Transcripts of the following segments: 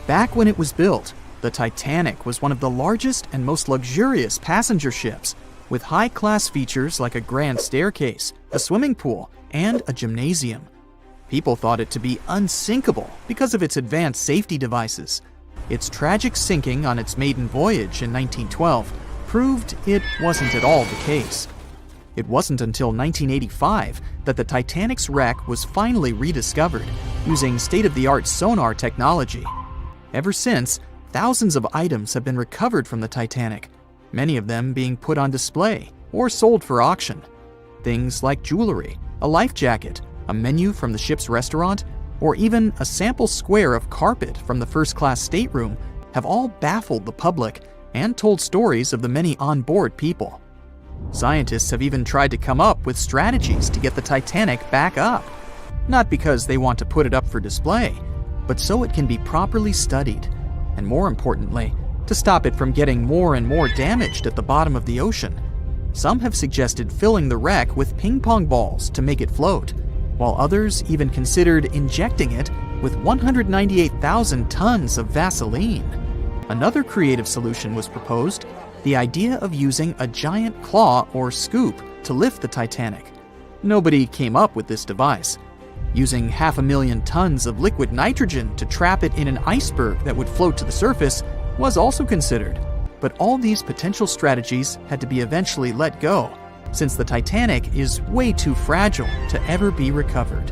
Back when it was built, the Titanic was one of the largest and most luxurious passenger ships, with high-class features like a grand staircase, a swimming pool, and a gymnasium. People thought it to be unsinkable because of its advanced safety devices. Its tragic sinking on its maiden voyage in 1912 proved it wasn't at all the case. It wasn't until 1985 that the Titanic's wreck was finally rediscovered using state-of-the-art sonar technology. Ever since, thousands of items have been recovered from the Titanic, many of them being put on display or sold for auction. Things like jewelry, a life jacket, a menu from the ship's restaurant, or even a sample square of carpet from the first-class stateroom have all baffled the public and told stories of the many on-board people. Scientists have even tried to come up with strategies to get the Titanic back up. Not because they want to put it up for display, but so it can be properly studied, and more importantly, to stop it from getting more and more damaged at the bottom of the ocean. Some have suggested filling the wreck with ping pong balls to make it float, while others even considered injecting it with 198,000 tons of Vaseline. Another creative solution was proposed, the idea of using a giant claw or scoop to lift the Titanic. Nobody came up with this device. Using 500,000 tons of liquid nitrogen to trap it in an iceberg that would float to the surface was also considered. But all these potential strategies had to be eventually let go, since the Titanic is way too fragile to ever be recovered.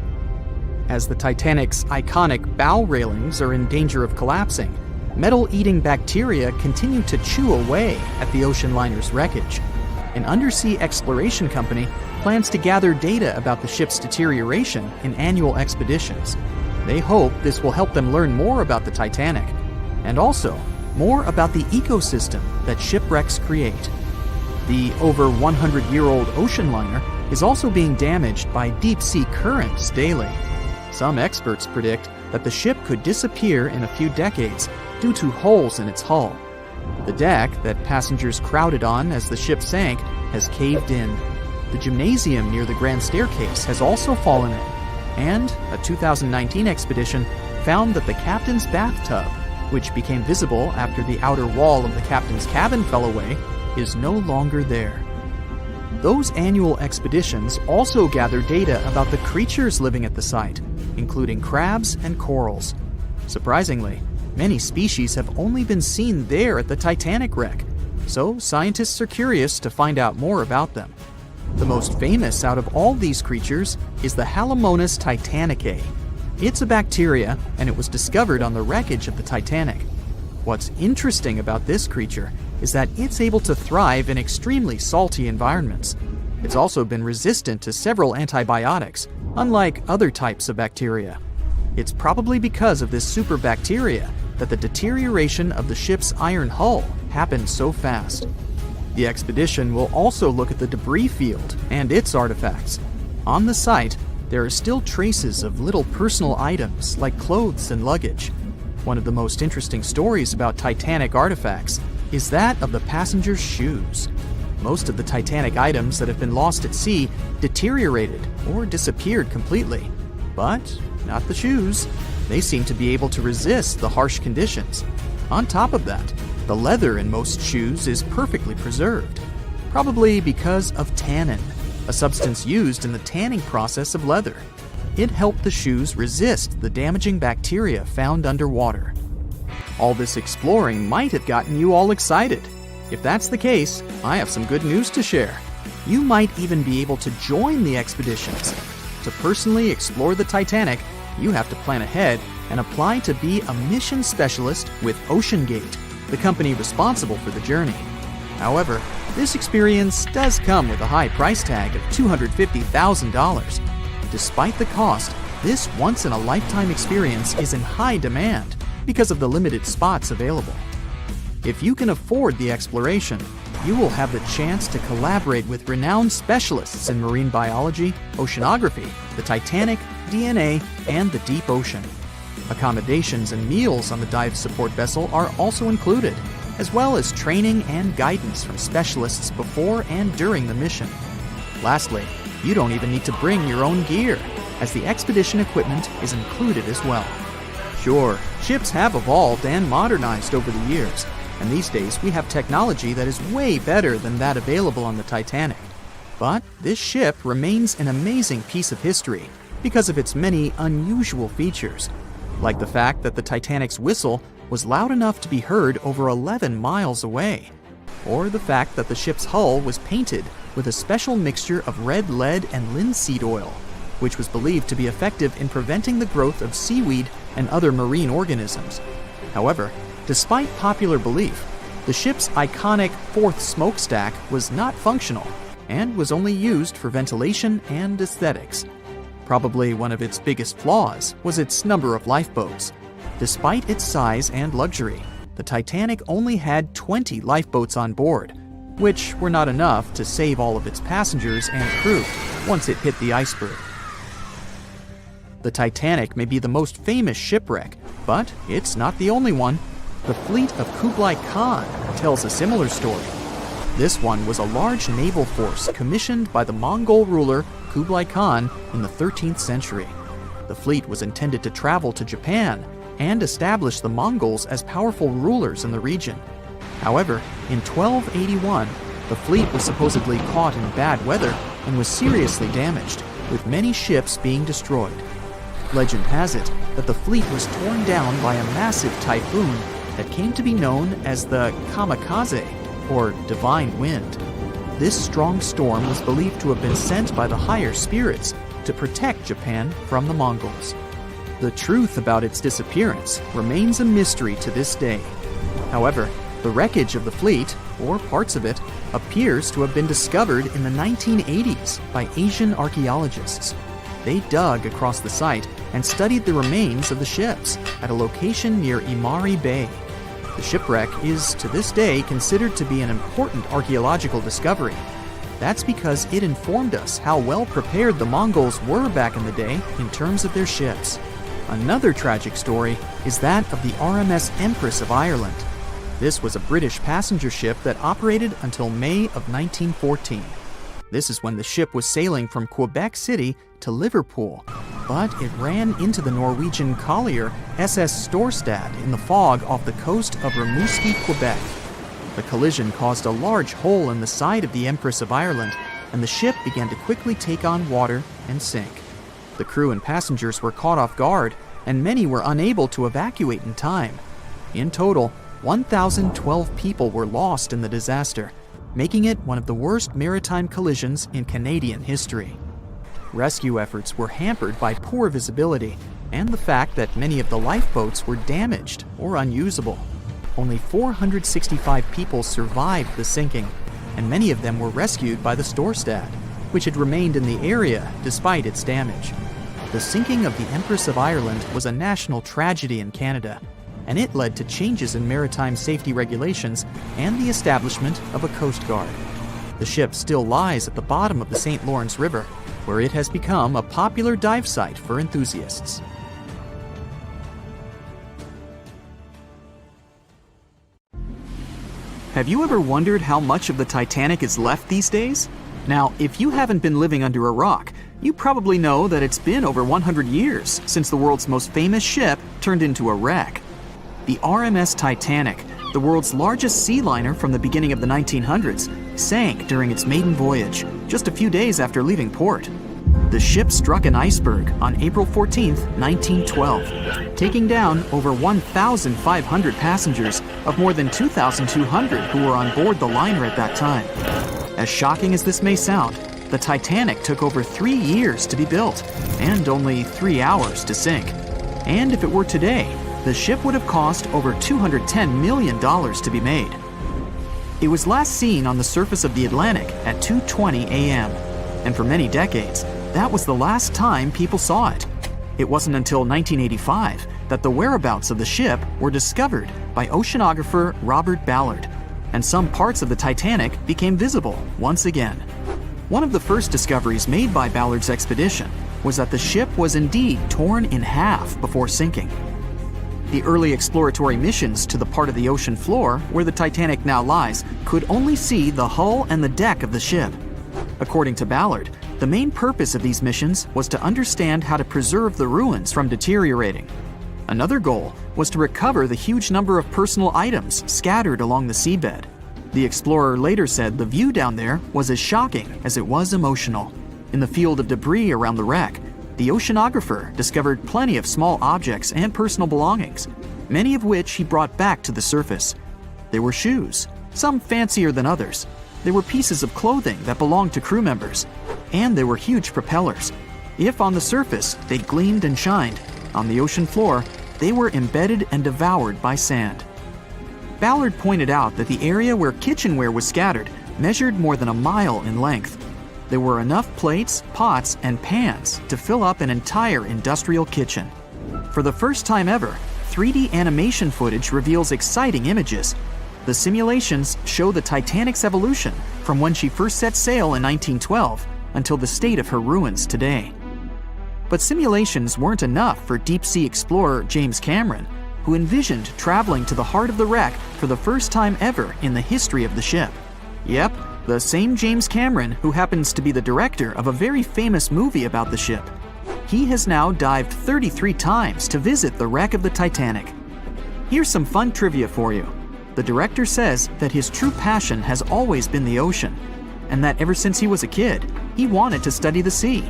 As the Titanic's iconic bow railings are in danger of collapsing, metal-eating bacteria continue to chew away at the ocean liner's wreckage. An undersea exploration company plans to gather data about the ship's deterioration in annual expeditions. They hope this will help them learn more about the Titanic, and also more about the ecosystem that shipwrecks create. The over 100-year-old ocean liner is also being damaged by deep-sea currents daily. Some experts predict that the ship could disappear in a few decades due to holes in its hull. The deck that passengers crowded on as the ship sank has caved in. The gymnasium near the grand staircase has also fallen in, and a 2019 expedition found that the captain's bathtub, which became visible after the outer wall of the captain's cabin fell away, is no longer there. Those annual expeditions also gather data about the creatures living at the site, including crabs and corals. Surprisingly, many species have only been seen there at the Titanic wreck, so scientists are curious to find out more about them. The most famous out of all these creatures is the Halomonas titanicae. It's a bacteria, and it was discovered on the wreckage of the Titanic. What's interesting about this creature is that it's able to thrive in extremely salty environments. It's also been resistant to several antibiotics, unlike other types of bacteria. It's probably because of this superbacteria that the deterioration of the ship's iron hull happened so fast. The expedition will also look at the debris field and its artifacts. On the site, there are still traces of little personal items like clothes and luggage. One of the most interesting stories about Titanic artifacts is that of the passengers' shoes. Most of the Titanic items that have been lost at sea deteriorated or disappeared completely. But not the shoes. They seem to be able to resist the harsh conditions. On top of that, the leather in most shoes is perfectly preserved, probably because of tannin, a substance used in the tanning process of leather. It helped the shoes resist the damaging bacteria found underwater. All this exploring might have gotten you all excited. If that's the case, I have some good news to share. You might even be able to join the expeditions. To personally explore the Titanic, you have to plan ahead and apply to be a mission specialist with OceanGate, the company responsible for the journey. However, this experience does come with a high price tag of $250,000. Despite the cost, this once-in-a-lifetime experience is in high demand because of the limited spots available. If you can afford the exploration, you will have the chance to collaborate with renowned specialists in marine biology, oceanography, the Titanic, DNA, and the deep ocean. Accommodations and meals on the dive support vessel are also included, as well as training and guidance from specialists before and during the mission. Lastly, you don't even need to bring your own gear, as the expedition equipment is included as well. Sure, ships have evolved and modernized over the years, and these days we have technology that is way better than that available on the Titanic. But this ship remains an amazing piece of history because of its many unusual features, like the fact that the Titanic's whistle was loud enough to be heard over 11 miles away, or the fact that the ship's hull was painted with a special mixture of red lead and linseed oil, which was believed to be effective in preventing the growth of seaweed and other marine organisms. However, despite popular belief, the ship's iconic fourth smokestack was not functional and was only used for ventilation and aesthetics. Probably one of its biggest flaws was its number of lifeboats. Despite its size and luxury, the Titanic only had 20 lifeboats on board, which were not enough to save all of its passengers and crew once it hit the iceberg. The Titanic may be the most famous shipwreck, but it's not the only one. The fleet of Kublai Khan tells a similar story. This one was a large naval force commissioned by the Mongol ruler Kublai Khan in the 13th century. The fleet was intended to travel to Japan and establish the Mongols as powerful rulers in the region. However, in 1281, the fleet was supposedly caught in bad weather and was seriously damaged, with many ships being destroyed. Legend has it that the fleet was torn down by a massive typhoon that came to be known as the kamikaze, or divine wind. This strong storm was believed to have been sent by the higher spirits to protect Japan from the Mongols. The truth about its disappearance remains a mystery to this day. However, the wreckage of the fleet, or parts of it, appears to have been discovered in the 1980s by Asian archaeologists. They dug across the site and studied the remains of the ships at a location near Imari Bay. The shipwreck is, to this day, considered to be an important archaeological discovery. That's because it informed us how well prepared the Mongols were back in the day in terms of their ships. Another tragic story is that of the RMS Empress of Ireland. This was a British passenger ship that operated until May of 1914. This is when the ship was sailing from Quebec City to Liverpool, but it ran into the Norwegian collier SS Storstad in the fog off the coast of Rimouski, Quebec. The collision caused a large hole in the side of the Empress of Ireland, and the ship began to quickly take on water and sink. The crew and passengers were caught off guard, and many were unable to evacuate in time. In total, 1,012 people were lost in the disaster, making it one of the worst maritime collisions in Canadian history. Rescue efforts were hampered by poor visibility and the fact that many of the lifeboats were damaged or unusable. Only 465 people survived the sinking, and many of them were rescued by the Storstad, which had remained in the area despite its damage. The sinking of the Empress of Ireland was a national tragedy in Canada, and it led to changes in maritime safety regulations and the establishment of a Coast Guard. The ship still lies at the bottom of the St. Lawrence River, where it has become a popular dive site for enthusiasts. Have you ever wondered how much of the Titanic is left these days? Now, if you haven't been living under a rock, you probably know that it's been over 100 years since the world's most famous ship turned into a wreck. The RMS Titanic, the world's largest sea liner from the beginning of the 1900s, sank during its maiden voyage, just a few days after leaving port. The ship struck an iceberg on April 14, 1912, taking down over 1,500 passengers of more than 2,200 who were on board the liner at that time. As shocking as this may sound, the Titanic took over 3 years to be built and only 3 hours to sink. And if it were today, the ship would have cost over $210 million to be made. It was last seen on the surface of the Atlantic at 2:20 a.m., and for many decades, that was the last time people saw it. It wasn't until 1985 that the whereabouts of the ship were discovered by oceanographer Robert Ballard, and some parts of the Titanic became visible once again. One of the first discoveries made by Ballard's expedition was that the ship was indeed torn in half before sinking. The early exploratory missions to the part of the ocean floor where the Titanic now lies could only see the hull and the deck of the ship. According to Ballard, the main purpose of these missions was to understand how to preserve the ruins from deteriorating. Another goal was to recover the huge number of personal items scattered along the seabed. The explorer later said the view down there was as shocking as it was emotional. In the field of debris around the wreck, the oceanographer discovered plenty of small objects and personal belongings, many of which he brought back to the surface. There were shoes, some fancier than others. There were pieces of clothing that belonged to crew members, and there were huge propellers. If on the surface they gleamed and shined, on the ocean floor they were embedded and devoured by sand. Ballard pointed out that the area where kitchenware was scattered measured more than a mile in length. There were enough plates, pots, and pans to fill up an entire industrial kitchen. For the first time ever, 3D animation footage reveals exciting images. The simulations show the Titanic's evolution from when she first set sail in 1912 until the state of her ruins today. But simulations weren't enough for deep-sea explorer James Cameron, who envisioned traveling to the heart of the wreck for the first time ever in the history of the ship. Yep, the same James Cameron who happens to be the director of a very famous movie about the ship. He has now dived 33 times to visit the wreck of the Titanic. Here's some fun trivia for you. The director says that his true passion has always been the ocean, and that ever since he was a kid, he wanted to study the sea.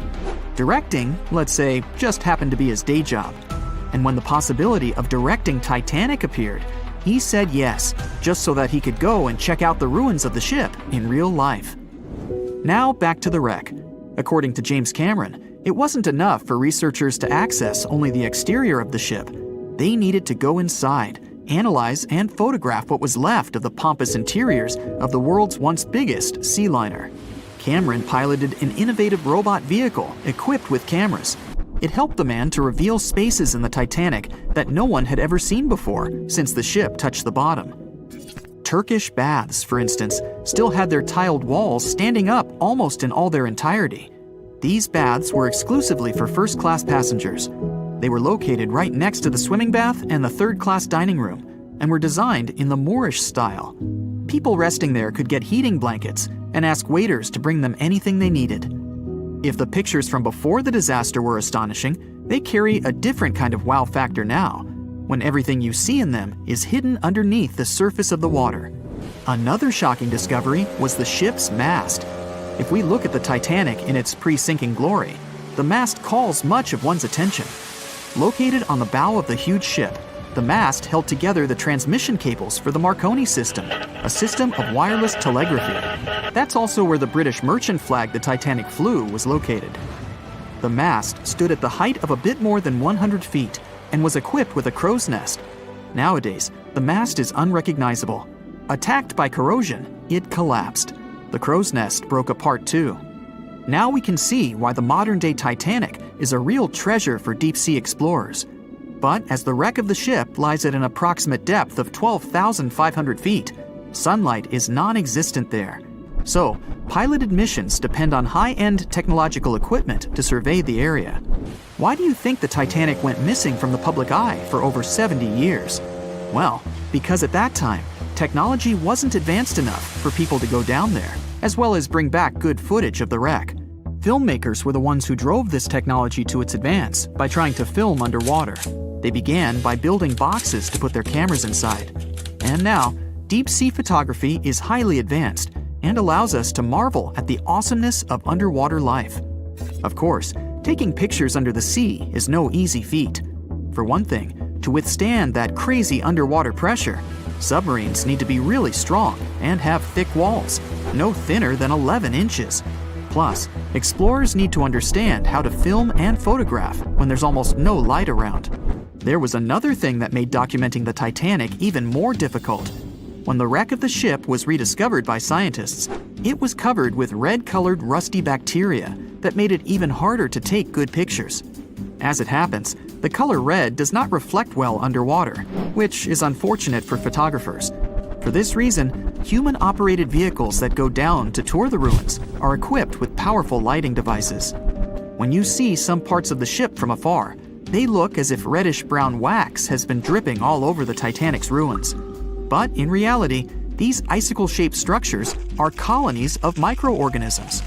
Directing, let's say, just happened to be his day job. And when the possibility of directing Titanic appeared, he said yes, just so that he could go and check out the ruins of the ship in real life. Now back to the wreck. According to James Cameron, it wasn't enough for researchers to access only the exterior of the ship. They needed to go inside, analyze and photograph what was left of the pompous interiors of the world's once biggest sea liner. Cameron piloted an innovative robot vehicle equipped with cameras. It helped the man to reveal spaces in the Titanic that no one had ever seen before since the ship touched the bottom. Turkish baths, for instance, still had their tiled walls standing up almost in all their entirety. These baths were exclusively for first-class passengers. They were located right next to the swimming bath and the third-class dining room, and were designed in the Moorish style. People resting there could get heating blankets and ask waiters to bring them anything they needed. If the pictures from before the disaster were astonishing, they carry a different kind of wow factor now, when everything you see in them is hidden underneath the surface of the water. Another shocking discovery was the ship's mast. If we look at the Titanic in its pre-sinking glory, the mast calls much of one's attention. Located on the bow of the huge ship, the mast held together the transmission cables for the Marconi system, a system of wireless telegraphy. That's also where the British merchant flag the Titanic flew was located. The mast stood at the height of a bit more than 100 feet and was equipped with a crow's nest. Nowadays, the mast is unrecognizable. Attacked by corrosion, it collapsed. The crow's nest broke apart too. Now we can see why the modern-day Titanic is a real treasure for deep-sea explorers. But as the wreck of the ship lies at an approximate depth of 12,500 feet, sunlight is non-existent there. So, piloted missions depend on high-end technological equipment to survey the area. Why do you think the Titanic went missing from the public eye for over 70 years? Well, because at that time, technology wasn't advanced enough for people to go down there, as well as bring back good footage of the wreck. Filmmakers were the ones who drove this technology to its advance by trying to film underwater. They began by building boxes to put their cameras inside. And now, deep-sea photography is highly advanced and allows us to marvel at the awesomeness of underwater life. Of course, taking pictures under the sea is no easy feat. For one thing, to withstand that crazy underwater pressure, submarines need to be really strong and have thick walls, no thinner than 11 inches. Plus, explorers need to understand how to film and photograph when there's almost no light around. There was another thing that made documenting the Titanic even more difficult. When the wreck of the ship was rediscovered by scientists, it was covered with red-colored rusty bacteria that made it even harder to take good pictures. As it happens, the color red does not reflect well underwater, which is unfortunate for photographers. For this reason, human-operated vehicles that go down to tour the ruins are equipped with powerful lighting devices. When you see some parts of the ship from afar, they look as if reddish-brown wax has been dripping all over the Titanic's ruins. But in reality, these icicle-shaped structures are colonies of microorganisms.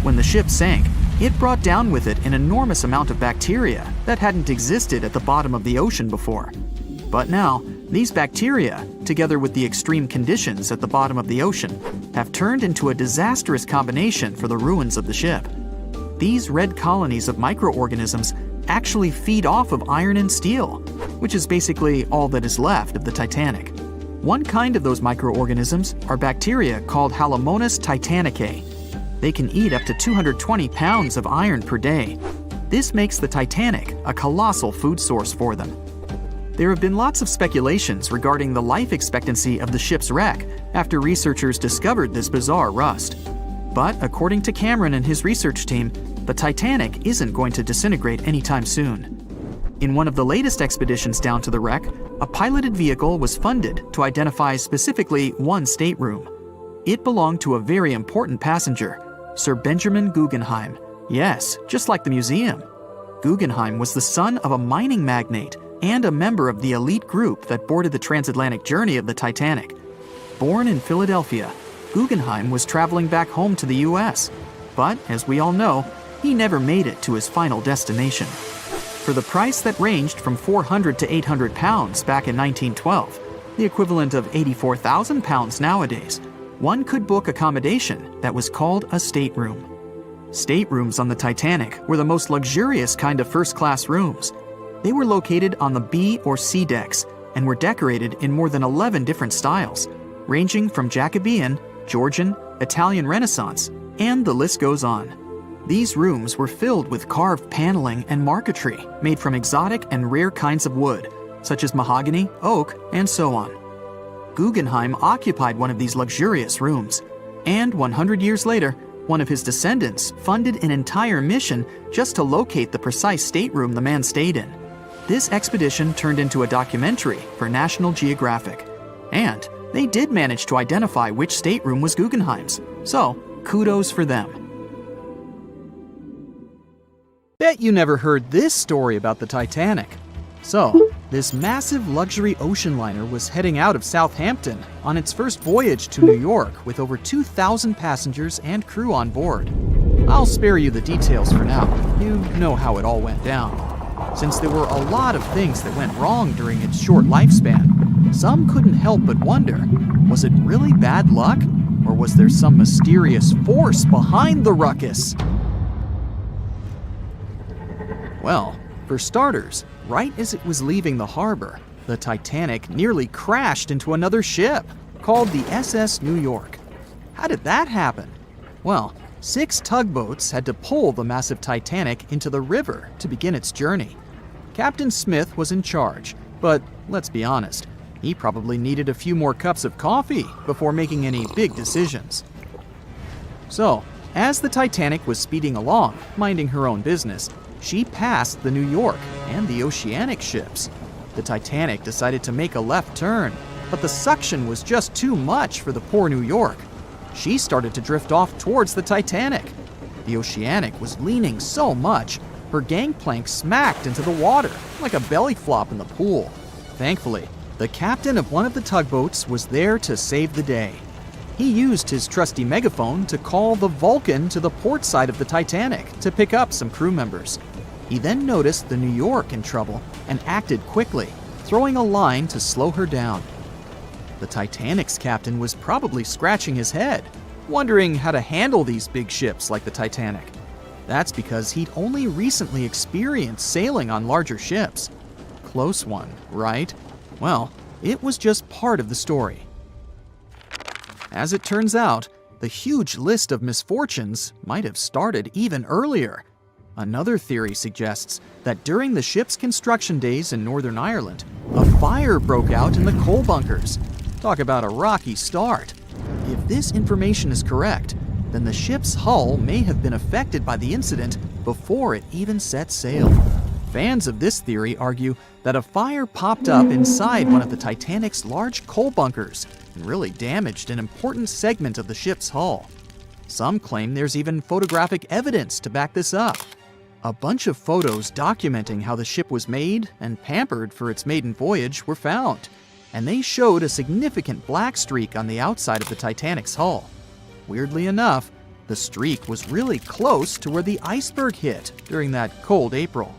When the ship sank, It brought down with it an enormous amount of bacteria that hadn't existed at the bottom of the ocean before. But now, these bacteria, together with the extreme conditions at the bottom of the ocean, have turned into a disastrous combination for the ruins of the ship. These red colonies of microorganisms actually feed off of iron and steel, which is basically all that is left of the Titanic. One kind of those microorganisms are bacteria called Halomonas titanicae. They can eat up to 220 pounds of iron per day. This makes the Titanic a colossal food source for them. There have been lots of speculations regarding the life expectancy of the ship's wreck after researchers discovered this bizarre rust. But according to Cameron and his research team, the Titanic isn't going to disintegrate anytime soon. In one of the latest expeditions down to the wreck, a piloted vehicle was funded to identify specifically one stateroom. It belonged to a very important passenger, Sir Benjamin Guggenheim. Yes, just like the museum. Guggenheim was the son of a mining magnate and a member of the elite group that boarded the transatlantic journey of the Titanic. Born in Philadelphia, Guggenheim was traveling back home to the US. But, as we all know, he never made it to his final destination. For the price that ranged from 400 to 800 pounds back in 1912, the equivalent of 84,000 pounds nowadays, one could book accommodation that was called a stateroom. Staterooms on the Titanic were the most luxurious kind of first-class rooms. They were located on the B or C decks and were decorated in more than 11 different styles, ranging from Jacobean, Georgian, Italian Renaissance, and the list goes on. These rooms were filled with carved paneling and marquetry made from exotic and rare kinds of wood, such as mahogany, oak, and so on. Guggenheim occupied one of these luxurious rooms, and 100 years later, one of his descendants funded an entire mission just to locate the precise stateroom the man stayed in. This expedition turned into a documentary for National Geographic, and they did manage to identify which stateroom was Guggenheim's, so kudos for them. Bet you never heard this story about the Titanic. So, this massive luxury ocean liner was heading out of Southampton on its first voyage to New York with over 2,000 passengers and crew on board. I'll spare you the details for now. You know how it all went down. Since there were a lot of things that went wrong during its short lifespan, some couldn't help but wonder, was it really bad luck? Or was there some mysterious force behind the ruckus? Well, for starters, right as it was leaving the harbor, the Titanic nearly crashed into another ship, called the SS New York. How did that happen? Well, 6 tugboats had to pull the massive Titanic into the river to begin its journey. Captain Smith was in charge, but let's be honest, he probably needed a few more cups of coffee before making any big decisions. So, as the Titanic was speeding along, minding her own business, she passed the New York and the Oceanic ships. The Titanic decided to make a left turn, but the suction was just too much for the poor New York. She started to drift off towards the Titanic. The Oceanic was leaning so much, her gangplank smacked into the water like a belly flop in the pool. Thankfully, the captain of one of the tugboats was there to save the day. He used his trusty megaphone to call the Vulcan to the port side of the Titanic to pick up some crew members. He then noticed the New York in trouble and acted quickly, throwing a line to slow her down. The Titanic's captain was probably scratching his head, wondering how to handle these big ships like the Titanic. That's because he'd only recently experienced sailing on larger ships. Close one, right? Well, it was just part of the story. As it turns out, the huge list of misfortunes might have started even earlier. Another theory suggests that during the ship's construction days in Northern Ireland, a fire broke out in the coal bunkers. Talk about a rocky start. If this information is correct, then the ship's hull may have been affected by the incident before it even set sail. Fans of this theory argue that a fire popped up inside one of the Titanic's large coal bunkers and really damaged an important segment of the ship's hull. Some claim there's even photographic evidence to back this up. A bunch of photos documenting how the ship was made and pampered for its maiden voyage were found, and they showed a significant black streak on the outside of the Titanic's hull. Weirdly enough, The streak was really close to where the iceberg hit during that cold April.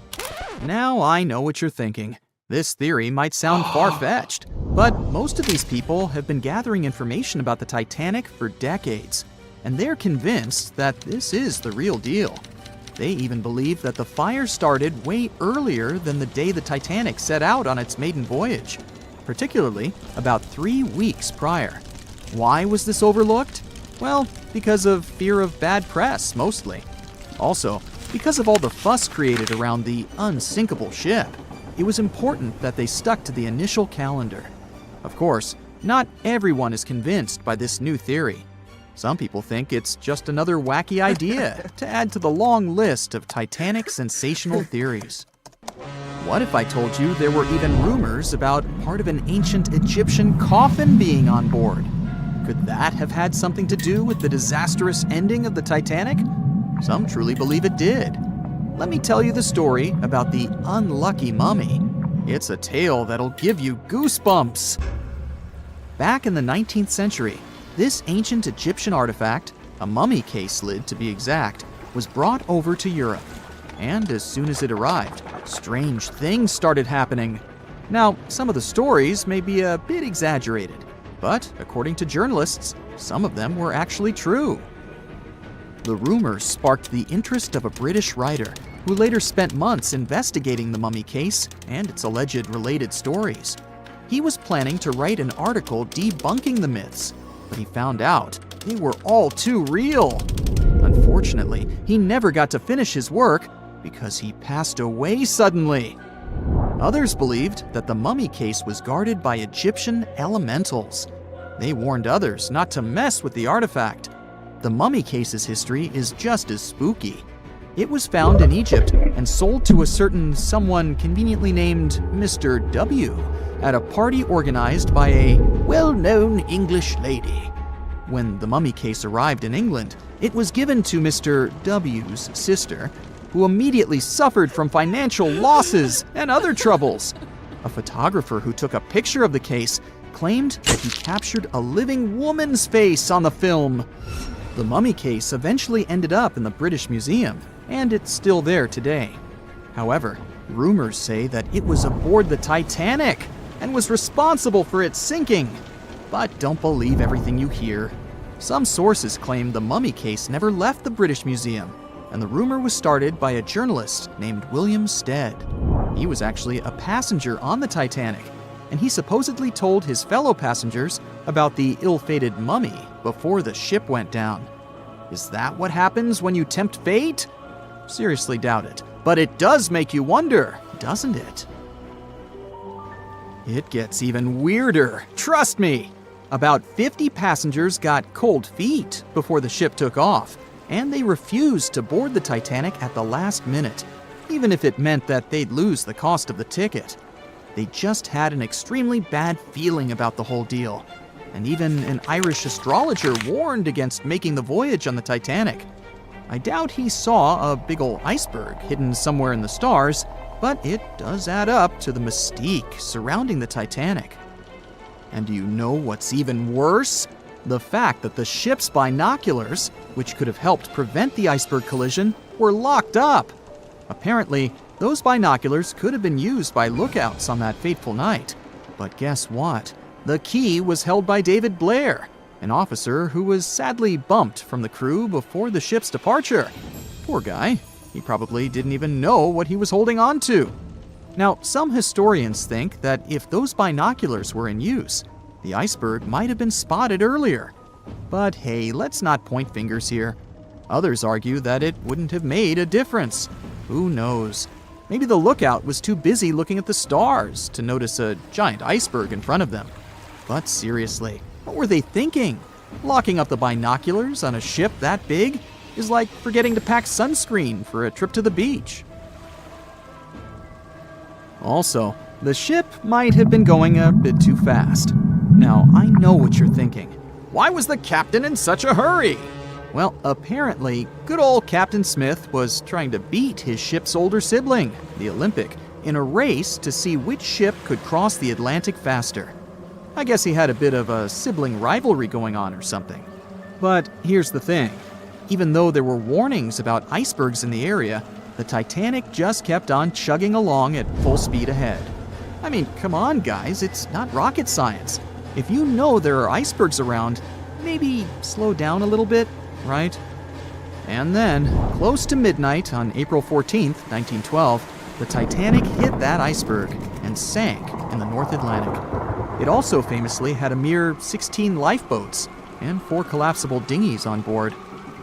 Now I know what you're thinking. This theory might sound far-fetched, but most of these people have been gathering information about the Titanic for decades, and they're convinced that this is the real deal. They even believe that the fire started way earlier than the day the Titanic set out on its maiden voyage, particularly about 3 weeks prior. Why was this overlooked? Well, because of fear of bad press, mostly. Also, because of all the fuss created around the unsinkable ship, it was important that they stuck to the initial calendar. Of course, not everyone is convinced by this new theory. Some people think it's just another wacky idea to add to the long list of Titanic sensational theories. What if I told you there were even rumors about part of an ancient Egyptian coffin being on board? Could that have had something to do with the disastrous ending of the Titanic? Some truly believe it did. Let me tell you the story about the unlucky mummy. It's a tale that'll give you goosebumps. Back in the 19th century, this ancient Egyptian artifact, a mummy case lid to be exact, was brought over to Europe. And as soon as it arrived, strange things started happening. Now, some of the stories may be a bit exaggerated, but according to journalists, some of them were actually true. The rumors sparked the interest of a British writer who later spent months investigating the mummy case and its alleged related stories. He was planning to write an article debunking the myths, but he found out they were all too real. Unfortunately, he never got to finish his work because he passed away suddenly. Others believed that the mummy case was guarded by Egyptian elementals. They warned others not to mess with the artifact. The mummy case's history is just as spooky. It was found in Egypt and sold to a certain someone conveniently named Mr. W at a party organized by a well-known English lady. When the mummy case arrived in England, it was given to Mr. W's sister, who immediately suffered from financial losses and other troubles. A photographer who took a picture of the case claimed that he captured a living woman's face on the film. The mummy case eventually ended up in the British Museum, and it's still there today. However, rumors say that it was aboard the Titanic and was responsible for its sinking. But don't believe everything you hear. Some sources claim the mummy case never left the British Museum, and the rumor was started by a journalist named William Stead. He was actually a passenger on the Titanic, and he supposedly told his fellow passengers about the ill-fated mummy before the ship went down. Is that what happens when you tempt fate? Seriously doubt it, but it does make you wonder, doesn't it? It gets even weirder, trust me. About 50 passengers got cold feet before the ship took off, and they refused to board the Titanic at the last minute, even if it meant that they'd lose the cost of the ticket. They just had an extremely bad feeling about the whole deal, and even an Irish astrologer warned against making the voyage on the Titanic. I doubt he saw a big ol' iceberg hidden somewhere in the stars, but it does add up to the mystique surrounding the Titanic. And do you know what's even worse? The fact that the ship's binoculars, which could have helped prevent the iceberg collision, were locked up. Apparently, those binoculars could have been used by lookouts on that fateful night. But guess what? The key was held by David Blair, an officer who was sadly bumped from the crew before the ship's departure. Poor guy. He probably didn't even know what he was holding on to. Now, some historians think that if those binoculars were in use, the iceberg might have been spotted earlier. But hey, let's not point fingers here. Others argue that it wouldn't have made a difference. Who knows? Maybe the lookout was too busy looking at the stars to notice a giant iceberg in front of them. But seriously, what were they thinking? Locking up the binoculars on a ship that big is like forgetting to pack sunscreen for a trip to the beach. Also, the ship might have been going a bit too fast. Now, I know what you're thinking. Why was the captain in such a hurry? Well, apparently, good old Captain Smith was trying to beat his ship's older sibling, the Olympic, in a race to see which ship could cross the Atlantic faster. I guess he had a bit of a sibling rivalry going on or something. But here's the thing. Even though there were warnings about icebergs in the area, the Titanic just kept on chugging along at full speed ahead. I mean, come on, guys, it's not rocket science. If you know there are icebergs around, maybe slow down a little bit, right? And then, close to midnight on April 14th, 1912, the Titanic hit that iceberg and sank in the North Atlantic. It also famously had a mere 16 lifeboats and 4 collapsible dinghies on board.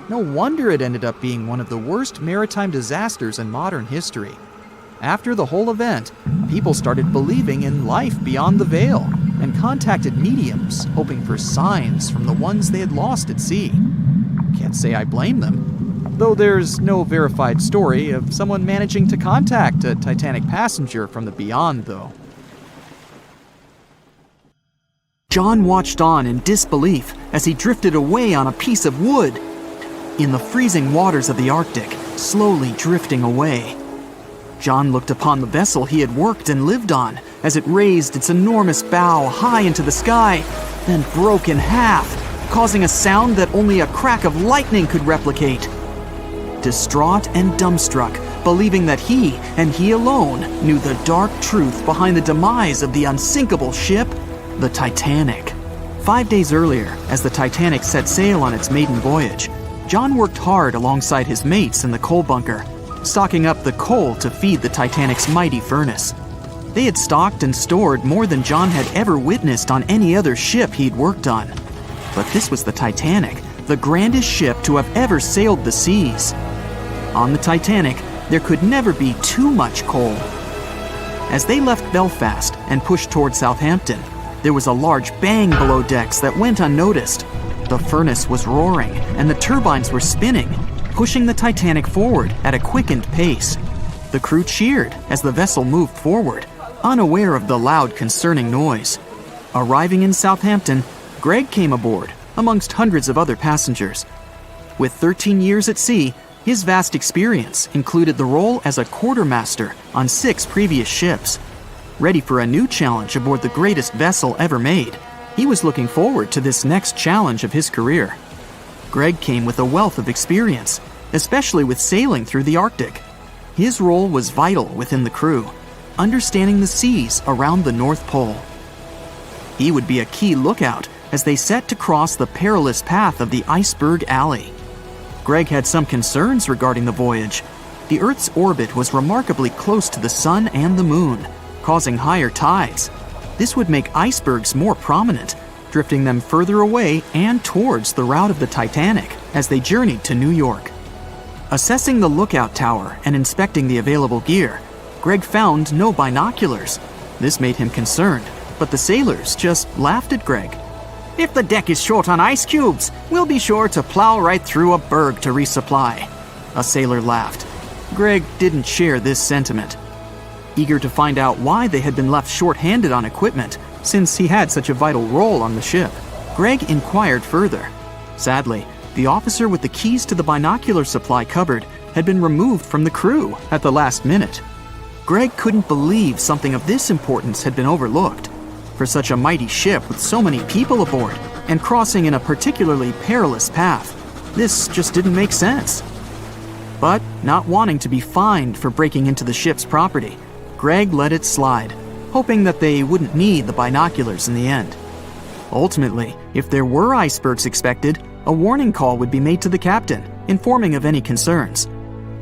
No wonder it ended up being one of the worst maritime disasters in modern history. After the whole event, people started believing in life beyond the veil and contacted mediums, hoping for signs from the ones they had lost at sea. Can't say I blame them, though there's no verified story of someone managing to contact a Titanic passenger from the beyond, though. John watched on in disbelief as he drifted away on a piece of wood. In the freezing waters of the Arctic, slowly drifting away. John looked upon the vessel he had worked and lived on as it raised its enormous bow high into the sky, then broke in half, causing a sound that only a crack of lightning could replicate. Distraught and dumbstruck, believing that he, and he alone, knew the dark truth behind the demise of the unsinkable ship, the Titanic. 5 days earlier, as the Titanic set sail on its maiden voyage, John worked hard alongside his mates in the coal bunker, stocking up the coal to feed the Titanic's mighty furnace. They had stocked and stored more than John had ever witnessed on any other ship he'd worked on. But this was the Titanic, the grandest ship to have ever sailed the seas. On the Titanic, there could never be too much coal. As they left Belfast and pushed toward Southampton, there was a large bang below decks that went unnoticed. The furnace was roaring and the turbines were spinning, pushing the Titanic forward at a quickened pace. The crew cheered as the vessel moved forward, unaware of the loud, concerning noise. Arriving in Southampton, Greg came aboard, amongst hundreds of other passengers. With 13 years at sea, his vast experience included the role as a quartermaster on 6 previous ships. Ready for a new challenge aboard the greatest vessel ever made, he was looking forward to this next challenge of his career. Greg came with a wealth of experience, especially with sailing through the Arctic. His role was vital within the crew, understanding the seas around the North Pole. He would be a key lookout as they set to cross the perilous path of the Iceberg Alley. Greg had some concerns regarding the voyage. The Earth's orbit was remarkably close to the sun and the moon, causing higher tides. This would make icebergs more prominent, drifting them further away and towards the route of the Titanic as they journeyed to New York. Assessing the lookout tower and inspecting the available gear, Greg found no binoculars. This made him concerned, but the sailors just laughed at Greg. "If the deck is short on ice cubes, we'll be sure to plow right through a berg to resupply." A sailor laughed. Greg didn't share this sentiment. Eager to find out why they had been left short-handed on equipment, since he had such a vital role on the ship, Greg inquired further. Sadly, the officer with the keys to the binocular supply cupboard had been removed from the crew at the last minute. Greg couldn't believe something of this importance had been overlooked. For such a mighty ship with so many people aboard and crossing in a particularly perilous path, this just didn't make sense. But not wanting to be fined for breaking into the ship's property, Greg let it slide, hoping that they wouldn't need the binoculars in the end. Ultimately, if there were icebergs expected, a warning call would be made to the captain, informing of any concerns.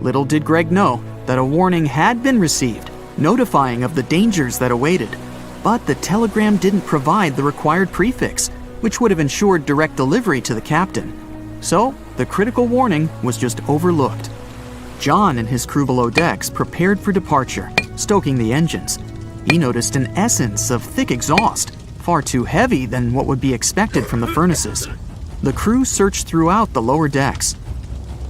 Little did Greg know that a warning had been received, notifying of the dangers that awaited. But the telegram didn't provide the required prefix, which would have ensured direct delivery to the captain. So, the critical warning was just overlooked. John and his crew below decks prepared for departure, stoking the engines. He noticed an essence of thick exhaust, far too heavy than what would be expected from the furnaces. The crew searched throughout the lower decks.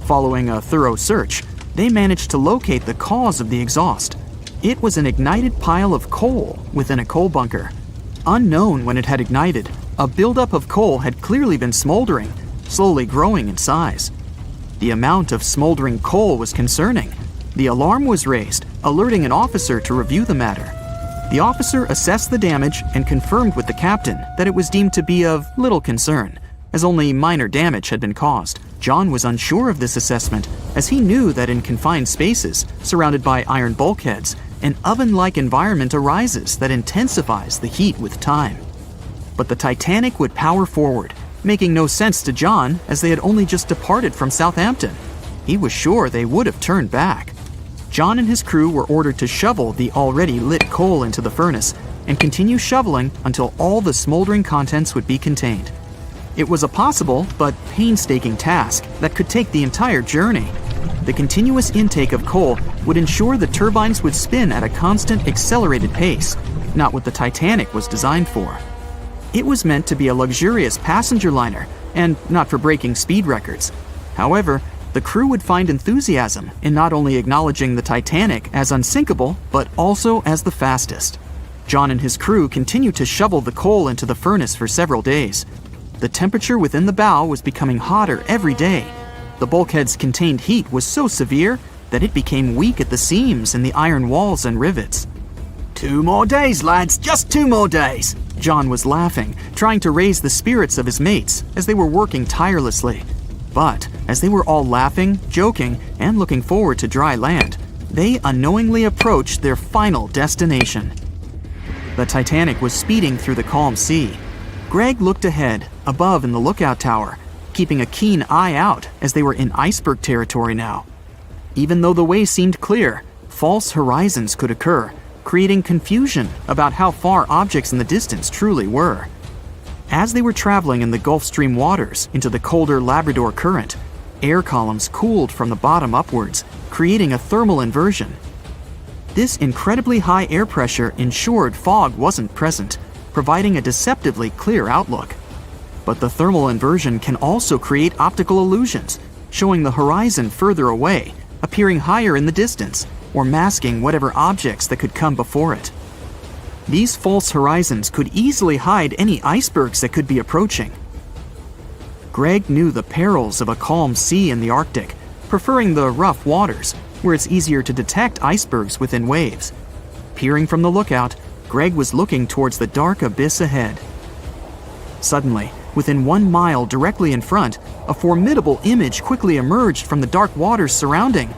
Following a thorough search, they managed to locate the cause of the exhaust. It was an ignited pile of coal within a coal bunker. Unknown when it had ignited, a buildup of coal had clearly been smoldering, slowly growing in size. The amount of smoldering coal was concerning. The alarm was raised, alerting an officer to review the matter. The officer assessed the damage and confirmed with the captain that it was deemed to be of little concern, as only minor damage had been caused. John was unsure of this assessment, as he knew that in confined spaces, surrounded by iron bulkheads, an oven-like environment arises that intensifies the heat with time. But the Titanic would power forward, making no sense to John as they had only just departed from Southampton. He was sure they would have turned back. John and his crew were ordered to shovel the already lit coal into the furnace and continue shoveling until all the smoldering contents would be contained. It was a possible but painstaking task that could take the entire journey. The continuous intake of coal would ensure the turbines would spin at a constant, accelerated pace, not what the Titanic was designed for. It was meant to be a luxurious passenger liner and not for breaking speed records. However, the crew would find enthusiasm in not only acknowledging the Titanic as unsinkable, but also as the fastest. John and his crew continued to shovel the coal into the furnace for several days. The temperature within the bow was becoming hotter every day. The bulkhead's contained heat was so severe that it became weak at the seams in the iron walls and rivets. 2 more days, lads, just 2 more days. John was laughing, trying to raise the spirits of his mates as they were working tirelessly. But as they were all laughing, joking, and looking forward to dry land, they unknowingly approached their final destination. The Titanic was speeding through the calm sea. Greg looked ahead, above in the lookout tower, keeping a keen eye out as they were in iceberg territory now. Even though the way seemed clear, false horizons could occur, creating confusion about how far objects in the distance truly were. As they were traveling in the Gulf Stream waters into the colder Labrador Current, air columns cooled from the bottom upwards, creating a thermal inversion. This incredibly high air pressure ensured fog wasn't present, providing a deceptively clear outlook. But the thermal inversion can also create optical illusions, showing the horizon further away, appearing higher in the distance, or masking whatever objects that could come before it. These false horizons could easily hide any icebergs that could be approaching. Greg knew the perils of a calm sea in the Arctic, preferring the rough waters, where it's easier to detect icebergs within waves. Peering from the lookout, Greg was looking towards the dark abyss ahead. Suddenly, within 1 mile directly in front, a formidable image quickly emerged from the dark waters surrounding.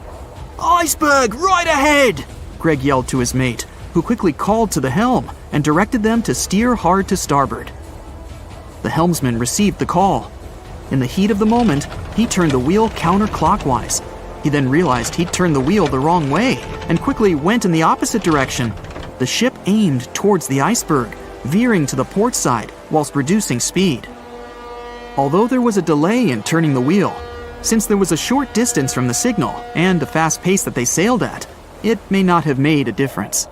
Iceberg, right ahead! Greg yelled to his mate, who quickly called to the helm and directed them to steer hard to starboard. The helmsman received the call. In the heat of the moment, he turned the wheel counterclockwise. He then realized he'd turned the wheel the wrong way and quickly went in the opposite direction. The ship aimed towards the iceberg, veering to the port side whilst reducing speed. Although there was a delay in turning the wheel, since there was a short distance from the signal and the fast pace that they sailed at, it may not have made a difference.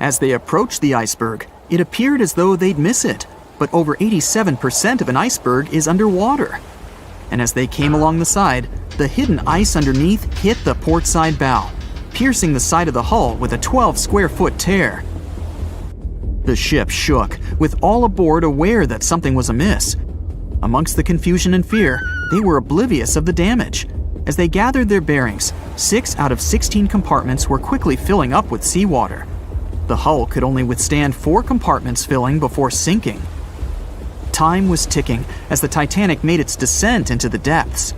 As they approached the iceberg, it appeared as though they'd miss it, but over 87% of an iceberg is underwater. And as they came along the side, the hidden ice underneath hit the port side bow, piercing the side of the hull with a 12-square-foot tear. The ship shook, with all aboard aware that something was amiss. Amongst the confusion and fear, they were oblivious of the damage. As they gathered their bearings, 6 out of 16 compartments were quickly filling up with seawater. The hull could only withstand 4 compartments filling before sinking. Time was ticking as the Titanic made its descent into the depths.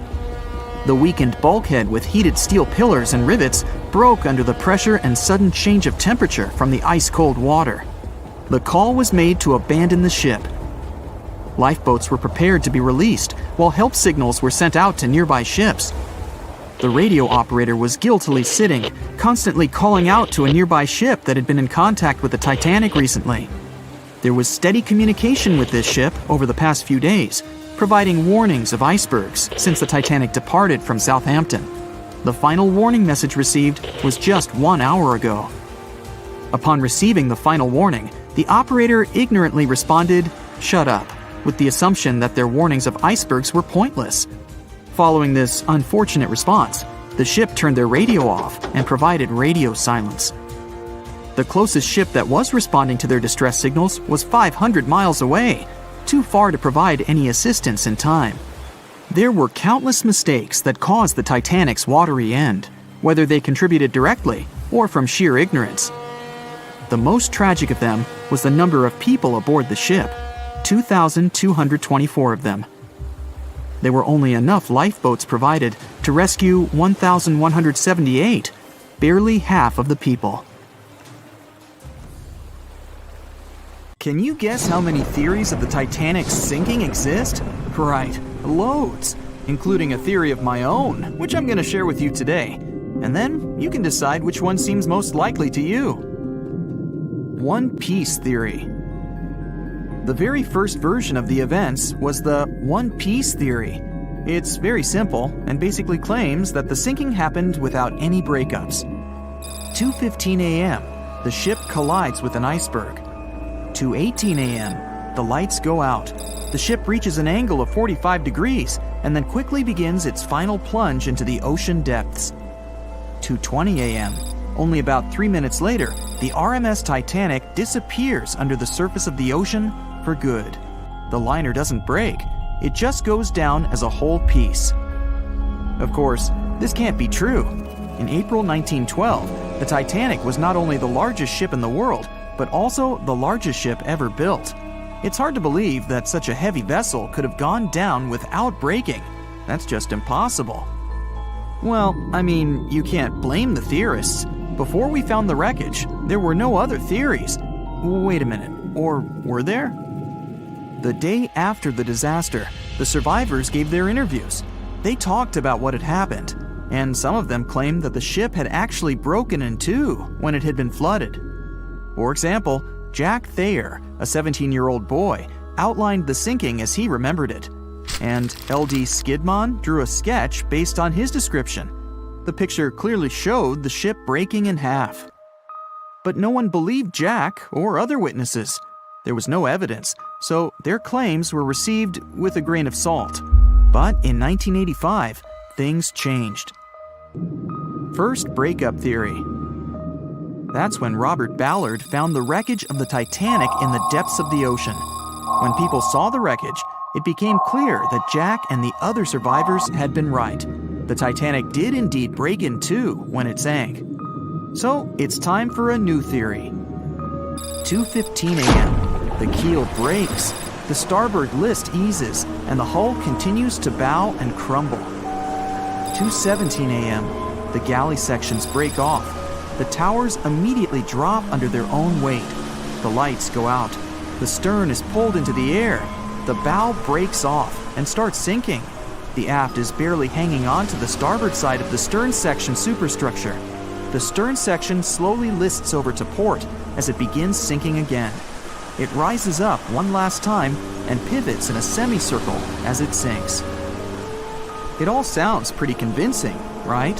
The weakened bulkhead with heated steel pillars and rivets broke under the pressure and sudden change of temperature from the ice-cold water. The call was made to abandon the ship. Lifeboats were prepared to be released, while help signals were sent out to nearby ships. The radio operator was guiltily sitting, constantly calling out to a nearby ship that had been in contact with the Titanic recently. There was steady communication with this ship over the past few days, providing warnings of icebergs since the Titanic departed from Southampton. The final warning message received was just 1 hour ago. Upon receiving the final warning, the operator ignorantly responded, "Shut up," with the assumption that their warnings of icebergs were pointless. Following this unfortunate response, the ship turned their radio off and provided radio silence. The closest ship that was responding to their distress signals was 500 miles away, too far to provide any assistance in time. There were countless mistakes that caused the Titanic's watery end, whether they contributed directly or from sheer ignorance. The most tragic of them was the number of people aboard the ship. 2,224 of them. There were only enough lifeboats provided to rescue 1,178, barely half of the people. Can you guess how many theories of the Titanic's sinking exist? Right, loads, including a theory of my own, which I'm going to share with you today. And then you can decide which one seems most likely to you. One Piece theory. The very first version of the events was the One Piece theory. It's very simple and basically claims that the sinking happened without any breakups. 2:15 a.m., the ship collides with an iceberg. 2:18 a.m., the lights go out. The ship reaches an angle of 45 degrees and then quickly begins its final plunge into the ocean depths. 2:20 a.m., only about 3 minutes later, the RMS Titanic disappears under the surface of the ocean for good. The liner doesn't break, it just goes down as a whole piece. Of course, this can't be true. In April 1912, the Titanic was not only the largest ship in the world, but also the largest ship ever built. It's hard to believe that such a heavy vessel could have gone down without breaking. That's just impossible. Well, I mean, you can't blame the theorists. Before we found the wreckage, there were no other theories. Wait a minute, or were there? The day after the disaster, the survivors gave their interviews. They talked about what had happened, and some of them claimed that the ship had actually broken in two when it had been flooded. For example, Jack Thayer, a 17-year-old boy, outlined the sinking as he remembered it, and L.D. Skidmon drew a sketch based on his description. The picture clearly showed the ship breaking in half. But no one believed Jack or other witnesses. There was no evidence, so their claims were received with a grain of salt. But in 1985, things changed. First breakup theory. That's when Robert Ballard found the wreckage of the Titanic in the depths of the ocean. When people saw the wreckage, it became clear that Jack and the other survivors had been right. The Titanic did indeed break in two when it sank. So it's time for a new theory. 2:15 a.m. The keel breaks, the starboard list eases, and the hull continues to bow and crumble. 2:17 a.m. The galley sections break off. The towers immediately drop under their own weight. The lights go out. The stern is pulled into the air. The bow breaks off and starts sinking. The aft is barely hanging on to the starboard side of the stern section superstructure. The stern section slowly lists over to port as it begins sinking again. It rises up one last time and pivots in a semicircle as it sinks. It all sounds pretty convincing, right?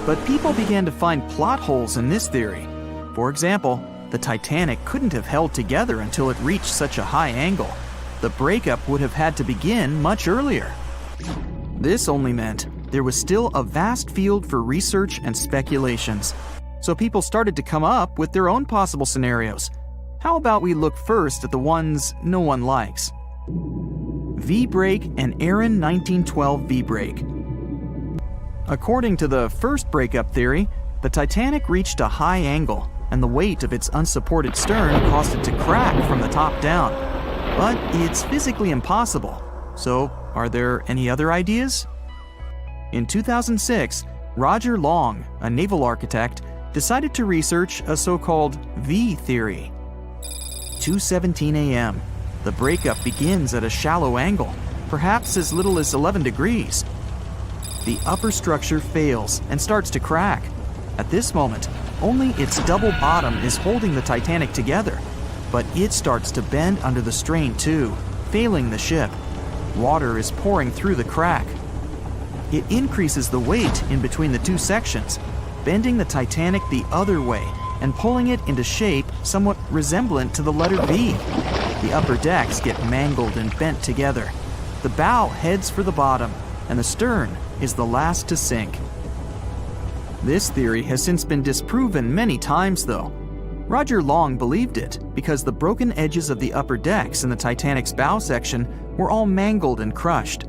But people began to find plot holes in this theory. For example, the Titanic couldn't have held together until it reached such a high angle. The breakup would have had to begin much earlier. This only meant there was still a vast field for research and speculations. So people started to come up with their own possible scenarios. How about we look first at the ones no one likes? V-break and Aaron 1912 V-break. According to the first breakup theory, the Titanic reached a high angle, and the weight of its unsupported stern caused it to crack from the top down. But it's physically impossible. So, are there any other ideas? In 2006, Roger Long, a naval architect, decided to research a so-called V theory. 2:17 a.m. The breakup begins at a shallow angle, perhaps as little as 11 degrees. The upper structure fails and starts to crack. At this moment, only its double bottom is holding the Titanic together, but it starts to bend under the strain too, failing the ship. Water is pouring through the crack. It increases the weight in between the two sections, bending the Titanic the other way and pulling it into shape somewhat resemblant to the letter V. The upper decks get mangled and bent together. The bow heads for the bottom, and the stern is the last to sink. This theory has since been disproven many times, though. Roger Long believed it because the broken edges of the upper decks in the Titanic's bow section were all mangled and crushed.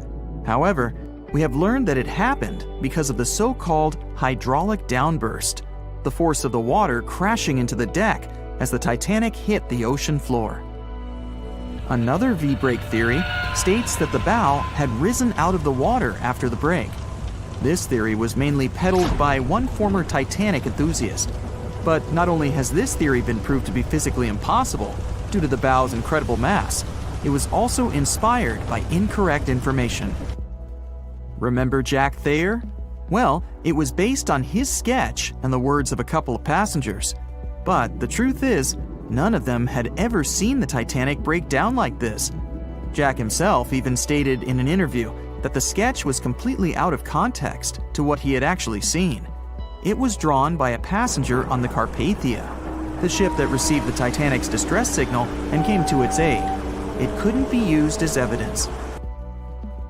However, we have learned that it happened because of the so-called hydraulic downburst, the force of the water crashing into the deck as the Titanic hit the ocean floor. Another V-break theory states that the bow had risen out of the water after the break. This theory was mainly peddled by one former Titanic enthusiast. But not only has this theory been proved to be physically impossible due to the bow's incredible mass, it was also inspired by incorrect information. Remember Jack Thayer? Well, it was based on his sketch and the words of a couple of passengers. But the truth is, none of them had ever seen the Titanic break down like this. Jack himself even stated in an interview that the sketch was completely out of context to what he had actually seen. It was drawn by a passenger on the Carpathia, the ship that received the Titanic's distress signal and came to its aid. It couldn't be used as evidence.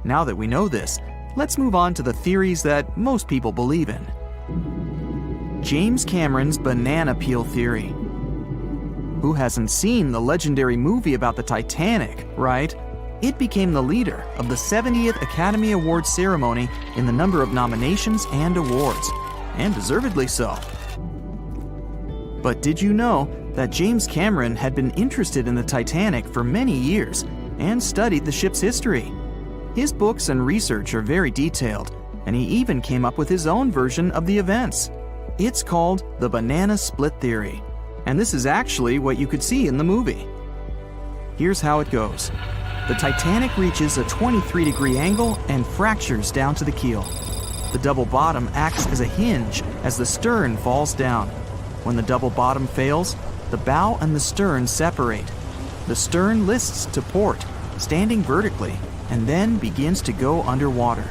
Now that we know this, let's move on to the theories that most people believe in. James Cameron's banana peel theory. Who hasn't seen the legendary movie about the Titanic, right? It became the leader of the 70th Academy Awards ceremony in the number of nominations and awards, and deservedly so. But did you know that James Cameron had been interested in the Titanic for many years and studied the ship's history? His books and research are very detailed, and he even came up with his own version of the events. It's called the banana split theory, and this is actually what you could see in the movie. Here's how it goes. The Titanic reaches a 23-degree angle and fractures down to the keel. The double bottom acts as a hinge as the stern falls down. When the double bottom fails, the bow and the stern separate. The stern lists to port, standing vertically, and then begins to go underwater.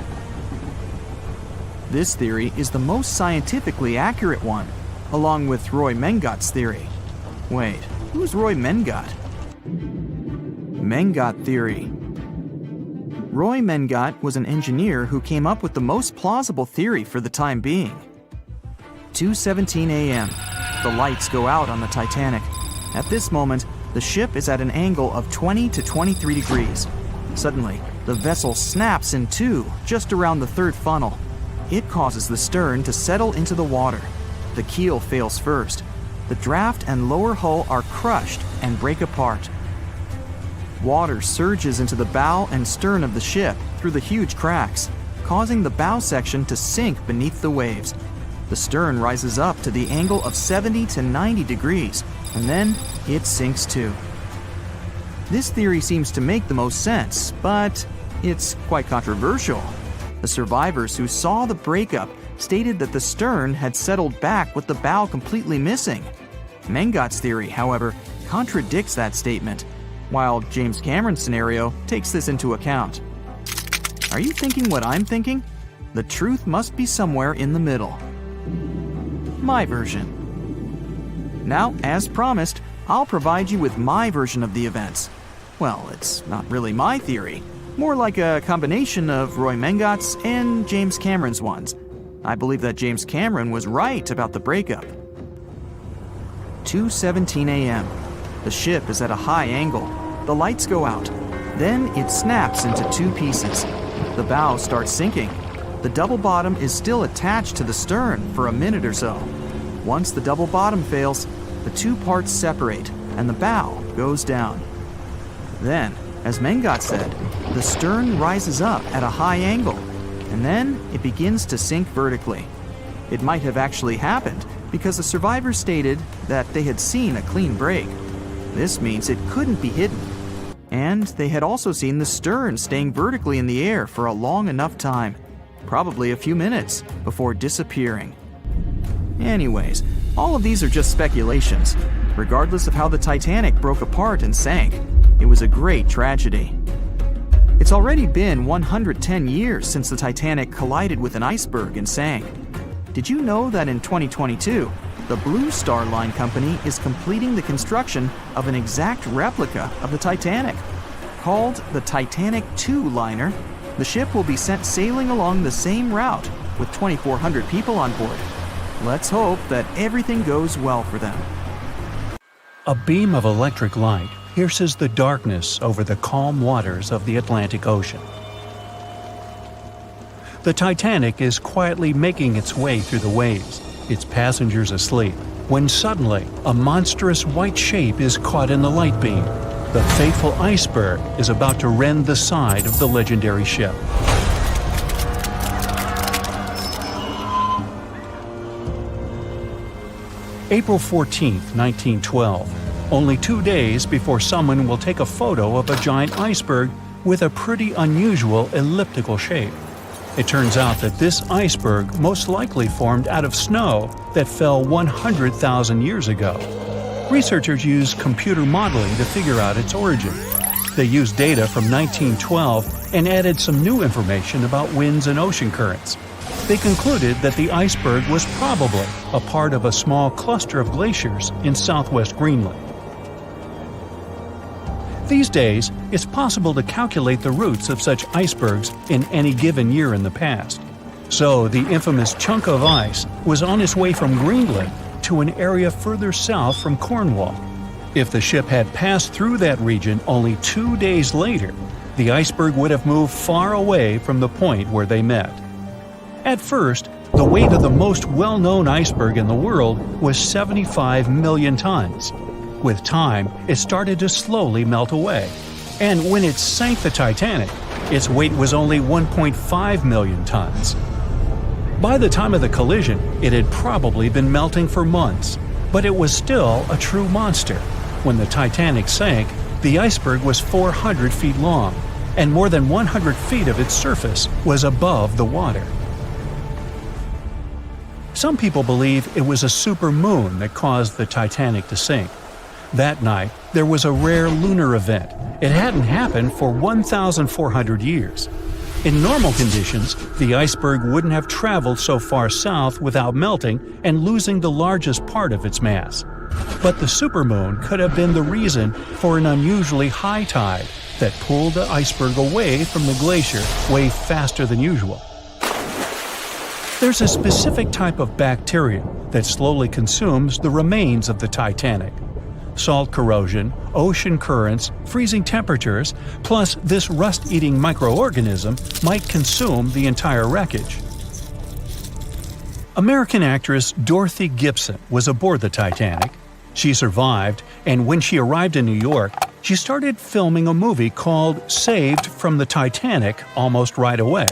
This theory is the most scientifically accurate one, along with Roy Mengat's theory. Wait, who's Roy Mengat? Mengat theory. Roy Mengat was an engineer who came up with the most plausible theory for the time being. 2:17 a.m. The lights go out on the Titanic. At this moment, the ship is at an angle of 20 to 23 degrees. Suddenly, the vessel snaps in two just around the third funnel. It causes the stern to settle into the water. The keel fails first. The draft and lower hull are crushed and break apart. Water surges into the bow and stern of the ship through the huge cracks, causing the bow section to sink beneath the waves. The stern rises up to the angle of 70 to 90 degrees, and then it sinks too. This theory seems to make the most sense, but it's quite controversial. The survivors who saw the breakup stated that the stern had settled back with the bow completely missing. Mengat's theory, however, contradicts that statement, while James Cameron's scenario takes this into account. Are you thinking what I'm thinking? The truth must be somewhere in the middle. My version. Now, as promised, I'll provide you with my version of the events. Well, it's not really my theory, more like a combination of Roy Mengat's and James Cameron's ones. I believe that James Cameron was right about the breakup. 2:17 a.m. The ship is at a high angle. The lights go out. Then it snaps into two pieces. The bow starts sinking. The double bottom is still attached to the stern for a minute or so. Once the double bottom fails, the two parts separate and the bow goes down. Then, as Mengat said, the stern rises up at a high angle, and then it begins to sink vertically. It might have actually happened because the survivors stated that they had seen a clean break. This means it couldn't be hidden. And they had also seen the stern staying vertically in the air for a long enough time, probably a few minutes, before disappearing. Anyways, all of these are just speculations. Regardless of how the Titanic broke apart and sank, it was a great tragedy. It's already been 110 years since the Titanic collided with an iceberg and sank. Did you know that in 2022, the Blue Star Line Company is completing the construction of an exact replica of the Titanic? Called the Titanic II liner, the ship will be sent sailing along the same route with 2,400 people on board. Let's hope that everything goes well for them. A beam of electric light pierces the darkness over the calm waters of the Atlantic Ocean. The Titanic is quietly making its way through the waves, its passengers asleep, when suddenly a monstrous white shape is caught in the light beam. The fateful iceberg is about to rend the side of the legendary ship. April 14, 1912, only 2 days before someone will take a photo of a giant iceberg with a pretty unusual elliptical shape. It turns out that this iceberg most likely formed out of snow that fell 100,000 years ago. Researchers used computer modeling to figure out its origin. They used data from 1912 and added some new information about winds and ocean currents. They concluded that the iceberg was probably a part of a small cluster of glaciers in southwest Greenland. These days, it's possible to calculate the routes of such icebergs in any given year in the past. So the infamous chunk of ice was on its way from Greenland to an area further south from Cornwall. If the ship had passed through that region only 2 days later, the iceberg would have moved far away from the point where they met. At first, the weight of the most well-known iceberg in the world was 75 million tons. With time, it started to slowly melt away. And when it sank the Titanic, its weight was only 1.5 million tons. By the time of the collision, it had probably been melting for months, but it was still a true monster. When the Titanic sank, the iceberg was 400 feet long, and more than 100 feet of its surface was above the water. Some people believe it was a supermoon that caused the Titanic to sink. That night, there was a rare lunar event. It hadn't happened for 1,400 years. In normal conditions, the iceberg wouldn't have traveled so far south without melting and losing the largest part of its mass. But the supermoon could have been the reason for an unusually high tide that pulled the iceberg away from the glacier way faster than usual. There's a specific type of bacteria that slowly consumes the remains of the Titanic. Salt corrosion, ocean currents, freezing temperatures, plus this rust-eating microorganism might consume the entire wreckage. American actress Dorothy Gibson was aboard the Titanic. She survived, and when she arrived in New York, she started filming a movie called Saved from the Titanic almost right away.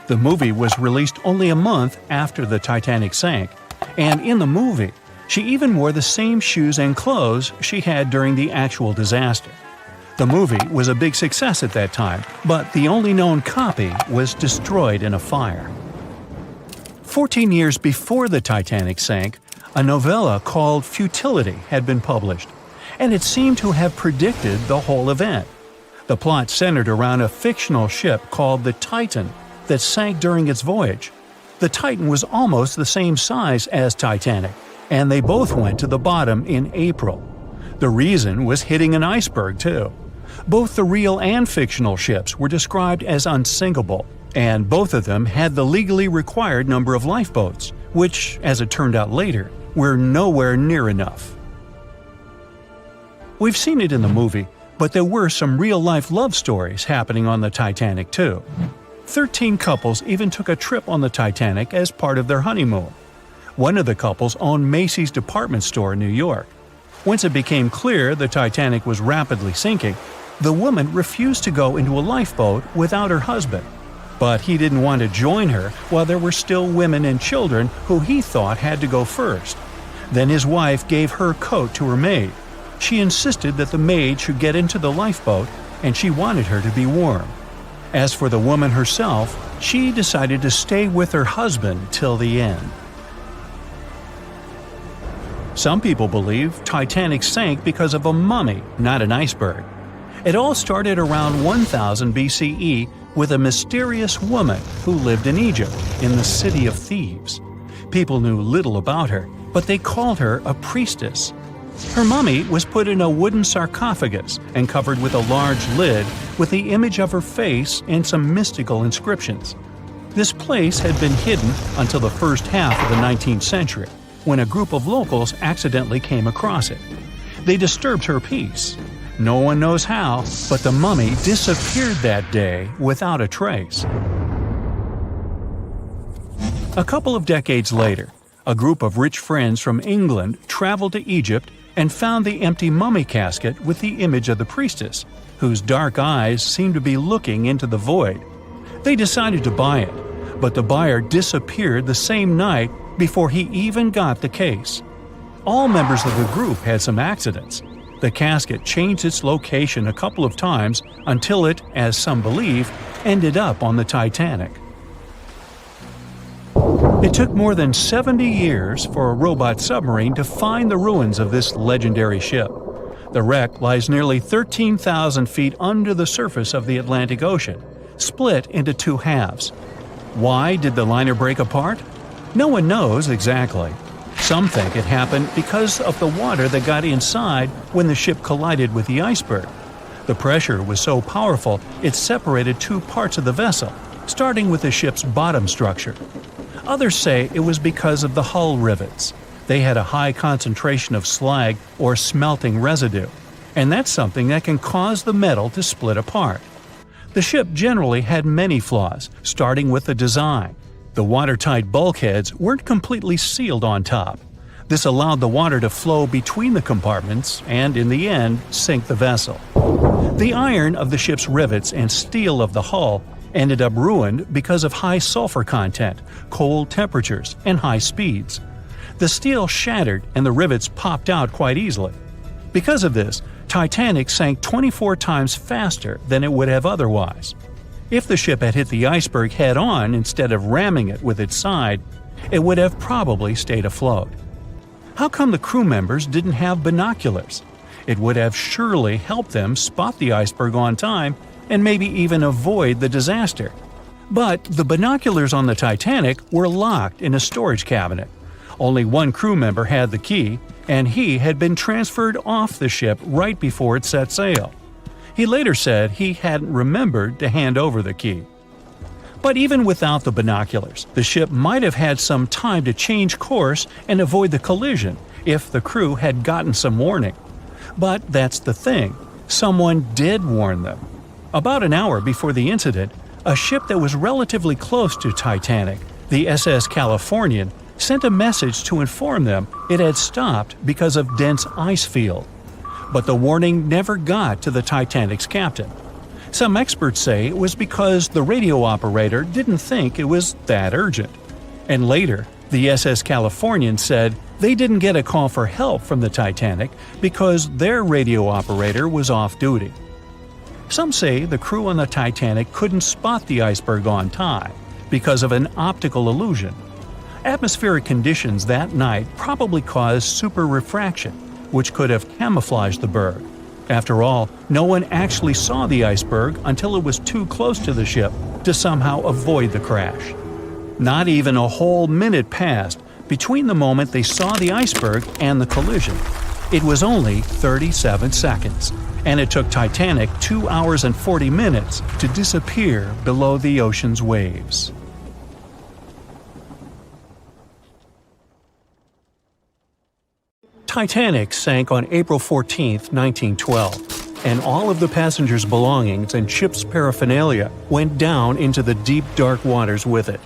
The movie was released only a month after the Titanic sank, and in the movie, she even wore the same shoes and clothes she had during the actual disaster. The movie was a big success at that time, but the only known copy was destroyed in a fire. 14 years before the Titanic sank, a novella called Futility had been published, and it seemed to have predicted the whole event. The plot centered around a fictional ship called the Titan that sank during its voyage. The Titan was almost the same size as Titanic, and they both went to the bottom in April. The reason was hitting an iceberg, too. Both the real and fictional ships were described as unsinkable, and both of them had the legally required number of lifeboats, which, as it turned out later, were nowhere near enough. We've seen it in the movie, but there were some real-life love stories happening on the Titanic, too. 13 couples even took a trip on the Titanic as part of their honeymoon. One of the couples owned Macy's department store in New York. Once it became clear the Titanic was rapidly sinking, the woman refused to go into a lifeboat without her husband. But he didn't want to join her while there were still women and children who he thought had to go first. Then his wife gave her coat to her maid. She insisted that the maid should get into the lifeboat, and she wanted her to be warm. As for the woman herself, she decided to stay with her husband till the end. Some people believe Titanic sank because of a mummy, not an iceberg. It all started around 1000 BCE with a mysterious woman who lived in Egypt, in the City of Thieves. People knew little about her, but they called her a priestess. Her mummy was put in a wooden sarcophagus and covered with a large lid with the image of her face and some mystical inscriptions. This place had been hidden until the first half of the 19th century, when a group of locals accidentally came across it. They disturbed her peace. No one knows how, but the mummy disappeared that day without a trace. A couple of decades later, a group of rich friends from England traveled to Egypt and found the empty mummy casket with the image of the priestess, whose dark eyes seemed to be looking into the void. They decided to buy it, but the buyer disappeared the same night before he even got the case. All members of the group had some accidents. The casket changed its location a couple of times until it, as some believe, ended up on the Titanic. It took more than 70 years for a robot submarine to find the ruins of this legendary ship. The wreck lies nearly 13,000 feet under the surface of the Atlantic Ocean, split into two halves. Why did the liner break apart? No one knows exactly. Some think it happened because of the water that got inside when the ship collided with the iceberg. The pressure was so powerful it separated two parts of the vessel, starting with the ship's bottom structure. Others say it was because of the hull rivets. They had a high concentration of slag or smelting residue, and that's something that can cause the metal to split apart. The ship generally had many flaws, starting with the design. The watertight bulkheads weren't completely sealed on top. This allowed the water to flow between the compartments and, in the end, sink the vessel. The iron of the ship's rivets and steel of the hull ended up ruined because of high sulfur content, cold temperatures, and high speeds. The steel shattered and the rivets popped out quite easily. Because of this, Titanic sank 24 times faster than it would have otherwise. If the ship had hit the iceberg head-on instead of ramming it with its side, it would have probably stayed afloat. How come the crew members didn't have binoculars? It would have surely helped them spot the iceberg on time and maybe even avoid the disaster. But the binoculars on the Titanic were locked in a storage cabinet. Only one crew member had the key, and he had been transferred off the ship right before it set sail. He later said he hadn't remembered to hand over the key. But even without the binoculars, the ship might have had some time to change course and avoid the collision if the crew had gotten some warning. But that's the thing, someone did warn them. About an hour before the incident, a ship that was relatively close to Titanic, the SS Californian, sent a message to inform them it had stopped because of dense ice field. But the warning never got to the Titanic's captain. Some experts say it was because the radio operator didn't think it was that urgent. And later, the SS Californian said they didn't get a call for help from the Titanic because their radio operator was off duty. Some say the crew on the Titanic couldn't spot the iceberg on time because of an optical illusion. Atmospheric conditions that night probably caused super refraction, which could have camouflaged the berg. After all, no one actually saw the iceberg until it was too close to the ship to somehow avoid the crash. Not even a whole minute passed between the moment they saw the iceberg and the collision. It was only 37 seconds, and it took Titanic 2 hours and 40 minutes to disappear below the ocean's waves. Titanic sank on April 14, 1912, and all of the passengers' belongings and ship's paraphernalia went down into the deep, dark waters with it.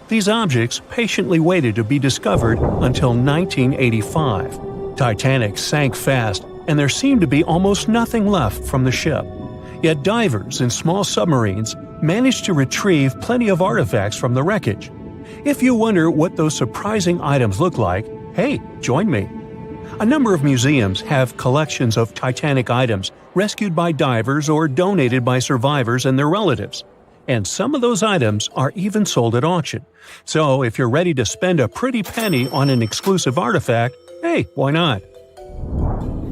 These objects patiently waited to be discovered until 1985. Titanic sank fast, and there seemed to be almost nothing left from the ship. Yet divers in small submarines managed to retrieve plenty of artifacts from the wreckage. If you wonder what those surprising items look like, hey, join me. A number of museums have collections of Titanic items rescued by divers or donated by survivors and their relatives. And some of those items are even sold at auction. So if you're ready to spend a pretty penny on an exclusive artifact, hey, why not?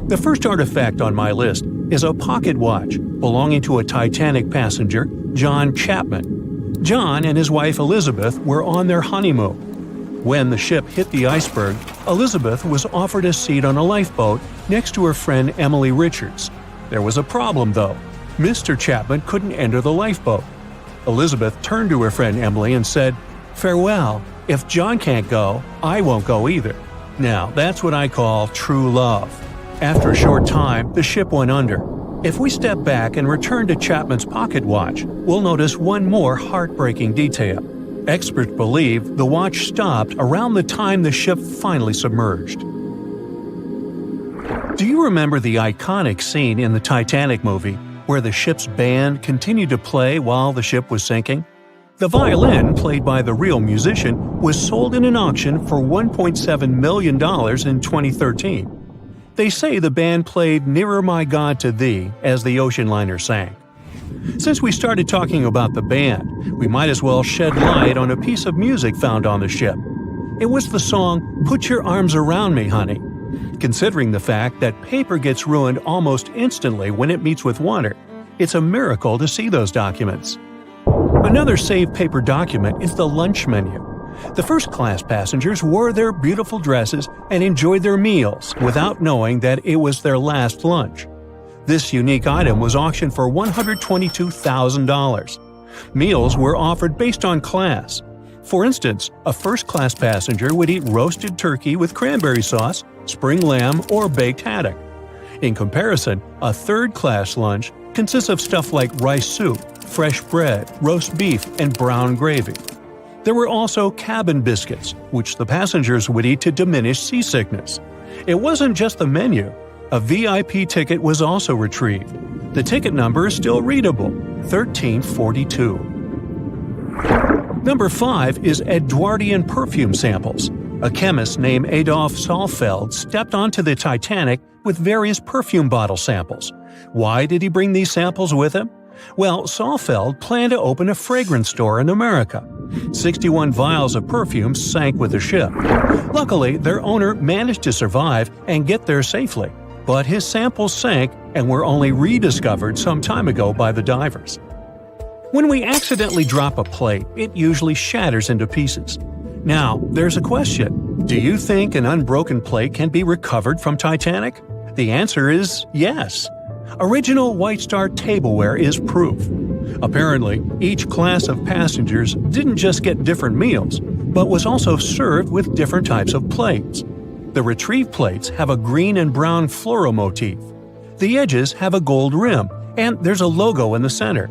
The first artifact on my list is a pocket watch belonging to a Titanic passenger, John Chapman. John and his wife Elizabeth were on their honeymoon. When the ship hit the iceberg, Elizabeth was offered a seat on a lifeboat next to her friend Emily Richards. There was a problem, though. Mr. Chapman couldn't enter the lifeboat. Elizabeth turned to her friend Emily and said, "Farewell. If John can't go, I won't go either." Now, that's what I call true love. After a short time, the ship went under. If we step back and return to Chapman's pocket watch, we'll notice one more heartbreaking detail. Experts believe the watch stopped around the time the ship finally submerged. Do you remember the iconic scene in the Titanic movie where the ship's band continued to play while the ship was sinking? The violin, played by the real musician, was sold in an auction for $1.7 million in 2013. They say the band played Nearer My God to Thee as the ocean liner sank. Since we started talking about the band, we might as well shed light on a piece of music found on the ship. It was the song Put Your Arms Around Me, Honey. Considering the fact that paper gets ruined almost instantly when it meets with water, it's a miracle to see those documents. Another saved paper document is the lunch menu. The first-class passengers wore their beautiful dresses and enjoyed their meals without knowing that it was their last lunch. This unique item was auctioned for $122,000. Meals were offered based on class. For instance, a first-class passenger would eat roasted turkey with cranberry sauce, spring lamb, or baked haddock. In comparison, a third-class lunch consists of stuff like rice soup, fresh bread, roast beef, and brown gravy. There were also cabin biscuits, which the passengers would eat to diminish seasickness. It wasn't just the menu. A VIP ticket was also retrieved. The ticket number is still readable, 1342. Number 5 is Edwardian perfume samples. A chemist named Adolf Saalfeld stepped onto the Titanic with various perfume bottle samples. Why did he bring these samples with him? Well, Saalfeld planned to open a fragrance store in America. 61 vials of perfume sank with the ship. Luckily, their owner managed to survive and get there safely, but his samples sank and were only rediscovered some time ago by the divers. When we accidentally drop a plate, it usually shatters into pieces. Now, there's a question. Do you think an unbroken plate can be recovered from Titanic? The answer is yes. Original White Star tableware is proof. Apparently, each class of passengers didn't just get different meals, but was also served with different types of plates. The retrieved plates have a green and brown floral motif. The edges have a gold rim, and there's a logo in the center.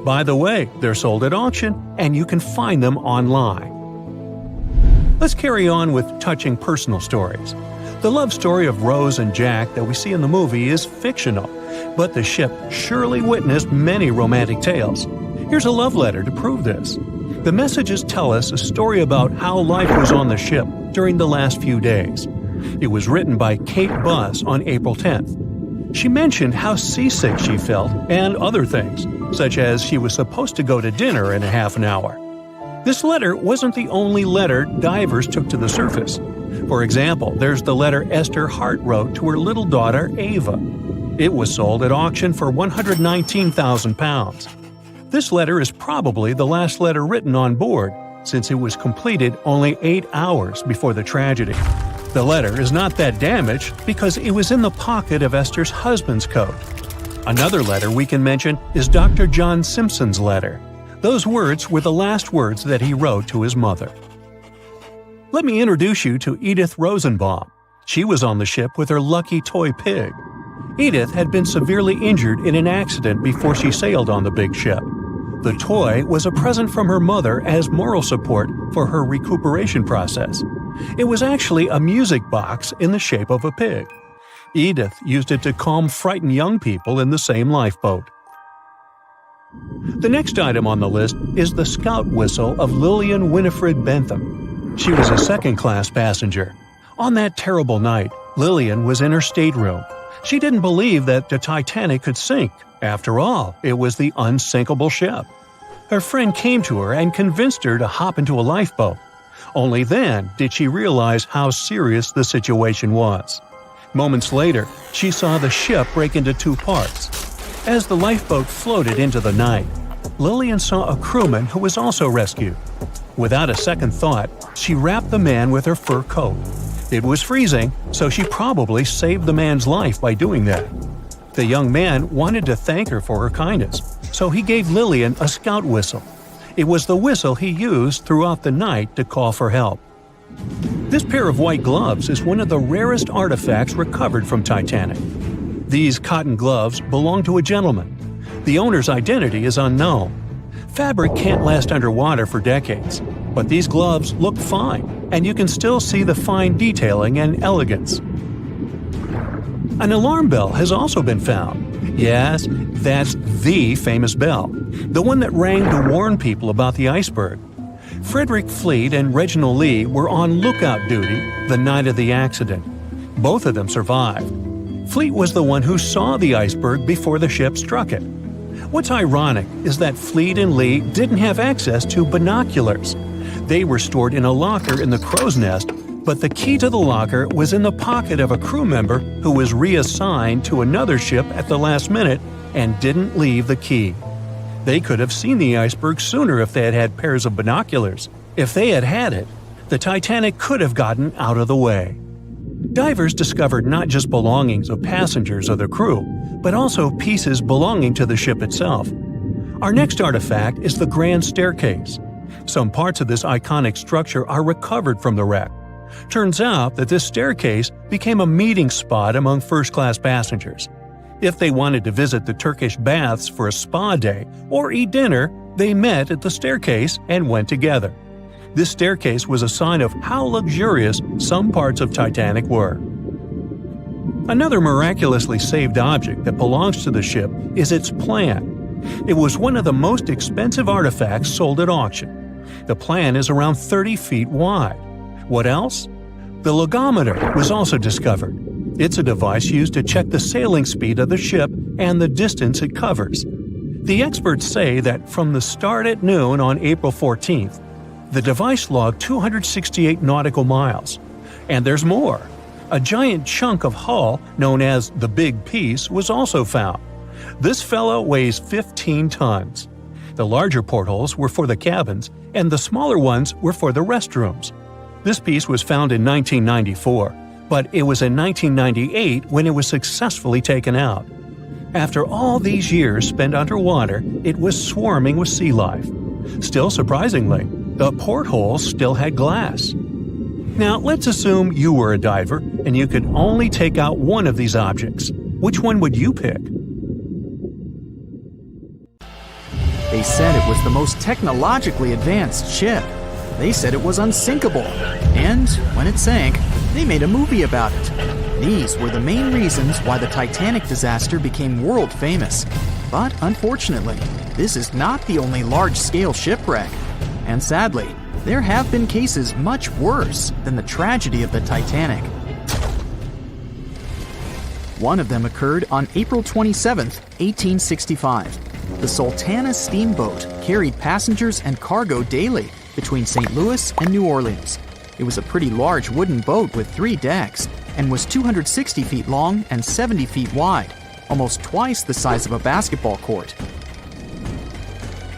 By the way, they're sold at auction, and you can find them online. Let's carry on with touching personal stories. The love story of Rose and Jack that we see in the movie is fictional, but the ship surely witnessed many romantic tales. Here's a love letter to prove this. The messages tell us a story about how life was on the ship during the last few days. It was written by Kate Buss on April 10th. She mentioned how seasick she felt and other things, such as she was supposed to go to dinner in a half an hour. This letter wasn't the only letter divers took to the surface. For example, there's the letter Esther Hart wrote to her little daughter, Ava. It was sold at auction for £119,000. This letter is probably the last letter written on board, since it was completed only 8 hours before the tragedy. The letter is not that damaged because it was in the pocket of Esther's husband's coat. Another letter we can mention is Dr. John Simpson's letter. Those words were the last words that he wrote to his mother. Let me introduce you to Edith Rosenbaum. She was on the ship with her lucky toy pig. Edith had been severely injured in an accident before she sailed on the big ship. The toy was a present from her mother as moral support for her recuperation process. It was actually a music box in the shape of a pig. Edith used it to calm frightened young people in the same lifeboat. The next item on the list is the scout whistle of Lillian Winifred Bentham. She was a second-class passenger. On that terrible night, Lillian was in her stateroom. She didn't believe that the Titanic could sink. After all, it was the unsinkable ship. Her friend came to her and convinced her to hop into a lifeboat. Only then did she realize how serious the situation was. Moments later, she saw the ship break into 2 parts. As the lifeboat floated into the night, Lillian saw a crewman who was also rescued. Without a second thought, she wrapped the man with her fur coat. It was freezing, so she probably saved the man's life by doing that. The young man wanted to thank her for her kindness, so he gave Lillian a scout whistle. It was the whistle he used throughout the night to call for help. This pair of white gloves is one of the rarest artifacts recovered from Titanic. These cotton gloves belong to a gentleman. The owner's identity is unknown. Fabric can't last underwater for decades, but these gloves look fine, and you can still see the fine detailing and elegance. An alarm bell has also been found. Yes, that's the famous bell, the one that rang to warn people about the iceberg. Frederick Fleet and Reginald Lee were on lookout duty the night of the accident. Both of them survived. Fleet was the one who saw the iceberg before the ship struck it. What's ironic is that Fleet and Lee didn't have access to binoculars. They were stored in a locker in the crow's nest, but the key to the locker was in the pocket of a crew member who was reassigned to another ship at the last minute and didn't leave the key. They could have seen the iceberg sooner if they had had pairs of binoculars. If they had had it, the Titanic could have gotten out of the way. Divers discovered not just belongings of passengers or the crew, but also pieces belonging to the ship itself. Our next artifact is the Grand Staircase. Some parts of this iconic structure are recovered from the wreck. Turns out that this staircase became a meeting spot among first-class passengers. If they wanted to visit the Turkish baths for a spa day or eat dinner, they met at the staircase and went together. This staircase was a sign of how luxurious some parts of Titanic were. Another miraculously saved object that belongs to the ship is its plan. It was one of the most expensive artifacts sold at auction. The plan is around 30 feet wide. What else? The logometer was also discovered. It's a device used to check the sailing speed of the ship and the distance it covers. The experts say that from the start at noon on April 14th, the device logged 268 nautical miles. And there's more. A giant chunk of hull, known as the Big Piece, was also found. This fellow weighs 15 tons. The larger portholes were for the cabins, and the smaller ones were for the restrooms. This piece was found in 1994, but it was in 1998 when it was successfully taken out. After all these years spent underwater, it was swarming with sea life. Still surprisingly, the portholes still had glass. Now, let's assume you were a diver and you could only take out one of these objects. Which one would you pick? They said it was the most technologically advanced ship. They said it was unsinkable. And when it sank, they made a movie about it. These were the main reasons why the Titanic disaster became world famous. But unfortunately, this is not the only large-scale shipwreck. And sadly, there have been cases much worse than the tragedy of the Titanic. One of them occurred on April 27, 1865. The Sultana steamboat carried passengers and cargo daily between St. Louis and New Orleans. It was a pretty large wooden boat with 3 decks and was 260 feet long and 70 feet wide, almost twice the size of a basketball court.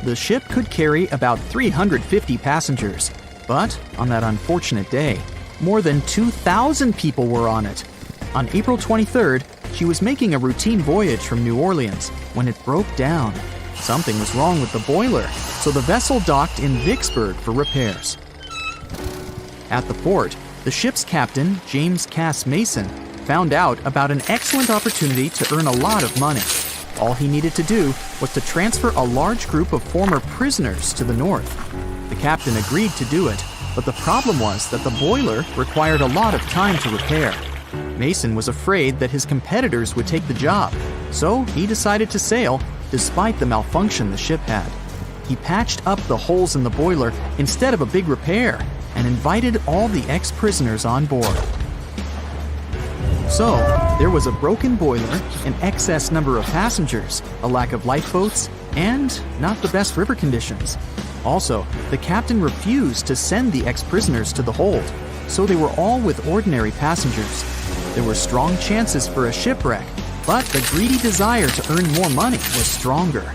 The ship could carry about 350 passengers, but on that unfortunate day, more than 2,000 people were on it. On April 23rd, she was making a routine voyage from New Orleans when it broke down. Something was wrong with the boiler, so the vessel docked in Vicksburg for repairs. At the port, the ship's captain, James Cass Mason, found out about an excellent opportunity to earn a lot of money. All he needed to do was to transfer a large group of former prisoners to the north. The captain agreed to do it, but the problem was that the boiler required a lot of time to repair. Mason was afraid that his competitors would take the job, so he decided to sail despite the malfunction the ship had. He patched up the holes in the boiler instead of a big repair and invited all the ex-prisoners on board. So, there was a broken boiler, an excess number of passengers, a lack of lifeboats, and not the best river conditions. Also, the captain refused to send the ex-prisoners to the hold, so they were all with ordinary passengers. There were strong chances for a shipwreck, but the greedy desire to earn more money was stronger.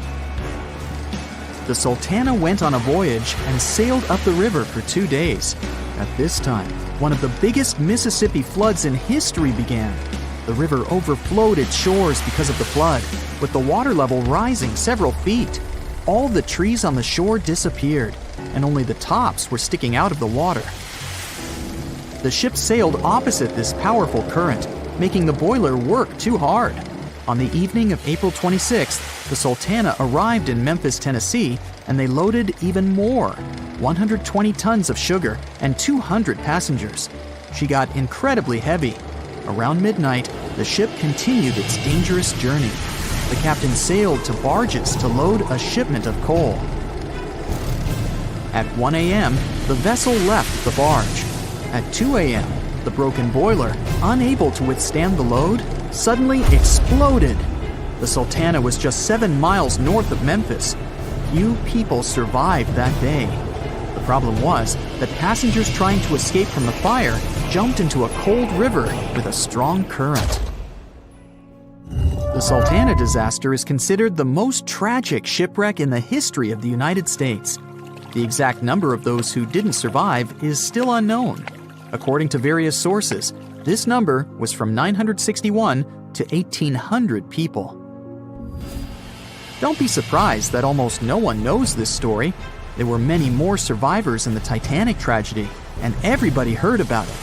The Sultana went on a voyage and sailed up the river for 2 days. At this time, one of the biggest Mississippi floods in history began. The river overflowed its shores because of the flood, with the water level rising several feet. All the trees on the shore disappeared, and only the tops were sticking out of the water. The ship sailed opposite this powerful current, making the boiler work too hard. On the evening of April 26th, the Sultana arrived in Memphis, Tennessee, and they loaded even more, 120 tons of sugar and 200 passengers. She got incredibly heavy. Around midnight, the ship continued its dangerous journey. The captain sailed to barges to load a shipment of coal. At 1 a.m., the vessel left the barge. At 2 a.m., the broken boiler, unable to withstand the load, suddenly exploded. The Sultana was just 7 miles north of Memphis. Few people survived that day. The problem was that passengers trying to escape from the fire jumped into a cold river with a strong current. The Sultana disaster is considered the most tragic shipwreck in the history of the United States. The exact number of those who didn't survive is still unknown. According to various sources, this number was from 961 to 1,800 people. Don't be surprised that almost no one knows this story. There were many more survivors in the Titanic tragedy, and everybody heard about it.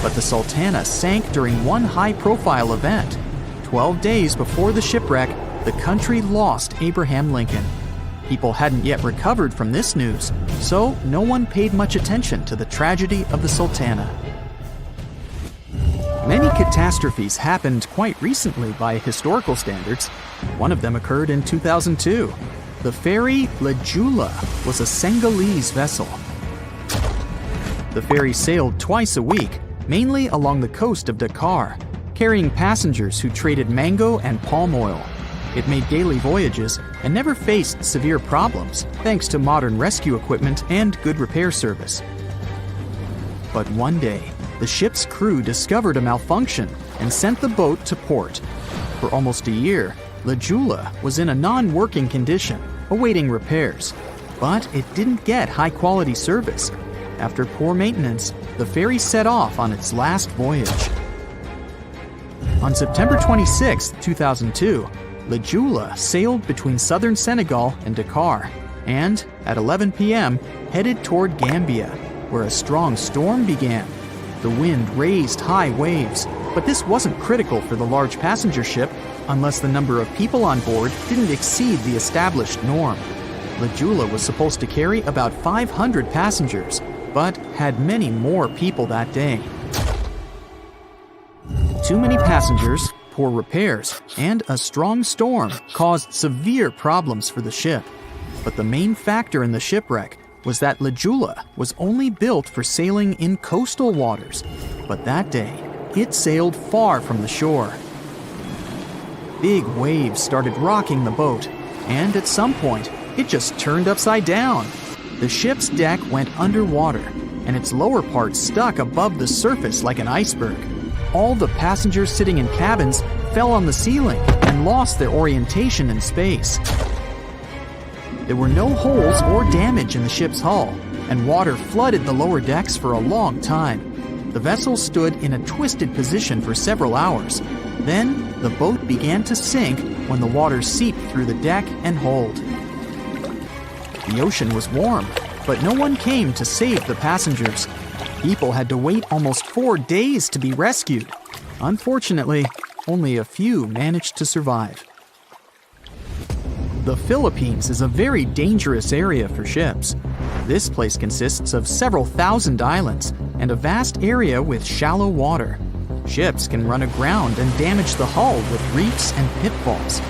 But the Sultana sank during one high-profile event. 12 days before the shipwreck, the country lost Abraham Lincoln. People hadn't yet recovered from this news, so no one paid much attention to the tragedy of the Sultana. Many catastrophes happened quite recently by historical standards. One of them occurred in 2002. The ferry La Jula was a Senegalese vessel. The ferry sailed twice a week, mainly along the coast of Dakar, carrying passengers who traded mango and palm oil. It made daily voyages and never faced severe problems thanks to modern rescue equipment and good repair service. But one day, the ship's crew discovered a malfunction and sent the boat to port. For almost a year, La Jula was in a non-working condition, awaiting repairs. But it didn't get high-quality service. After poor maintenance, the ferry set off on its last voyage. On September 26, 2002, La Jula sailed between southern Senegal and Dakar, and at 11 p.m. headed toward Gambia, where a strong storm began. The wind raised high waves, but this wasn't critical for the large passenger ship unless the number of people on board didn't exceed the established norm. La Jula was supposed to carry about 500 passengers, but had many more people that day. Too many passengers, poor repairs, and a strong storm caused severe problems for the ship. But the main factor in the shipwreck was that La Jula was only built for sailing in coastal waters, but that day, it sailed far from the shore. Big waves started rocking the boat, and at some point, it just turned upside down. The ship's deck went underwater, and its lower part stuck above the surface like an iceberg. All the passengers sitting in cabins fell on the ceiling and lost their orientation in space. There were no holes or damage in the ship's hull, and water flooded the lower decks for a long time. The vessel stood in a twisted position for several hours. Then, the boat began to sink when the water seeped through the deck and hold. The ocean was warm, but no one came to save the passengers. People had to wait almost 4 days to be rescued. Unfortunately, only a few managed to survive. The Philippines is a very dangerous area for ships. This place consists of several thousand islands and a vast area with shallow water. Ships can run aground and damage the hull with reefs and pitfalls.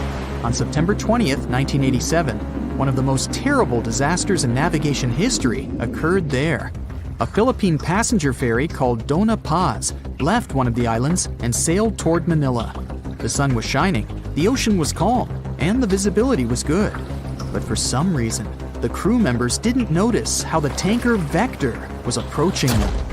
On September 20th, 1987, one of the most terrible disasters in navigation history occurred there. A Philippine passenger ferry called Dona Paz left one of the islands and sailed toward Manila. The sun was shining, the ocean was calm, and the visibility was good. But for some reason, the crew members didn't notice how the tanker Vector was approaching them.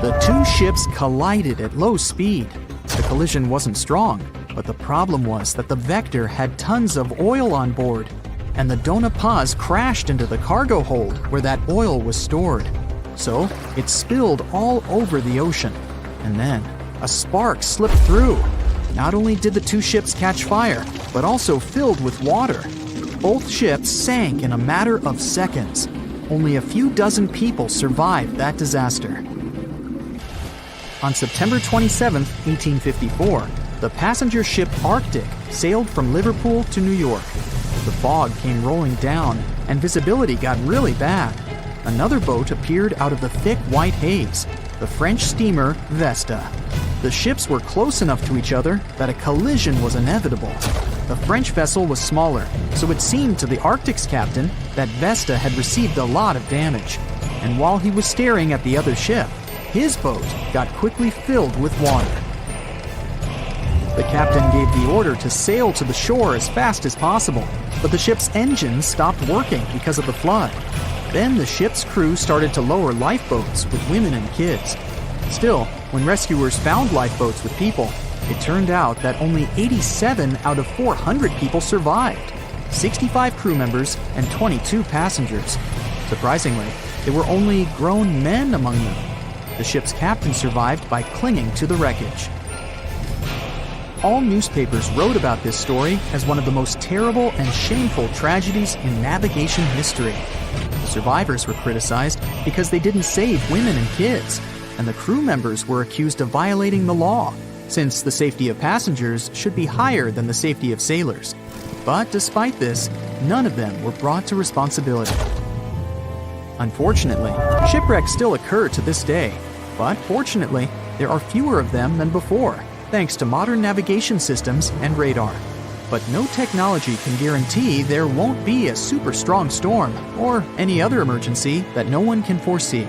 The two ships collided at low speed. The collision wasn't strong, but the problem was that the Vector had tons of oil on board, and the Dona Paz crashed into the cargo hold where that oil was stored. So it spilled all over the ocean, and then a spark slipped through. Not only did the two ships catch fire, but also filled with water. Both ships sank in a matter of seconds. Only a few dozen people survived that disaster. On September 27, 1854, the passenger ship Arctic sailed from Liverpool to New York. The fog came rolling down, and visibility got really bad. Another boat appeared out of the thick white haze, the French steamer Vesta. The ships were close enough to each other that a collision was inevitable. The French vessel was smaller, so it seemed to the Arctic's captain that Vesta had received a lot of damage. And while he was staring at the other ship, his boat got quickly filled with water. The captain gave the order to sail to the shore as fast as possible, but the ship's engines stopped working because of the flood. Then the ship's crew started to lower lifeboats with women and kids. Still, when rescuers found lifeboats with people, it turned out that only 87 out of 400 people survived, 65 crew members and 22 passengers. Surprisingly, there were only grown men among them. The ship's captain survived by clinging to the wreckage. All newspapers wrote about this story as one of the most terrible and shameful tragedies in navigation history. The survivors were criticized because they didn't save women and kids, and the crew members were accused of violating the law, since the safety of passengers should be higher than the safety of sailors. But despite this, none of them were brought to responsibility. Unfortunately, shipwrecks still occur to this day, but fortunately, there are fewer of them than before, thanks to modern navigation systems and radar. But no technology can guarantee there won't be a super strong storm or any other emergency that no one can foresee.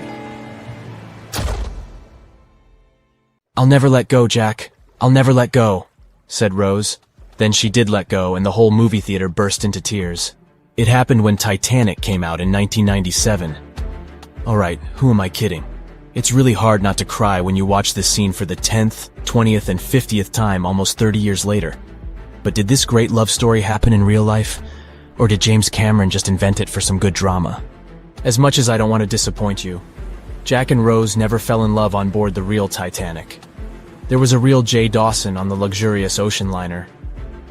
"I'll never let go, Jack. I'll never let go," said Rose. Then she did let go, and the whole movie theater burst into tears. It happened when Titanic came out in 1997. Alright, who am I kidding? It's really hard not to cry when you watch this scene for the 10th, 20th, and 50th time almost 30 years later. But did this great love story happen in real life? Or did James Cameron just invent it for some good drama? As much as I don't want to disappoint you, Jack and Rose never fell in love on board the real Titanic. There was a real Jay Dawson on the luxurious ocean liner,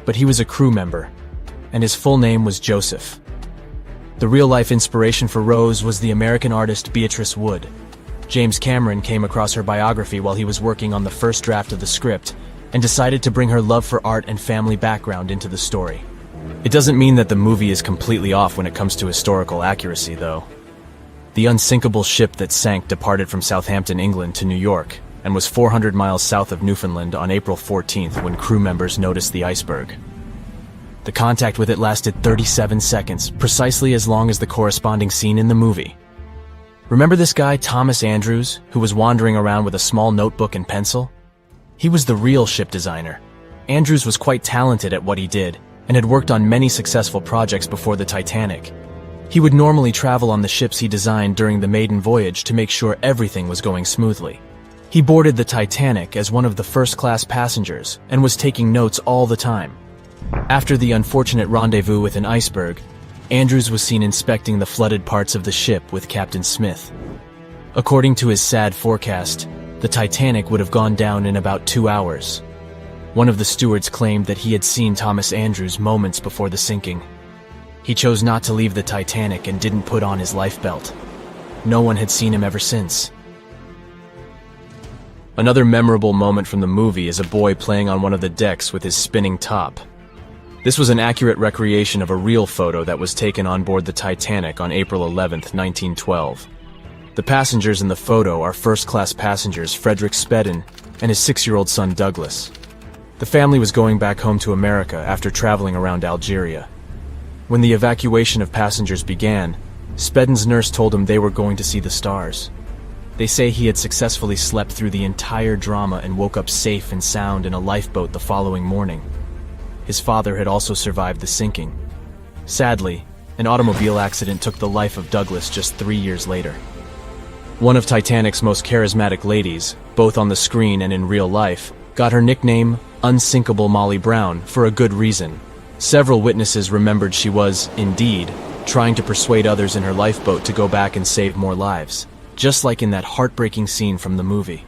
but he was a crew member, and his full name was Joseph. The real-life inspiration for Rose was the American artist Beatrice Wood. James Cameron came across her biography while he was working on the first draft of the script and decided to bring her love for art and family background into the story. It doesn't mean that the movie is completely off when it comes to historical accuracy, though. The unsinkable ship that sank departed from Southampton, England to New York and was 400 miles south of Newfoundland on April 14th when crew members noticed the iceberg. The contact with it lasted 37 seconds, precisely as long as the corresponding scene in the movie. Remember this guy, Thomas Andrews, who was wandering around with a small notebook and pencil? He was the real ship designer. Andrews was quite talented at what he did and had worked on many successful projects before the Titanic. He would normally travel on the ships he designed during the maiden voyage to make sure everything was going smoothly. He boarded the Titanic as one of the first-class passengers and was taking notes all the time. After the unfortunate rendezvous with an iceberg, Andrews was seen inspecting the flooded parts of the ship with Captain Smith. According to his sad forecast, the Titanic would have gone down in about 2 hours. One of the stewards claimed that he had seen Thomas Andrews moments before the sinking. He chose not to leave the Titanic and didn't put on his life belt. No one had seen him ever since. Another memorable moment from the movie is a boy playing on one of the decks with his spinning top. This was an accurate recreation of a real photo that was taken on board the Titanic on April 11th, 1912. The passengers in the photo are first-class passengers Frederick Spedden and his 6-year-old son Douglas. The family was going back home to America after traveling around Algeria. When the evacuation of passengers began, Spedden's nurse told him they were going to see the stars. They say he had successfully slept through the entire drama and woke up safe and sound in a lifeboat the following morning. His father had also survived the sinking. Sadly, an automobile accident took the life of Douglas just 3 years later. One of Titanic's most charismatic ladies, both on the screen and in real life, got her nickname Unsinkable Molly Brown for a good reason. Several witnesses remembered she was, indeed, trying to persuade others in her lifeboat to go back and save more lives, just like in that heartbreaking scene from the movie.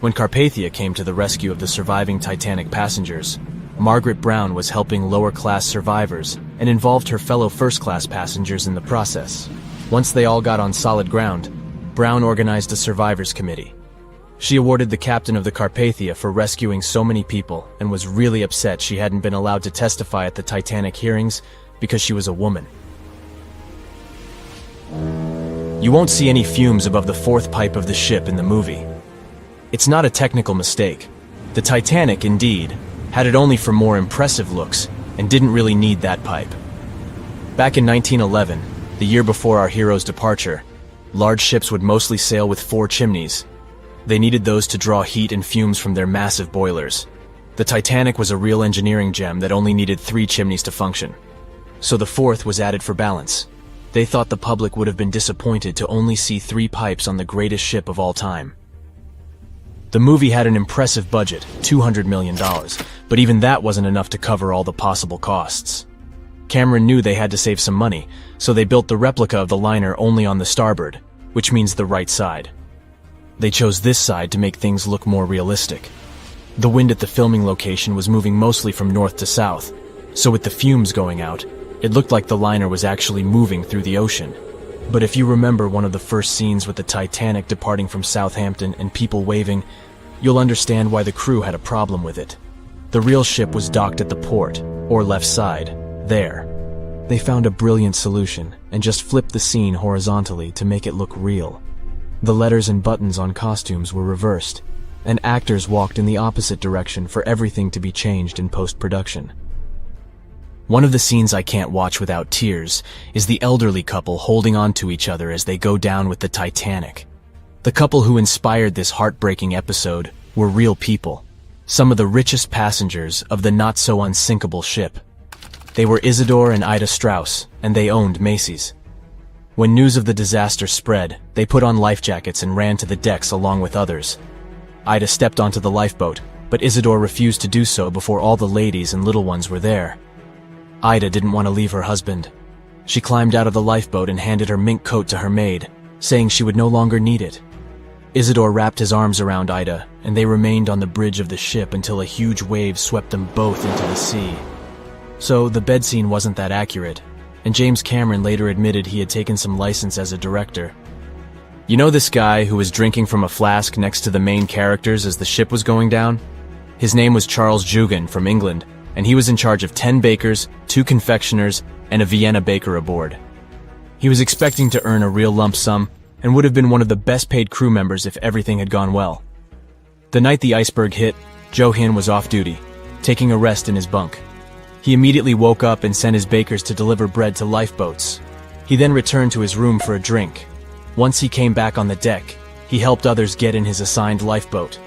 When Carpathia came to the rescue of the surviving Titanic passengers, Margaret Brown was helping lower-class survivors and involved her fellow first-class passengers in the process. Once they all got on solid ground, Brown organized a survivors committee. She awarded the captain of the Carpathia for rescuing so many people and was really upset she hadn't been allowed to testify at the Titanic hearings because she was a woman. You won't see any fumes above the fourth pipe of the ship in the movie. It's not a technical mistake. The Titanic, indeed, had it only for more impressive looks and didn't really need that pipe. Back in 1911, the year before our hero's departure, large ships would mostly sail with 4 chimneys. They needed those to draw heat and fumes from their massive boilers. The Titanic was a real engineering gem that only needed 3 chimneys to function. So the 4th was added for balance. They thought the public would have been disappointed to only see 3 pipes on the greatest ship of all time. The movie had an impressive budget, $200 million, but even that wasn't enough to cover all the possible costs. Cameron knew they had to save some money, so they built the replica of the liner only on the starboard, which means the right side. They chose this side to make things look more realistic. The wind at the filming location was moving mostly from north to south, so with the fumes going out, it looked like the liner was actually moving through the ocean. But if you remember one of the first scenes with the Titanic departing from Southampton and people waving, you'll understand why the crew had a problem with it. The real ship was docked at the port, or left side, there. They found a brilliant solution and just flipped the scene horizontally to make it look real. The letters and buttons on costumes were reversed, and actors walked in the opposite direction for everything to be changed in post-production. One of the scenes I can't watch without tears is the elderly couple holding on to each other as they go down with the Titanic. The couple who inspired this heartbreaking episode were real people, some of the richest passengers of the not-so-unsinkable ship. They were Isidore and Ida Strauss, and they owned Macy's. When news of the disaster spread, they put on life jackets and ran to the decks along with others. Ida stepped onto the lifeboat, but Isidore refused to do so before all the ladies and little ones were there. Ida didn't want to leave her husband. She climbed out of the lifeboat and handed her mink coat to her maid, saying she would no longer need it. Isidore wrapped his arms around Ida, and they remained on the bridge of the ship until a huge wave swept them both into the sea. So the bed scene wasn't that accurate, and James Cameron later admitted he had taken some license as a director. You know this guy who was drinking from a flask next to the main characters as the ship was going down? His name was Charles Jugan from England, and he was in charge of 10 bakers, 2 confectioners, and a Vienna baker aboard. He was expecting to earn a real lump sum, and would have been one of the best-paid crew members if everything had gone well. The night the iceberg hit, Joe Hin was off duty, taking a rest in his bunk. He immediately woke up and sent his bakers to deliver bread to lifeboats. He then returned to his room for a drink. Once he came back on the deck, he helped others get in his assigned lifeboat.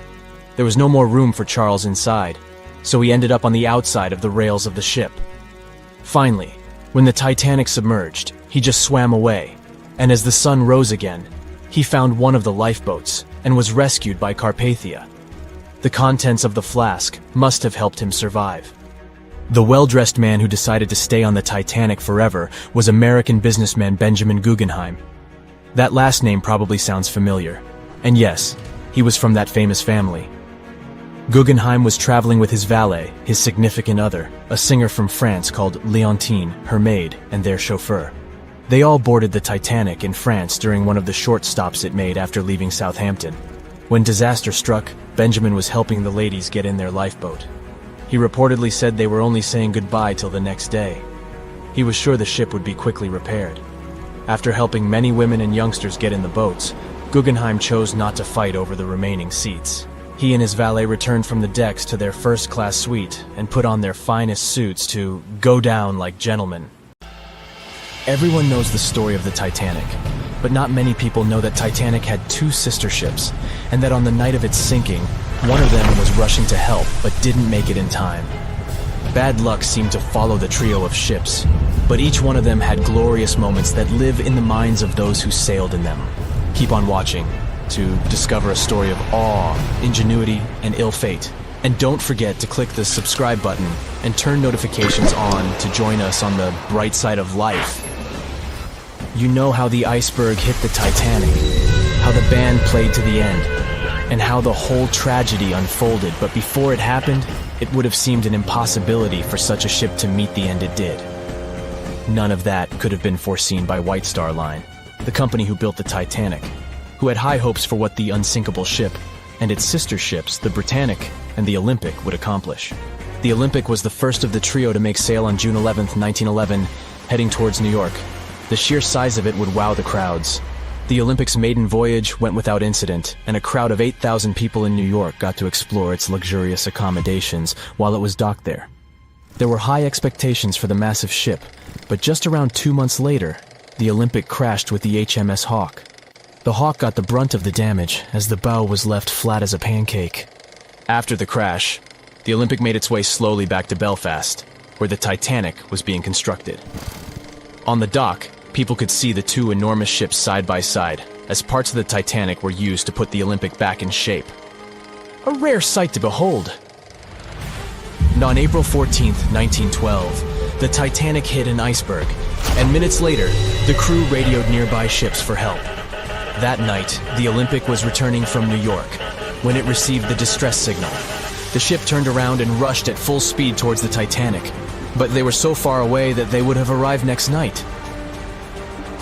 There was no more room for Charles inside, so he ended up on the outside of the rails of the ship. Finally, when the Titanic submerged, he just swam away, and as the sun rose again, he found one of the lifeboats and was rescued by Carpathia. The contents of the flask must have helped him survive. The well-dressed man who decided to stay on the Titanic forever was American businessman Benjamin Guggenheim. That last name probably sounds familiar, and yes, he was from that famous family. Guggenheim was traveling with his valet, his significant other, a singer from France called Leontine, her maid, and their chauffeur. They all boarded the Titanic in France during one of the short stops it made after leaving Southampton. When disaster struck, Benjamin was helping the ladies get in their lifeboat. He reportedly said they were only saying goodbye till the next day. He was sure the ship would be quickly repaired. After helping many women and youngsters get in the boats, Guggenheim chose not to fight over the remaining seats. He and his valet returned from the decks to their first-class suite and put on their finest suits to go down like gentlemen. Everyone knows the story of the Titanic, but not many people know that Titanic had 2 sister ships, and that on the night of its sinking, one of them was rushing to help but didn't make it in time. Bad luck seemed to follow the trio of ships, but each one of them had glorious moments that live in the minds of those who sailed in them. Keep on watching to discover a story of awe, ingenuity, and ill fate. And don't forget to click the subscribe button and turn notifications on to join us on the bright side of life. You know how the iceberg hit the Titanic, how the band played to the end, and how the whole tragedy unfolded, but before it happened, it would have seemed an impossibility for such a ship to meet the end it did. None of that could have been foreseen by White Star Line, the company who built the Titanic, who had high hopes for what the unsinkable ship and its sister ships, the Britannic and the Olympic, would accomplish. The Olympic was the first of the trio to make sail on June 11, 1911, heading towards New York. The sheer size of it would wow the crowds. The Olympic's maiden voyage went without incident, and a crowd of 8,000 people in New York got to explore its luxurious accommodations while it was docked there. There were high expectations for the massive ship, but just around 2 months later, the Olympic crashed with the HMS Hawk. The Hawk got the brunt of the damage, as the bow was left flat as a pancake. After the crash, the Olympic made its way slowly back to Belfast, where the Titanic was being constructed. On the dock, people could see the two enormous ships side by side, as parts of the Titanic were used to put the Olympic back in shape. A rare sight to behold. And on April 14, 1912, the Titanic hit an iceberg, and minutes later, the crew radioed nearby ships for help. That night, the Olympic was returning from New York when it received the distress signal. The ship turned around and rushed at full speed towards the Titanic, but they were so far away that they would have arrived next night.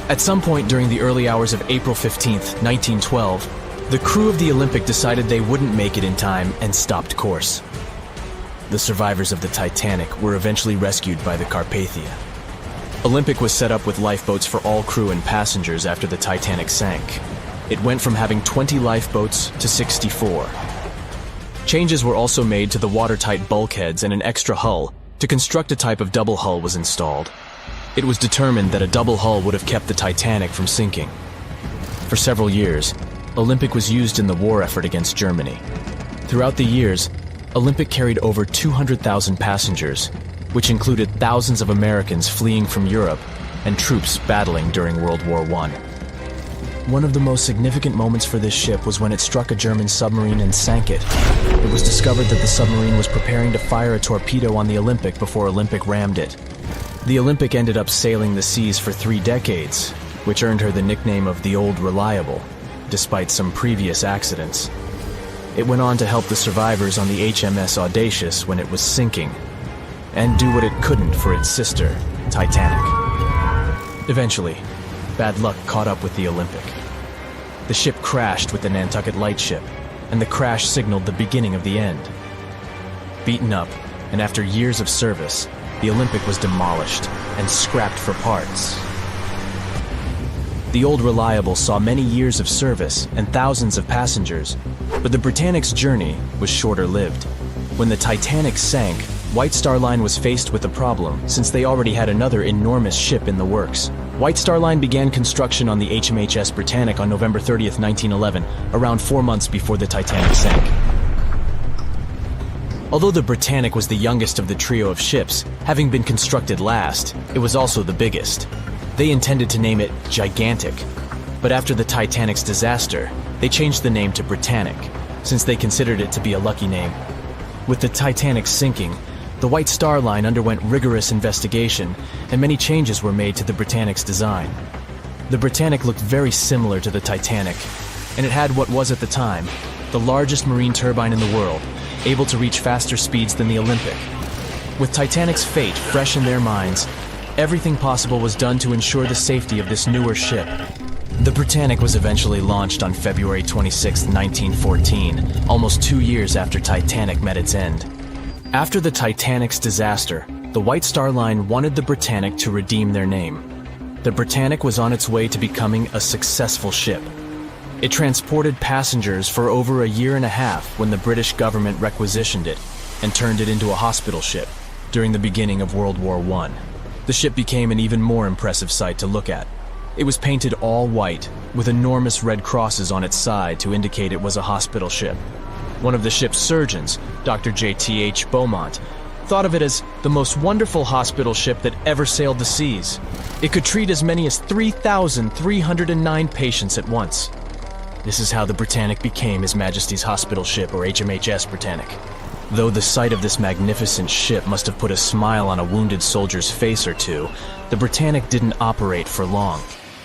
At some point during the early hours of April 15, 1912, the crew of the Olympic decided they wouldn't make it in time and stopped course. The survivors of the Titanic were eventually rescued by the Carpathia. Olympic was set up with lifeboats for all crew and passengers after the Titanic sank. It went from having 20 lifeboats to 64. Changes were also made to the watertight bulkheads, and an extra hull to construct a type of double hull was installed. It was determined that a double hull would have kept the Titanic from sinking. For several years, Olympic was used in the war effort against Germany. Throughout the years, Olympic carried over 200,000 passengers, which included thousands of Americans fleeing from Europe and troops battling during World War I. One of the most significant moments for this ship was when it struck a German submarine and sank it. It was discovered that the submarine was preparing to fire a torpedo on the Olympic before Olympic rammed it. The Olympic ended up sailing the seas for 3 decades, which earned her the nickname of the Old Reliable, despite some previous accidents. It went on to help the survivors on the HMS Audacious when it was sinking, and do what it couldn't for its sister, Titanic. Eventually, bad luck caught up with the Olympic. The ship crashed with the Nantucket Lightship, and the crash signaled the beginning of the end. Beaten up, and after years of service, the Olympic was demolished and scrapped for parts. The Old Reliable saw many years of service and thousands of passengers, but the Britannic's journey was shorter-lived. When the Titanic sank, White Star Line was faced with a problem since they already had another enormous ship in the works. White Star Line began construction on the HMHS Britannic on November 30th, 1911, around 4 months before the Titanic sank. Although the Britannic was the youngest of the trio of ships, having been constructed last, it was also the biggest. They intended to name it Gigantic, but after the Titanic's disaster, they changed the name to Britannic, since they considered it to be a lucky name. With the Titanic sinking, the White Star Line underwent rigorous investigation, and many changes were made to the Britannic's design. The Britannic looked very similar to the Titanic, and it had what was at the time the largest marine turbine in the world, able to reach faster speeds than the Olympic. With Titanic's fate fresh in their minds, everything possible was done to ensure the safety of this newer ship. The Britannic was eventually launched on February 26, 1914, almost 2 years after Titanic met its end. After the Titanic's disaster, the White Star Line wanted the Britannic to redeem their name. The Britannic was on its way to becoming a successful ship. It transported passengers for over a year and a half when the British government requisitioned it and turned it into a hospital ship during the beginning of World War I. The ship became an even more impressive sight to look at. It was painted all white, with enormous red crosses on its side to indicate it was a hospital ship. One of the ship's surgeons, Dr. J.T.H. Beaumont, thought of it as the most wonderful hospital ship that ever sailed the seas. It could treat as many as 3,309 patients at once. This is how the Britannic became His Majesty's Hospital Ship, or HMHS Britannic. Though the sight of this magnificent ship must have put a smile on a wounded soldier's face or two, the Britannic didn't operate for long.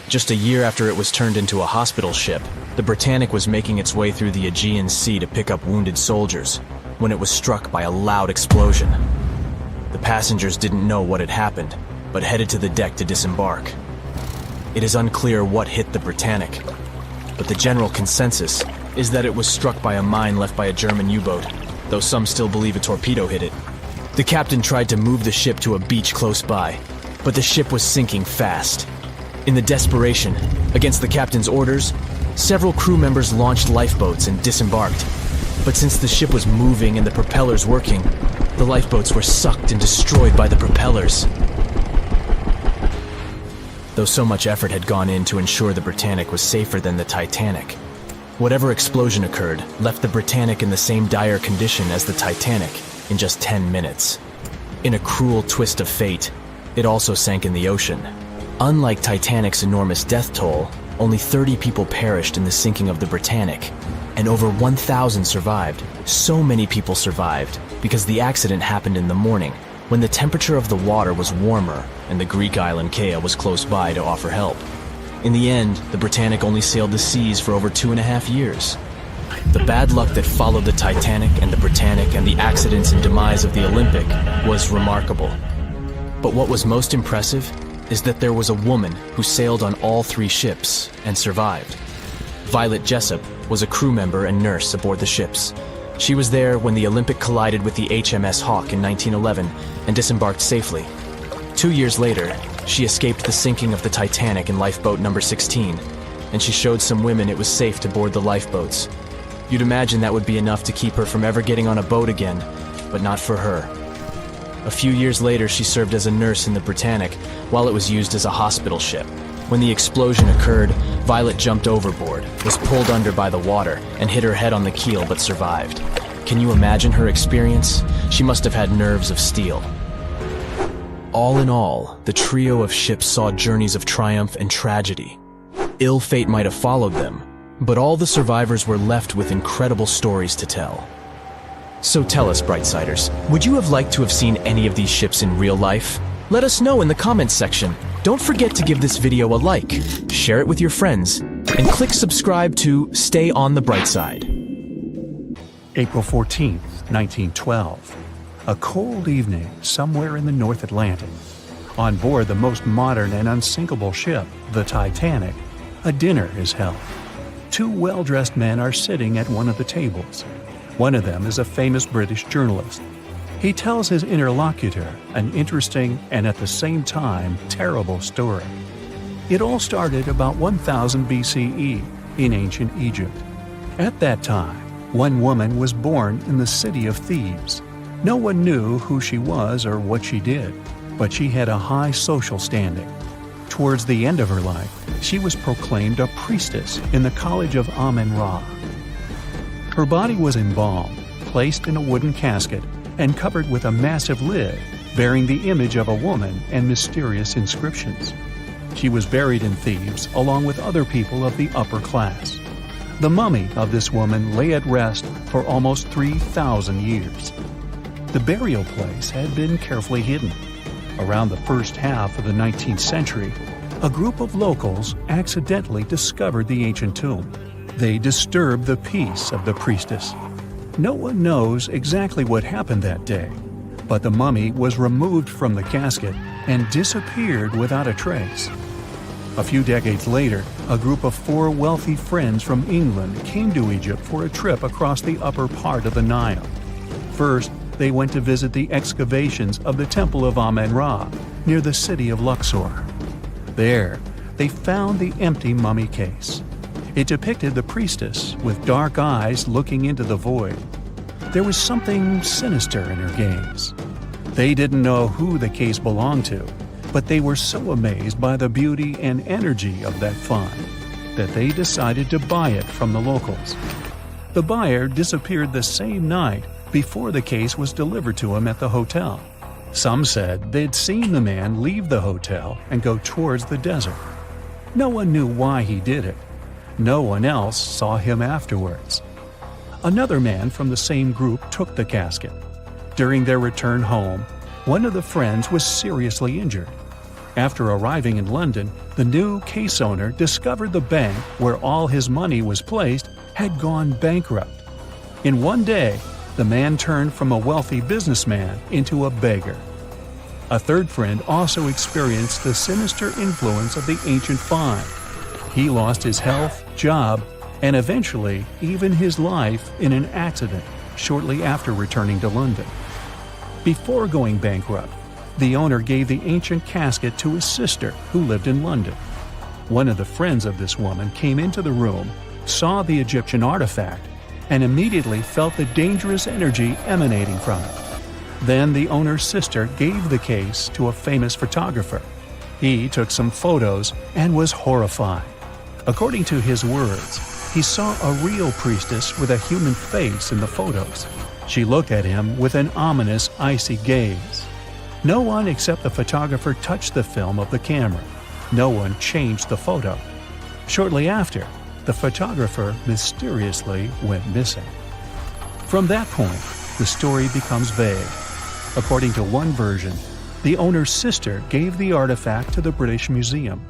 Just a year after it was turned into a hospital ship, the Britannic was making its way through the Aegean Sea to pick up wounded soldiers, when it was struck by a loud explosion. The passengers didn't know what had happened, but headed to the deck to disembark. It is unclear what hit the Britannic, but the general consensus is that it was struck by a mine left by a German U-boat, though some still believe a torpedo hit it. The captain tried to move the ship to a beach close by, but the ship was sinking fast. In the desperation, against the captain's orders, several crew members launched lifeboats and disembarked. But since the ship was moving and the propellers working, the lifeboats were sucked and destroyed by the propellers. Though so much effort had gone in to ensure the Britannic was safer than the Titanic, whatever explosion occurred left the Britannic in the same dire condition as the Titanic in just 10 minutes. In a cruel twist of fate, it also sank in the ocean. Unlike Titanic's enormous death toll, only 30 people perished in the sinking of the Britannic, and over 1,000 survived. So many people survived because the accident happened in the morning, when the temperature of the water was warmer and the Greek island Kea was close by to offer help. In the end, the Britannic only sailed the seas for over 2.5 years. The bad luck that followed the Titanic and the Britannic and the accidents and demise of the Olympic was remarkable. But what was most impressive is that there was a woman who sailed on all 3 ships and survived. Violet Jessup was a crew member and nurse aboard the ships. She was there when the Olympic collided with the HMS Hawk in 1911 and disembarked safely. 2 years later, she escaped the sinking of the Titanic in lifeboat number 16, and she showed some women it was safe to board the lifeboats. You'd imagine that would be enough to keep her from ever getting on a boat again, but not for her. A few years later, she served as a nurse in the Britannic while it was used as a hospital ship. When the explosion occurred, Violet jumped overboard, was pulled under by the water, and hit her head on the keel but survived. Can you imagine her experience? She must have had nerves of steel. All in all, the trio of ships saw journeys of triumph and tragedy. Ill fate might have followed them, but all the survivors were left with incredible stories to tell. So tell us, Brightsiders, would you have liked to have seen any of these ships in real life? Let us know in the comments section. Don't forget to give this video a like, share it with your friends, and click subscribe to stay on the bright side. April 14th, 1912. A cold evening somewhere in the North Atlantic. On board the most modern and unsinkable ship, the Titanic, a dinner is held. 2 well-dressed men are sitting at one of the tables. One of them is a famous British journalist. He tells his interlocutor an interesting and at the same time terrible story. It all started about 1000 BCE in ancient Egypt. At that time, one woman was born in the city of Thebes. No one knew who she was or what she did, but she had a high social standing. Towards the end of her life, she was proclaimed a priestess in the College of Amen-Ra. Her body was embalmed, placed in a wooden casket, and covered with a massive lid bearing the image of a woman and mysterious inscriptions. She was buried in Thebes along with other people of the upper class. The mummy of this woman lay at rest for almost 3,000 years. The burial place had been carefully hidden. Around the first half of the 19th century, a group of locals accidentally discovered the ancient tomb. They disturbed the peace of the priestess. No one knows exactly what happened that day, but the mummy was removed from the casket and disappeared without a trace. A few decades later, a group of 4 wealthy friends from England came to Egypt for a trip across the upper part of the Nile. First, they went to visit the excavations of the Temple of Amen-Ra near the city of Luxor. There, they found the empty mummy case. It depicted the priestess with dark eyes looking into the void. There was something sinister in her gaze. They didn't know who the case belonged to, but they were so amazed by the beauty and energy of that find that they decided to buy it from the locals. The buyer disappeared the same night before the case was delivered to him at the hotel. Some said they'd seen the man leave the hotel and go towards the desert. No one knew why he did it. No one else saw him afterwards. Another man from the same group took the casket. During their return home, one of the friends was seriously injured. After arriving in London, the new case owner discovered the bank where all his money was placed had gone bankrupt. In one day, the man turned from a wealthy businessman into a beggar. A third friend also experienced the sinister influence of the ancient find. He lost his health, job, and eventually even his life in an accident shortly after returning to London. Before going bankrupt, the owner gave the ancient casket to his sister who lived in London. One of the friends of this woman came into the room, saw the Egyptian artifact, and immediately felt the dangerous energy emanating from it. Then the owner's sister gave the case to a famous photographer. He took some photos and was horrified. According to his words, he saw a real priestess with a human face in the photos. She looked at him with an ominous, icy gaze. No one except the photographer touched the film of the camera. No one changed the photo. Shortly after, the photographer mysteriously went missing. From that point, the story becomes vague. According to one version, the owner's sister gave the artifact to the British Museum.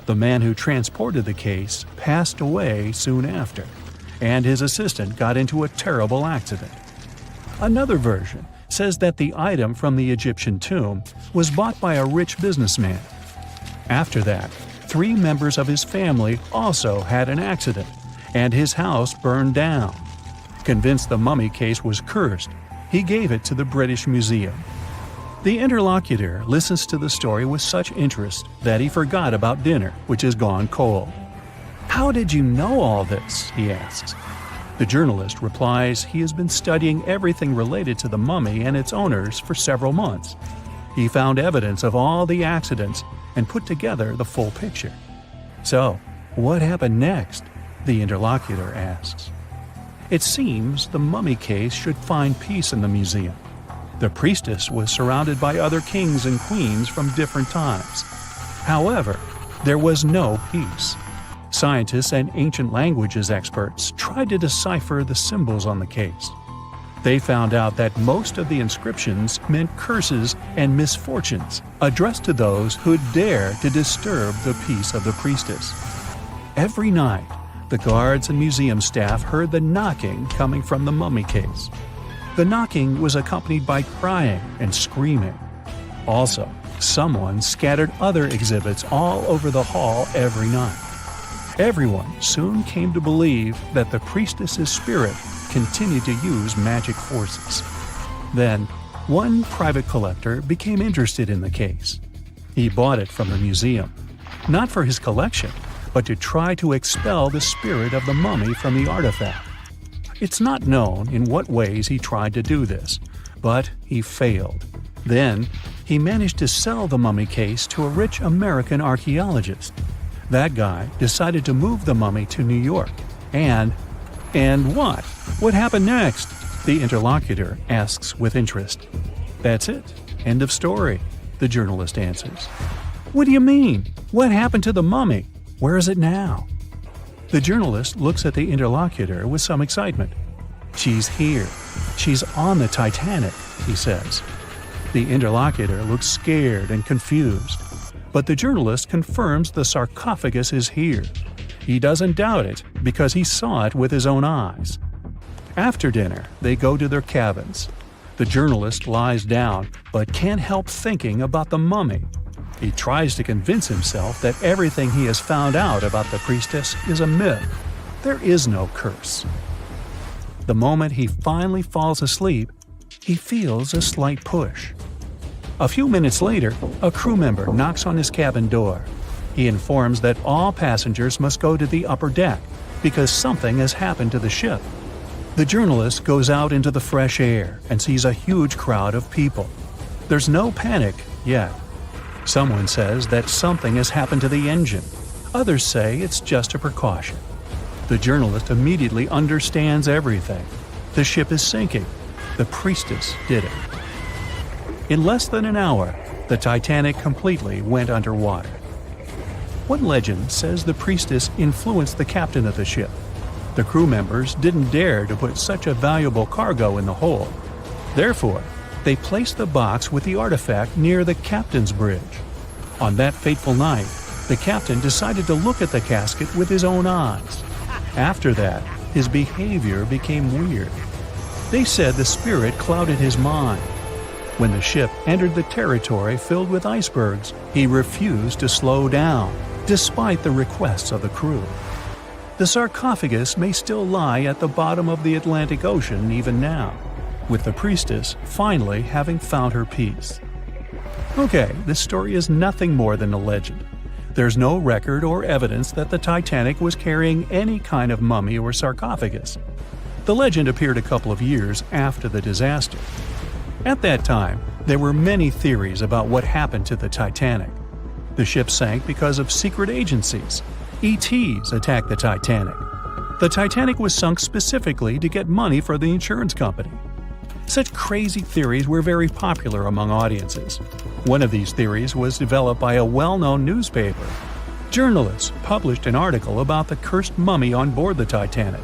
The man who transported the case passed away soon after, and his assistant got into a terrible accident. Another version says that the item from the Egyptian tomb was bought by a rich businessman. After that, 3 members of his family also had an accident, and his house burned down. Convinced the mummy case was cursed, he gave it to the British Museum. The interlocutor listens to the story with such interest that he forgot about dinner, which has gone cold. "How did you know all this?" he asks. The journalist replies he has been studying everything related to the mummy and its owners for several months. He found evidence of all the accidents and put together the full picture. "So, what happened next?" the interlocutor asks. It seems the mummy case should find peace in the museum. The priestess was surrounded by other kings and queens from different times. However, there was no peace. Scientists and ancient languages experts tried to decipher the symbols on the case. They found out that most of the inscriptions meant curses and misfortunes addressed to those who'd dare to disturb the peace of the priestess. Every night, the guards and museum staff heard the knocking coming from the mummy case. The knocking was accompanied by crying and screaming. Also, someone scattered other exhibits all over the hall every night. Everyone soon came to believe that the priestess's spirit continued to use magic forces. Then, one private collector became interested in the case. He bought it from the museum, not for his collection, but to try to expel the spirit of the mummy from the artifact. It's not known in what ways he tried to do this, but he failed. Then, he managed to sell the mummy case to a rich American archaeologist. That guy decided to move the mummy to New York. And what? What happened next? The interlocutor asks with interest. "That's it. End of story," the journalist answers. "What do you mean? What happened to the mummy? Where is it now?" The journalist looks at the interlocutor with some excitement. "She's here. She's on the Titanic," he says. The interlocutor looks scared and confused, but the journalist confirms the sarcophagus is here. He doesn't doubt it because he saw it with his own eyes. After dinner, they go to their cabins. The journalist lies down but can't help thinking about the mummy. He tries to convince himself that everything he has found out about the priestess is a myth. There is no curse. The moment he finally falls asleep, he feels a slight push. A few minutes later, a crew member knocks on his cabin door. He informs that all passengers must go to the upper deck because something has happened to the ship. The journalist goes out into the fresh air and sees a huge crowd of people. There's no panic yet. Someone says that something has happened to the engine. Others say it's just a precaution. The journalist immediately understands everything. The ship is sinking. The priestess did it. In less than an hour, the Titanic completely went underwater. One legend says the priestess influenced the captain of the ship. The crew members didn't dare to put such a valuable cargo in the hold. Therefore, they placed the box with the artifact near the captain's bridge. On that fateful night, the captain decided to look at the casket with his own eyes. After that, his behavior became weird. They said the spirit clouded his mind. When the ship entered the territory filled with icebergs, he refused to slow down, despite the requests of the crew. The sarcophagus may still lie at the bottom of the Atlantic Ocean even now, with the priestess finally having found her peace. Okay, this story is nothing more than a legend. There's no record or evidence that the Titanic was carrying any kind of mummy or sarcophagus. The legend appeared a couple of years after the disaster. At that time, there were many theories about what happened to the Titanic. The ship sank because of secret agencies. ETs attacked the Titanic. The Titanic was sunk specifically to get money for the insurance company. Such crazy theories were very popular among audiences. One of these theories was developed by a well-known newspaper. Journalists published an article about the cursed mummy on board the Titanic.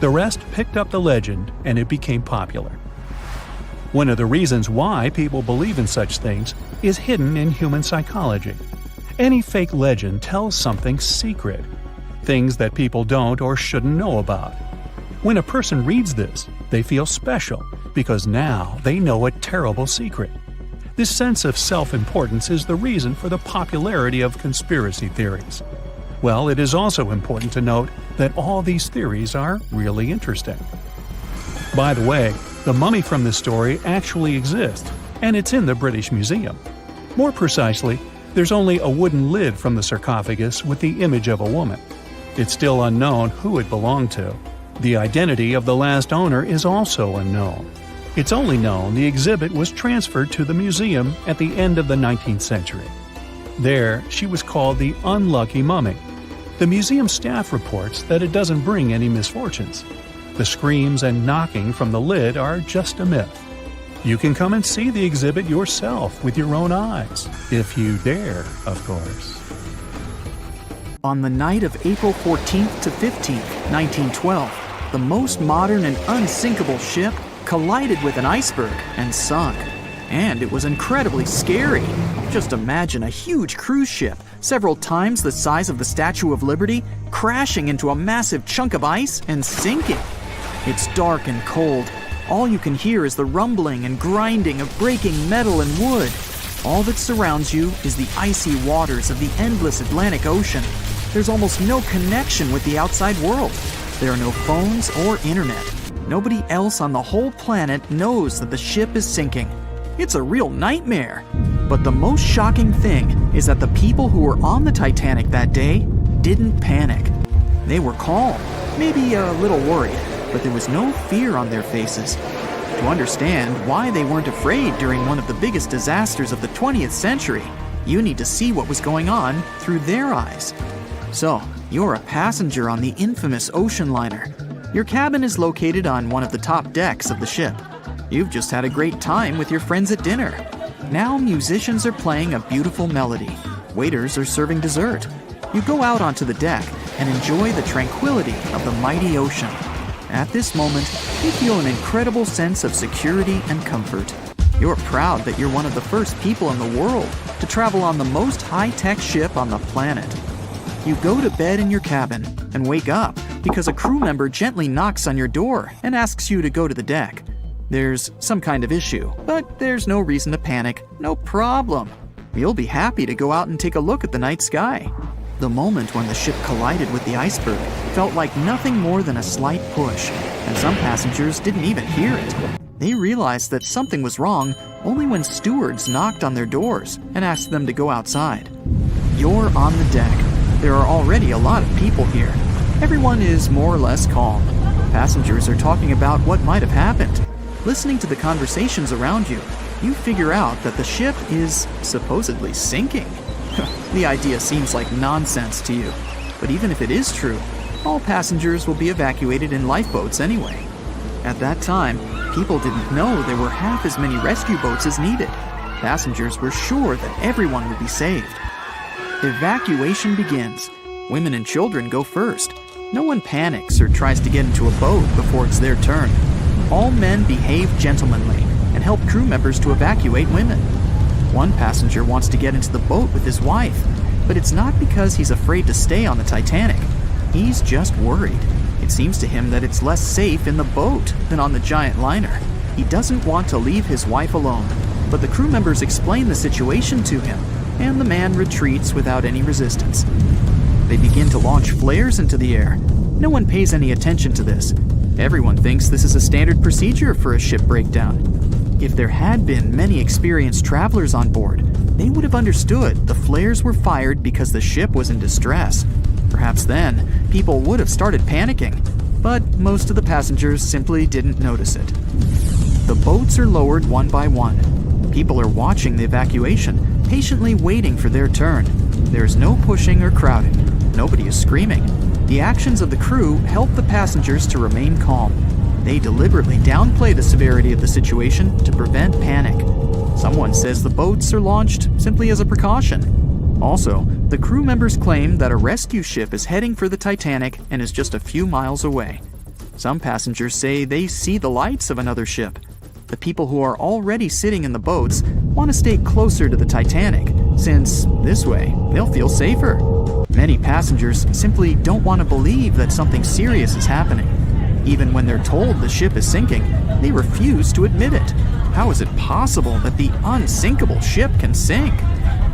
The rest picked up the legend, and it became popular. One of the reasons why people believe in such things is hidden in human psychology. Any fake legend tells something secret, things that people don't or shouldn't know about. When a person reads this, they feel special because now they know a terrible secret. This sense of self-importance is the reason for the popularity of conspiracy theories. Well, it is also important to note that all these theories are really interesting. By the way, the mummy from this story actually exists, and it's in the British Museum. More precisely, there's only a wooden lid from the sarcophagus with the image of a woman. It's still unknown who it belonged to. The identity of the last owner is also unknown. It's only known the exhibit was transferred to the museum at the end of the 19th century. There, she was called the Unlucky Mummy. The museum staff reports that it doesn't bring any misfortunes. The screams and knocking from the lid are just a myth. You can come and see the exhibit yourself with your own eyes, if you dare, of course. On the night of April 14th to 15th, 1912, the most modern and unsinkable ship collided with an iceberg and sunk. And it was incredibly scary. Just imagine a huge cruise ship, several times the size of the Statue of Liberty, crashing into a massive chunk of ice and sinking. It's dark and cold. All you can hear is the rumbling and grinding of breaking metal and wood. All that surrounds you is the icy waters of the endless Atlantic Ocean. There's almost no connection with the outside world. There are no phones or internet. Nobody else on the whole planet knows that the ship is sinking. It's a real nightmare. But the most shocking thing is that the people who were on the Titanic that day didn't panic. They were calm, maybe a little worried, but there was no fear on their faces. To understand why they weren't afraid during one of the biggest disasters of the 20th century, you need to see what was going on through their eyes. So, you're a passenger on the infamous ocean liner. Your cabin is located on one of the top decks of the ship. You've just had a great time with your friends at dinner. Now musicians are playing a beautiful melody. Waiters are serving dessert. You go out onto the deck and enjoy the tranquility of the mighty ocean. At this moment, you feel an incredible sense of security and comfort. You're proud that you're one of the first people in the world to travel on the most high-tech ship on the planet. You go to bed in your cabin and wake up because a crew member gently knocks on your door and asks you to go to the deck. There's some kind of issue, but there's no reason to panic. No problem. You'll be happy to go out and take a look at the night sky. The moment when the ship collided with the iceberg felt like nothing more than a slight push, and some passengers didn't even hear it. They realized that something was wrong only when stewards knocked on their doors and asked them to go outside. You're on the deck. There are already a lot of people here. Everyone is more or less calm. Passengers are talking about what might have happened. Listening to the conversations around you, you figure out that the ship is supposedly sinking. The idea seems like nonsense to you, but even if it is true, all passengers will be evacuated in lifeboats anyway. At that time, people didn't know there were half as many rescue boats as needed. Passengers were sure that everyone would be saved. Evacuation begins. Women and children go first. No one panics or tries to get into a boat before it's their turn. All men behave gentlemanly and help crew members to evacuate women. One passenger wants to get into the boat with his wife, but it's not because he's afraid to stay on the Titanic. He's just worried. It seems to him that it's less safe in the boat than on the giant liner. He doesn't want to leave his wife alone, but the crew members explain the situation to him, and the man retreats without any resistance. They begin to launch flares into the air. No one pays any attention to this. Everyone thinks this is a standard procedure for a ship breakdown. If there had been many experienced travelers on board, they would have understood the flares were fired because the ship was in distress. Perhaps then, people would have started panicking, but most of the passengers simply didn't notice it. The boats are lowered one by one. People are watching the evacuation, patiently waiting for their turn. There is no pushing or crowding. Nobody is screaming. The actions of the crew help the passengers to remain calm. They deliberately downplay the severity of the situation to prevent panic. Someone says the boats are launched simply as a precaution. Also, the crew members claim that a rescue ship is heading for the Titanic and is just a few miles away. Some passengers say they see the lights of another ship. The people who are already sitting in the boats want to stay closer to the Titanic, since this way they'll feel safer. Many passengers simply don't want to believe that something serious is happening. Even when they're told the ship is sinking, they refuse to admit it. How is it possible that the unsinkable ship can sink?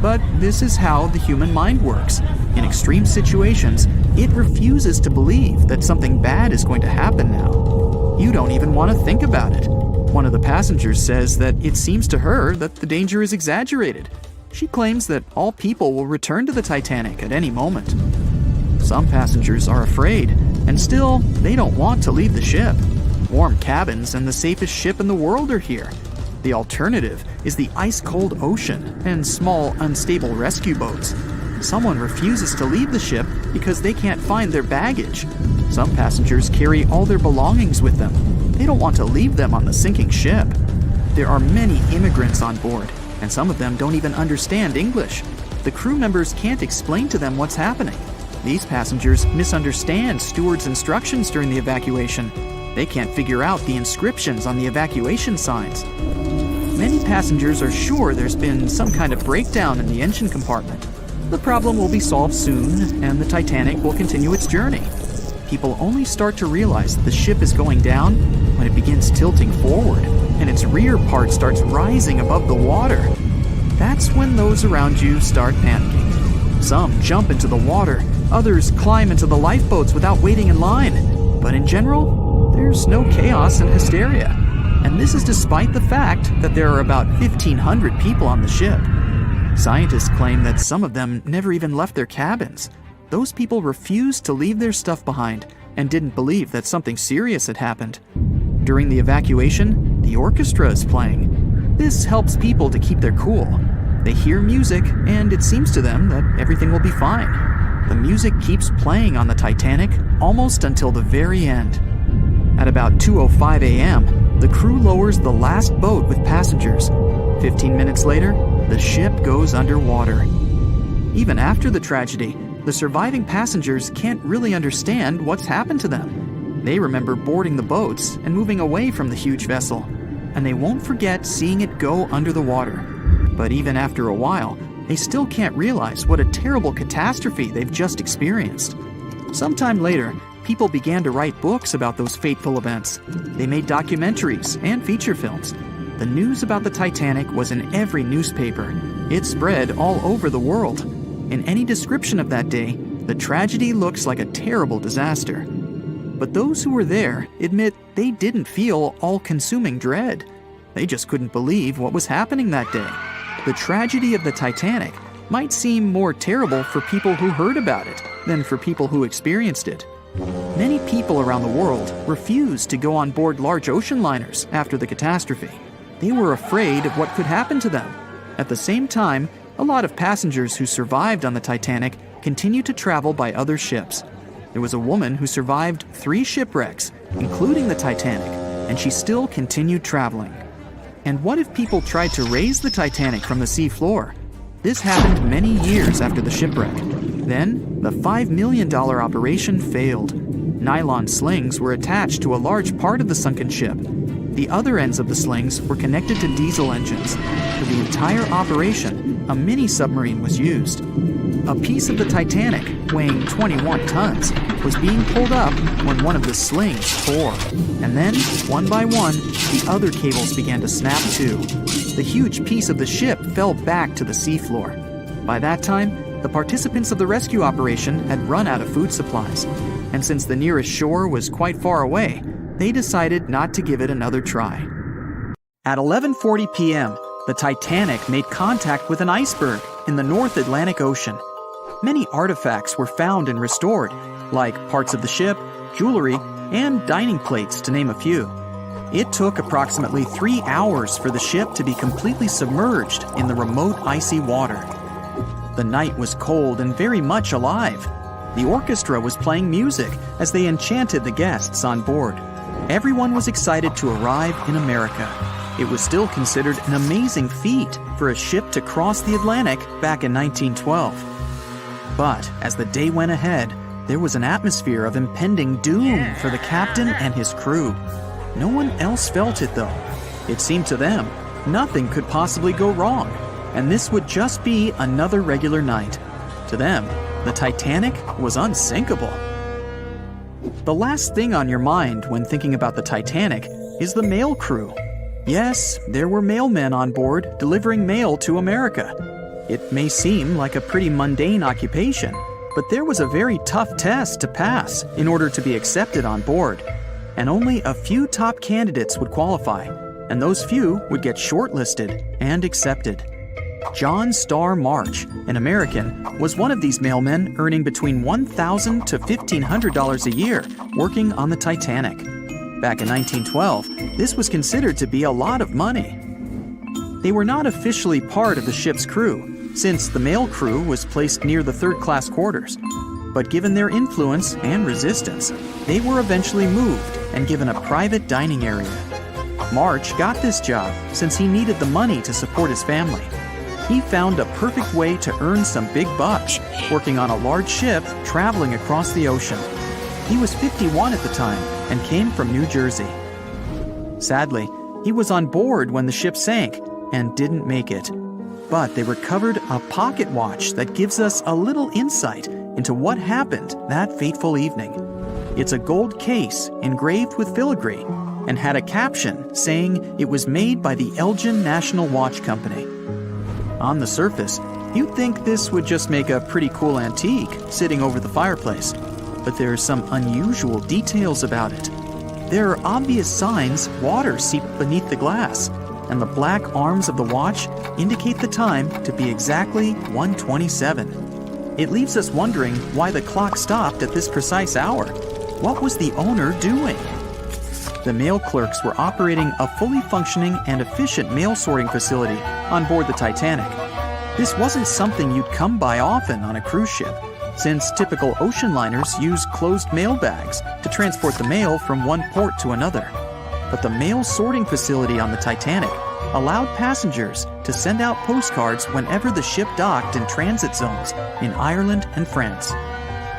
But this is how the human mind works. In extreme situations, it refuses to believe that something bad is going to happen now. You don't even want to think about it. One of the passengers says that it seems to her that the danger is exaggerated. She claims that all people will return to the Titanic at any moment. Some passengers are afraid, and still, they don't want to leave the ship. Warm cabins and the safest ship in the world are here. The alternative is the ice-cold ocean and small, unstable rescue boats. Someone refuses to leave the ship because they can't find their baggage. Some passengers carry all their belongings with them. They don't want to leave them on the sinking ship. There are many immigrants on board, and some of them don't even understand English. The crew members can't explain to them what's happening. These passengers misunderstand stewards' instructions during the evacuation. They can't figure out the inscriptions on the evacuation signs. Many passengers are sure there's been some kind of breakdown in the engine compartment. The problem will be solved soon, and the Titanic will continue its journey. People only start to realize the ship is going down when it begins tilting forward, and its rear part starts rising above the water. That's when those around you start panicking. Some jump into the water, others climb into the lifeboats without waiting in line. But in general, there's no chaos and hysteria. And this is despite the fact that there are about 1,500 people on the ship. Scientists claim that some of them never even left their cabins. Those people refused to leave their stuff behind and didn't believe that something serious had happened. During the evacuation, the orchestra is playing. This helps people to keep their cool. They hear music, and it seems to them that everything will be fine. The music keeps playing on the Titanic almost until the very end. At about 2:05 a.m., the crew lowers the last boat with passengers. 15 minutes later, the ship goes underwater. Even after the tragedy, the surviving passengers can't really understand what's happened to them. They remember boarding the boats and moving away from the huge vessel, and they won't forget seeing it go under the water. But even after a while, they still can't realize what a terrible catastrophe they've just experienced. Sometime later, people began to write books about those fateful events. They made documentaries and feature films. The news about the Titanic was in every newspaper. It spread all over the world. In any description of that day, the tragedy looks like a terrible disaster. But those who were there admit they didn't feel all-consuming dread. They just couldn't believe what was happening that day. The tragedy of the Titanic might seem more terrible for people who heard about it than for people who experienced it. Many people around the world refused to go on board large ocean liners after the catastrophe. They were afraid of what could happen to them. At the same time, a lot of passengers who survived on the Titanic continued to travel by other ships. There was a woman who survived 3 shipwrecks, including the Titanic, and she still continued traveling. And what if people tried to raise the Titanic from the sea floor? This happened many years after the shipwreck. Then, the $5 million operation failed. Nylon slings were attached to a large part of the sunken ship. The other ends of the slings were connected to diesel engines. For the entire operation, a mini-submarine was used. A piece of the Titanic, weighing 21 tons, was being pulled up when one of the slings tore. And then, one by one, the other cables began to snap too. The huge piece of the ship fell back to the seafloor. By that time, the participants of the rescue operation had run out of food supplies. And since the nearest shore was quite far away, they decided not to give it another try. At 11:40 p.m., the Titanic made contact with an iceberg in the North Atlantic Ocean. Many artifacts were found and restored, like parts of the ship, jewelry, and dining plates, to name a few. It took approximately 3 hours for the ship to be completely submerged in the remote icy water. The night was cold and very much alive. The orchestra was playing music as they enchanted the guests on board. Everyone was excited to arrive in America. It was still considered an amazing feat for a ship to cross the Atlantic back in 1912. But as the day went ahead, there was an atmosphere of impending doom for the captain and his crew. No one else felt it, though. It seemed to them nothing could possibly go wrong, and this would just be another regular night. To them, the Titanic was unsinkable. The last thing on your mind when thinking about the Titanic is the mail crew. Yes, there were mailmen on board delivering mail to America. It may seem like a pretty mundane occupation, but there was a very tough test to pass in order to be accepted on board. And only a few top candidates would qualify, and those few would get shortlisted and accepted. John Starr March, an American, was one of these mailmen, earning between $1,000 to $1,500 a year working on the Titanic. Back in 1912, this was considered to be a lot of money. They were not officially part of the ship's crew, since the mail crew was placed near the third-class quarters. But given their influence and resistance, they were eventually moved and given a private dining area. March got this job since he needed the money to support his family. He found a perfect way to earn some big bucks, working on a large ship traveling across the ocean. He was 51 at the time and came from New Jersey. Sadly, he was on board when the ship sank and didn't make it. But they recovered a pocket watch that gives us a little insight into what happened that fateful evening. It's a gold case engraved with filigree and had a caption saying it was made by the Elgin National Watch Company. On the surface, you'd think this would just make a pretty cool antique sitting over the fireplace, but there are some unusual details about it. There are obvious signs water seeped beneath the glass, and the black arms of the watch indicate the time to be exactly 1:27. It leaves us wondering why the clock stopped at this precise hour. What was the owner doing? The mail clerks were operating a fully functioning and efficient mail sorting facility on board the Titanic. This wasn't something you'd come by often on a cruise ship, since typical ocean liners use closed mail bags to transport the mail from one port to another. But the mail sorting facility on the Titanic allowed passengers to send out postcards whenever the ship docked in transit zones in Ireland and France.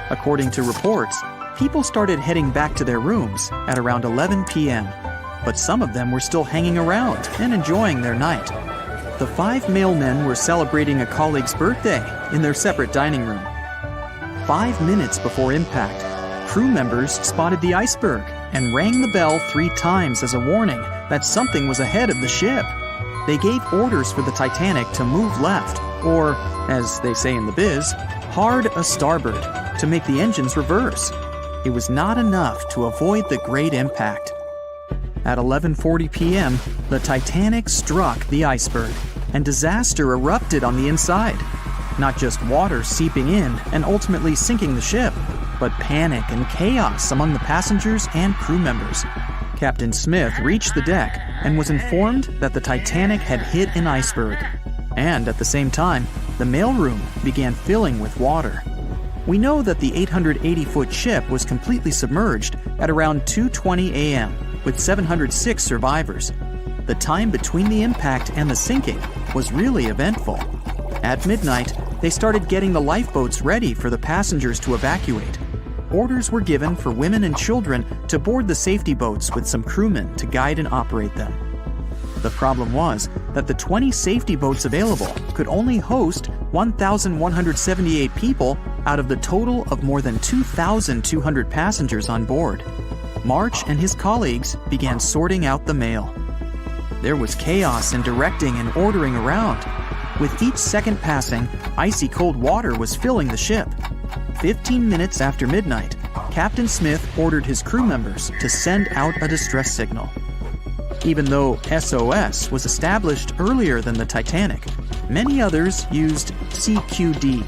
According to reports, people started heading back to their rooms at around 11 p.m., but some of them were still hanging around and enjoying their night. The 5 mailmen were celebrating a colleague's birthday in their separate dining room. 5 minutes before impact, crew members spotted the iceberg and rang the bell 3 times as a warning that something was ahead of the ship. They gave orders for the Titanic to move left, or, as they say in the biz, hard a starboard, to make the engines reverse. It was not enough to avoid the great impact. At 11:40 p.m., the Titanic struck the iceberg, and disaster erupted on the inside. Not just water seeping in and ultimately sinking the ship, but panic and chaos among the passengers and crew members. Captain Smith reached the deck and was informed that the Titanic had hit an iceberg. And at the same time, the mailroom began filling with water. We know that the 880-foot ship was completely submerged at around 2:20 a.m., with 706 survivors. The time between the impact and the sinking was really eventful. At midnight, they started getting the lifeboats ready for the passengers to evacuate. Orders were given for women and children to board the safety boats with some crewmen to guide and operate them. The problem was that the 20 safety boats available could only host 1,178 people out of the total of more than 2,200 passengers on board. March and his colleagues began sorting out the mail. There was chaos in directing and ordering around. With each second passing, icy cold water was filling the ship. 15 minutes after midnight, Captain Smith ordered his crew members to send out a distress signal. Even though SOS was established earlier than the Titanic, many others used CQD.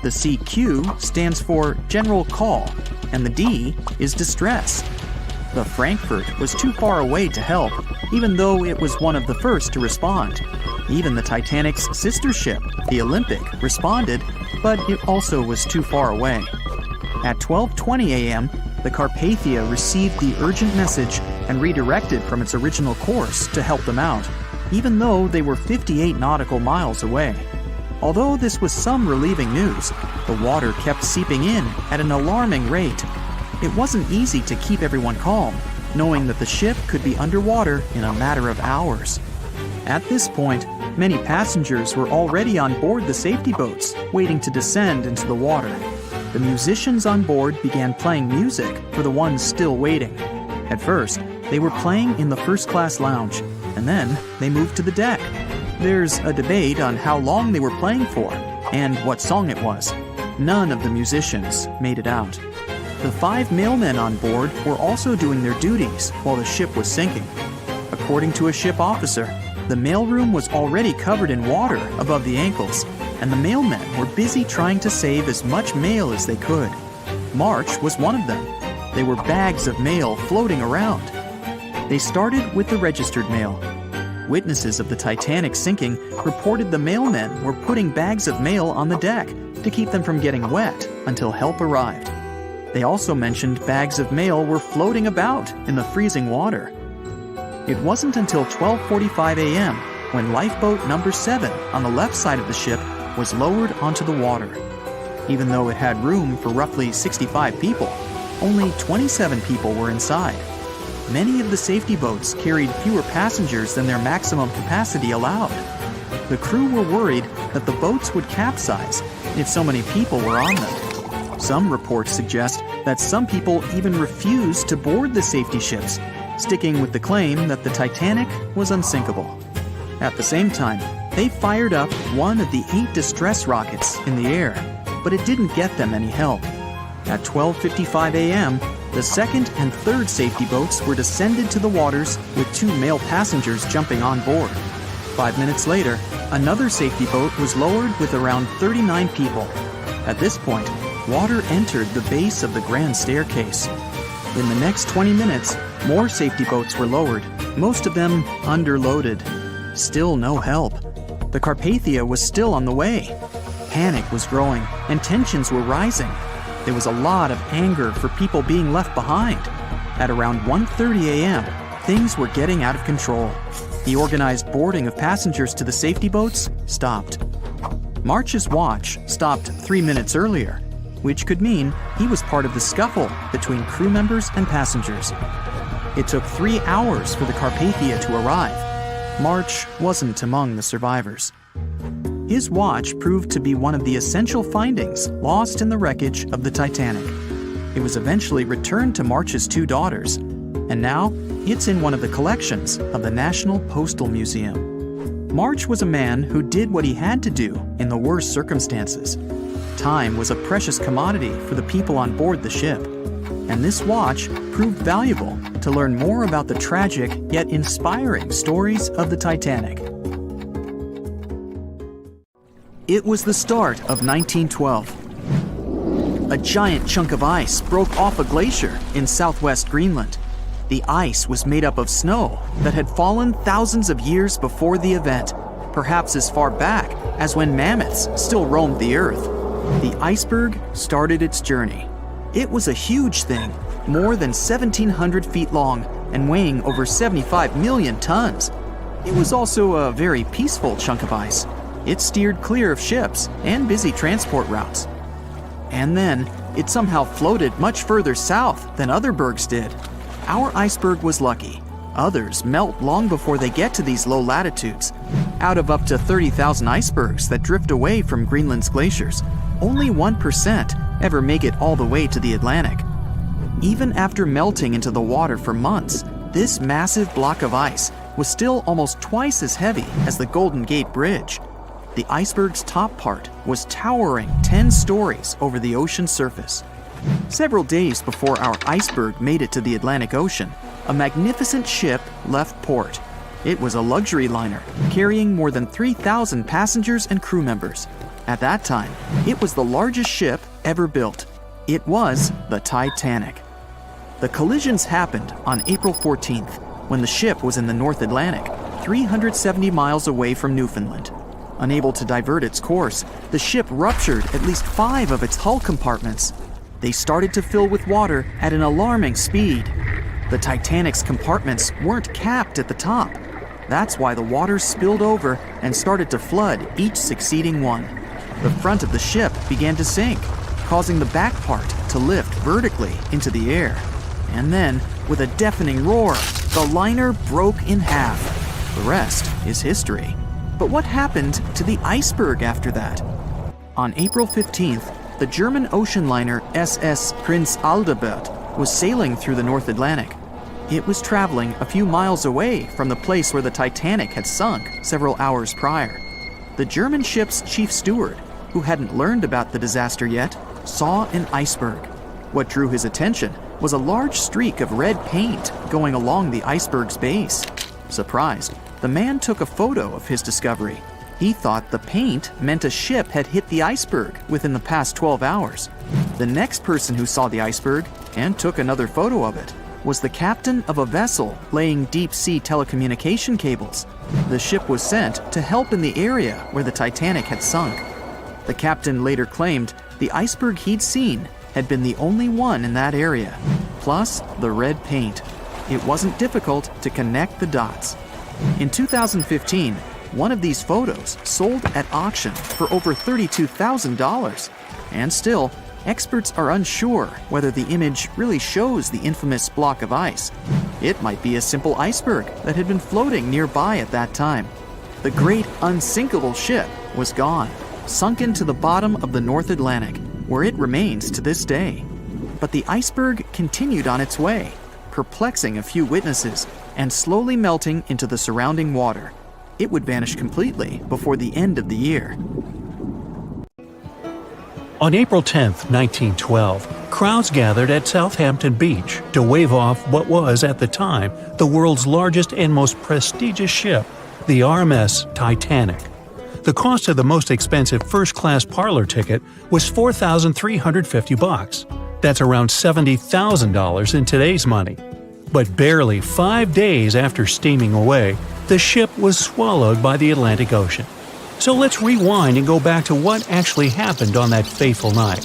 The CQ stands for General Call, and the D is Distress. The Frankfurt was too far away to help, even though it was one of the first to respond. Even the Titanic's sister ship, the Olympic, responded, but it also was too far away. At 12:20 a.m., the Carpathia received the urgent message and redirected from its original course to help them out, even though they were 58 nautical miles away. Although this was some relieving news, the water kept seeping in at an alarming rate. It wasn't easy to keep everyone calm, knowing that the ship could be underwater in a matter of hours. At this point, many passengers were already on board the safety boats, waiting to descend into the water. The musicians on board began playing music for the ones still waiting. At first, they were playing in the first-class lounge, and then they moved to the deck. There's a debate on how long they were playing for and what song it was. None of the musicians made it out. The 5 mailmen on board were also doing their duties while the ship was sinking. According to a ship officer, the mailroom was already covered in water above the ankles, and the mailmen were busy trying to save as much mail as they could. March was one of them. There were bags of mail floating around. They started with the registered mail. Witnesses of the Titanic sinking reported the mailmen were putting bags of mail on the deck to keep them from getting wet until help arrived. They also mentioned bags of mail were floating about in the freezing water. It wasn't until 12:45 a.m. when lifeboat number 7 on the left side of the ship was lowered onto the water. Even though it had room for roughly 65 people, only 27 people were inside. Many of the safety boats carried fewer passengers than their maximum capacity allowed. The crew were worried that the boats would capsize if so many people were on them. Some reports suggest that some people even refused to board the safety ships, sticking with the claim that the Titanic was unsinkable. At the same time, they fired up one of the 8 distress rockets in the air, but it didn't get them any help. At 12:55 a.m., the second and third safety boats were descended to the waters with 2 male passengers jumping on board. 5 minutes later, another safety boat was lowered with around 39 people. At this point, water entered the base of the grand staircase. In the next 20 minutes, more safety boats were lowered, most of them underloaded. Still no help. The Carpathia was still on the way. Panic was growing, and tensions were rising. There was a lot of anger for people being left behind. At around 1:30 a.m., things were getting out of control. The organized boarding of passengers to the safety boats stopped. March's watch stopped 3 minutes earlier, which could mean he was part of the scuffle between crew members and passengers. It took 3 hours for the Carpathia to arrive. March wasn't among the survivors. His watch proved to be one of the essential findings lost in the wreckage of the Titanic. It was eventually returned to March's 2 daughters, and now it's in one of the collections of the National Postal Museum. March was a man who did what he had to do in the worst circumstances. Time was a precious commodity for the people on board the ship, and this watch proved valuable to learn more about the tragic yet inspiring stories of the Titanic. It was the start of 1912. A giant chunk of ice broke off a glacier in southwest Greenland. The ice was made up of snow that had fallen thousands of years before the event, perhaps as far back as when mammoths still roamed the earth. The iceberg started its journey. It was a huge thing, more than 1,700 feet long and weighing over 75 million tons. It was also a very peaceful chunk of ice. It steered clear of ships and busy transport routes. And then, it somehow floated much further south than other bergs did. Our iceberg was lucky. Others melt long before they get to these low latitudes. Out of up to 30,000 icebergs that drift away from Greenland's glaciers, only 1% ever make it all the way to the Atlantic. Even after melting into the water for months, this massive block of ice was still almost twice as heavy as the Golden Gate Bridge. The iceberg's top part was towering 10 stories over the ocean surface. Several days before our iceberg made it to the Atlantic Ocean, a magnificent ship left port. It was a luxury liner, carrying more than 3,000 passengers and crew members. At that time, it was the largest ship ever built. It was the Titanic. The collisions happened on April 14th, when the ship was in the North Atlantic, 370 miles away from Newfoundland. Unable to divert its course, the ship ruptured at least 5 of its hull compartments. They started to fill with water at an alarming speed. The Titanic's compartments weren't capped at the top. That's why the water spilled over and started to flood each succeeding one. The front of the ship began to sink, causing the back part to lift vertically into the air. And then, with a deafening roar, the liner broke in half. The rest is history. But what happened to the iceberg after that? On April 15th, the German ocean liner SS Prinz Adalbert was sailing through the North Atlantic. It was traveling a few miles away from the place where the Titanic had sunk several hours prior. The German ship's chief steward, who hadn't learned about the disaster yet, saw an iceberg. What drew his attention was a large streak of red paint going along the iceberg's base. Surprised, the man took a photo of his discovery. He thought the paint meant a ship had hit the iceberg within the past 12 hours. The next person who saw the iceberg and took another photo of it was the captain of a vessel laying deep-sea telecommunication cables. The ship was sent to help in the area where the Titanic had sunk. The captain later claimed the iceberg he'd seen had been the only one in that area, plus the red paint. It wasn't difficult to connect the dots. In 2015, one of these photos sold at auction for over $32,000. And still, experts are unsure whether the image really shows the infamous block of ice. It might be a simple iceberg that had been floating nearby at that time. The great unsinkable ship was gone, sunken to the bottom of the North Atlantic, where it remains to this day. But the iceberg continued on its way, perplexing a few witnesses and slowly melting into the surrounding water. It would vanish completely before the end of the year. On April 10, 1912, crowds gathered at Southampton Beach to wave off what was, at the time, the world's largest and most prestigious ship, the RMS Titanic. The cost of the most expensive first-class parlor ticket was $4,350. That's around $70,000 in today's money. But barely 5 days after steaming away, the ship was swallowed by the Atlantic Ocean. So let's rewind and go back to what actually happened on that fateful night.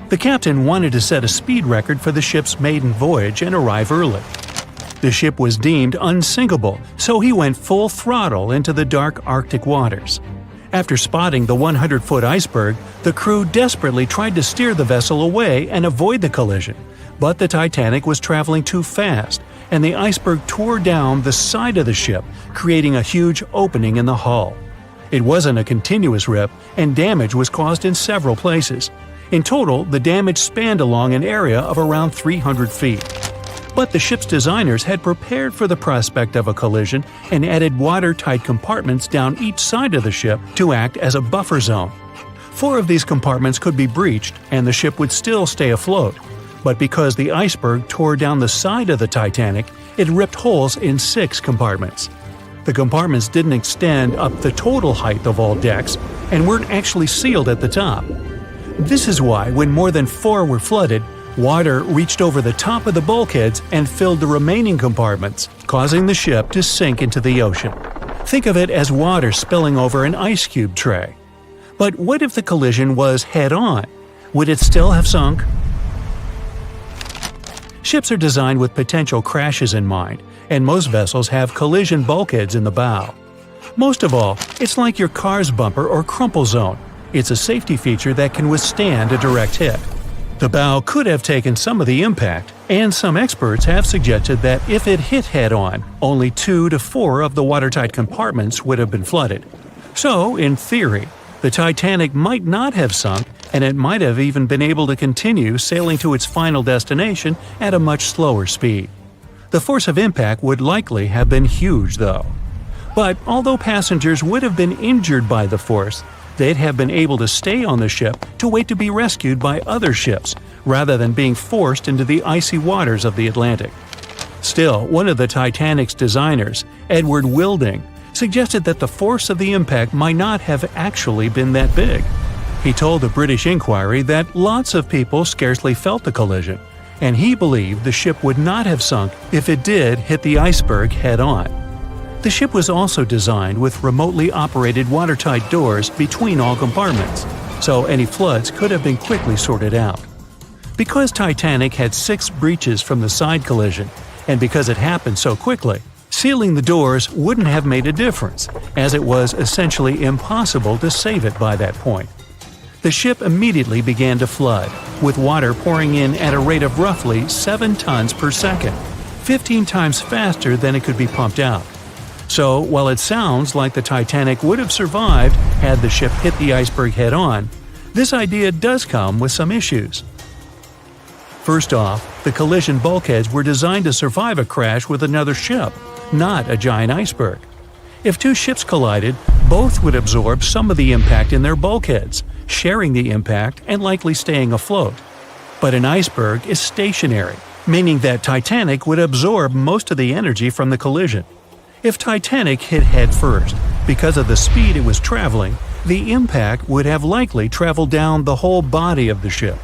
The captain wanted to set a speed record for the ship's maiden voyage and arrive early. The ship was deemed unsinkable, so he went full throttle into the dark Arctic waters. After spotting the 100-foot iceberg, the crew desperately tried to steer the vessel away and avoid the collision, but the Titanic was traveling too fast, and the iceberg tore down the side of the ship, creating a huge opening in the hull. It wasn't a continuous rip, and damage was caused in several places. In total, the damage spanned along an area of around 300 feet. But the ship's designers had prepared for the prospect of a collision and added watertight compartments down each side of the ship to act as a buffer zone. 4 of these compartments could be breached and the ship would still stay afloat. But because the iceberg tore down the side of the Titanic, it ripped holes in 6 compartments. The compartments didn't extend up the total height of all decks and weren't actually sealed at the top. This is why, when more than 4 were flooded, water reached over the top of the bulkheads and filled the remaining compartments, causing the ship to sink into the ocean. Think of it as water spilling over an ice cube tray. But what if the collision was head-on? Would it still have sunk? Ships are designed with potential crashes in mind, and most vessels have collision bulkheads in the bow. Most of all, it's like your car's bumper or crumple zone. It's a safety feature that can withstand a direct hit. The bow could have taken some of the impact, and some experts have suggested that if it hit head-on, only 2 to 4 of the watertight compartments would have been flooded. So, in theory, the Titanic might not have sunk, and it might have even been able to continue sailing to its final destination at a much slower speed. The force of impact would likely have been huge, though. But although passengers would have been injured by the force, they'd have been able to stay on the ship to wait to be rescued by other ships, rather than being forced into the icy waters of the Atlantic. Still, one of the Titanic's designers, Edward Wilding, suggested that the force of the impact might not have actually been that big. He told the British Inquiry that lots of people scarcely felt the collision, and he believed the ship would not have sunk if it did hit the iceberg head-on. The ship was also designed with remotely operated watertight doors between all compartments, so any floods could have been quickly sorted out. Because Titanic had 6 breaches from the side collision, and because it happened so quickly, sealing the doors wouldn't have made a difference, as it was essentially impossible to save it by that point. The ship immediately began to flood, with water pouring in at a rate of roughly 7 tons per second, 15 times faster than it could be pumped out. So, while it sounds like the Titanic would have survived had the ship hit the iceberg head-on, this idea does come with some issues. First off, the collision bulkheads were designed to survive a crash with another ship, not a giant iceberg. If 2 ships collided, both would absorb some of the impact in their bulkheads, sharing the impact and likely staying afloat. But an iceberg is stationary, meaning that Titanic would absorb most of the energy from the collision. If Titanic hit head first, because of the speed it was traveling, the impact would have likely traveled down the whole body of the ship.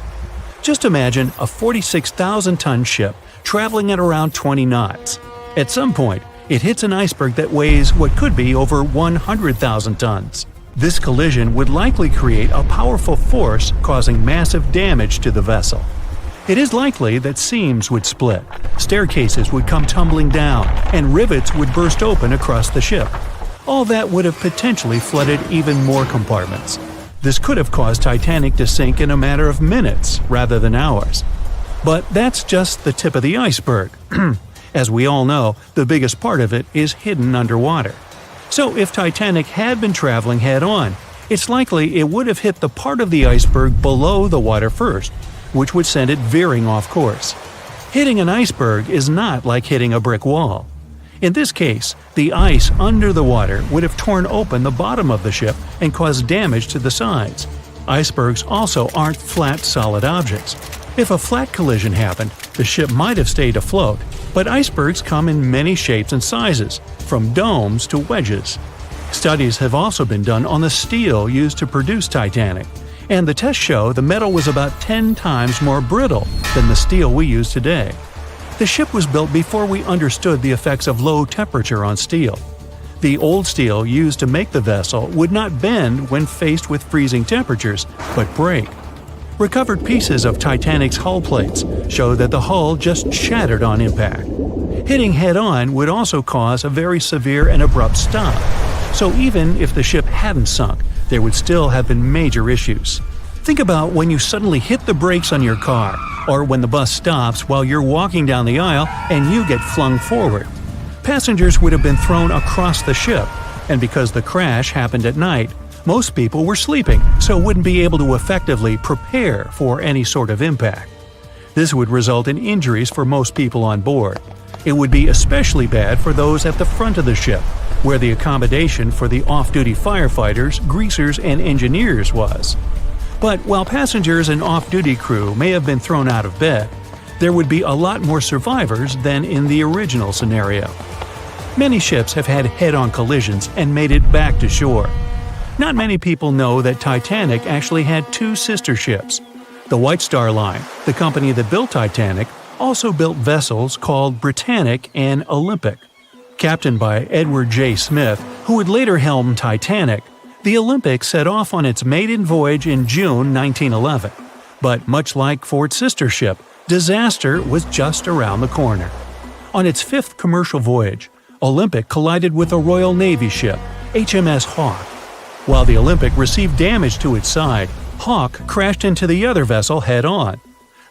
Just imagine a 46,000-ton ship traveling at around 20 knots. At some point, it hits an iceberg that weighs what could be over 100,000 tons. This collision would likely create a powerful force causing massive damage to the vessel. It is likely that seams would split, staircases would come tumbling down, and rivets would burst open across the ship. All that would have potentially flooded even more compartments. This could have caused Titanic to sink in a matter of minutes rather than hours. But that's just the tip of the iceberg. As we all know, the biggest part of it is hidden underwater. So if Titanic had been traveling head-on, it's likely it would have hit the part of the iceberg below the water first, which would send it veering off course. Hitting an iceberg is not like hitting a brick wall. In this case, the ice under the water would have torn open the bottom of the ship and caused damage to the sides. Icebergs also aren't flat, solid objects. If a flat collision happened, the ship might have stayed afloat, but icebergs come in many shapes and sizes, from domes to wedges. Studies have also been done on the steel used to produce Titanic, and the tests show the metal was about 10 times more brittle than the steel we use today. The ship was built before we understood the effects of low temperature on steel. The old steel used to make the vessel would not bend when faced with freezing temperatures, but break. Recovered pieces of Titanic's hull plates show that the hull just shattered on impact. Hitting head-on would also cause a very severe and abrupt stop, so even if the ship hadn't sunk, there would still have been major issues. Think about when you suddenly hit the brakes on your car, or when the bus stops while you're walking down the aisle and you get flung forward. Passengers would have been thrown across the ship, and because the crash happened at night, most people were sleeping, so wouldn't be able to effectively prepare for any sort of impact. This would result in injuries for most people on board. It would be especially bad for those at the front of the ship, where the accommodation for the off-duty firefighters, greasers, and engineers was. But while passengers and off-duty crew may have been thrown out of bed, there would be a lot more survivors than in the original scenario. Many ships have had head-on collisions and made it back to shore. Not many people know that Titanic actually had 2 sister ships. The White Star Line, the company that built Titanic, also built vessels called Britannic and Olympic. Captained by Edward J. Smith, who would later helm Titanic, the Olympic set off on its maiden voyage in June 1911. But much like for its sister ship, disaster was just around the corner. On its 5th commercial voyage, Olympic collided with a Royal Navy ship, HMS Hawke. While the Olympic received damage to its side, Hawke crashed into the other vessel head-on.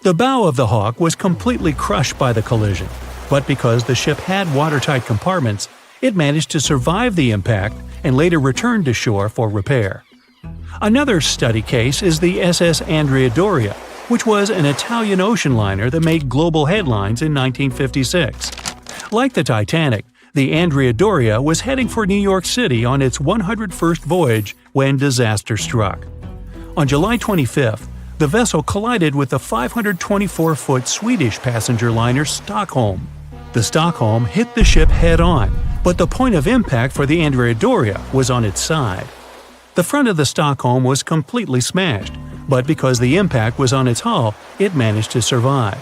The bow of the Hawke was completely crushed by the collision, but because the ship had watertight compartments, it managed to survive the impact and later returned to shore for repair. Another study case is the SS Andrea Doria, which was an Italian ocean liner that made global headlines in 1956. Like the Titanic, the Andrea Doria was heading for New York City on its 101st voyage when disaster struck. On July 25th, the vessel collided with the 524-foot Swedish passenger liner Stockholm. The Stockholm hit the ship head-on, but the point of impact for the Andrea Doria was on its side. The front of the Stockholm was completely smashed, but because the impact was on its hull, it managed to survive.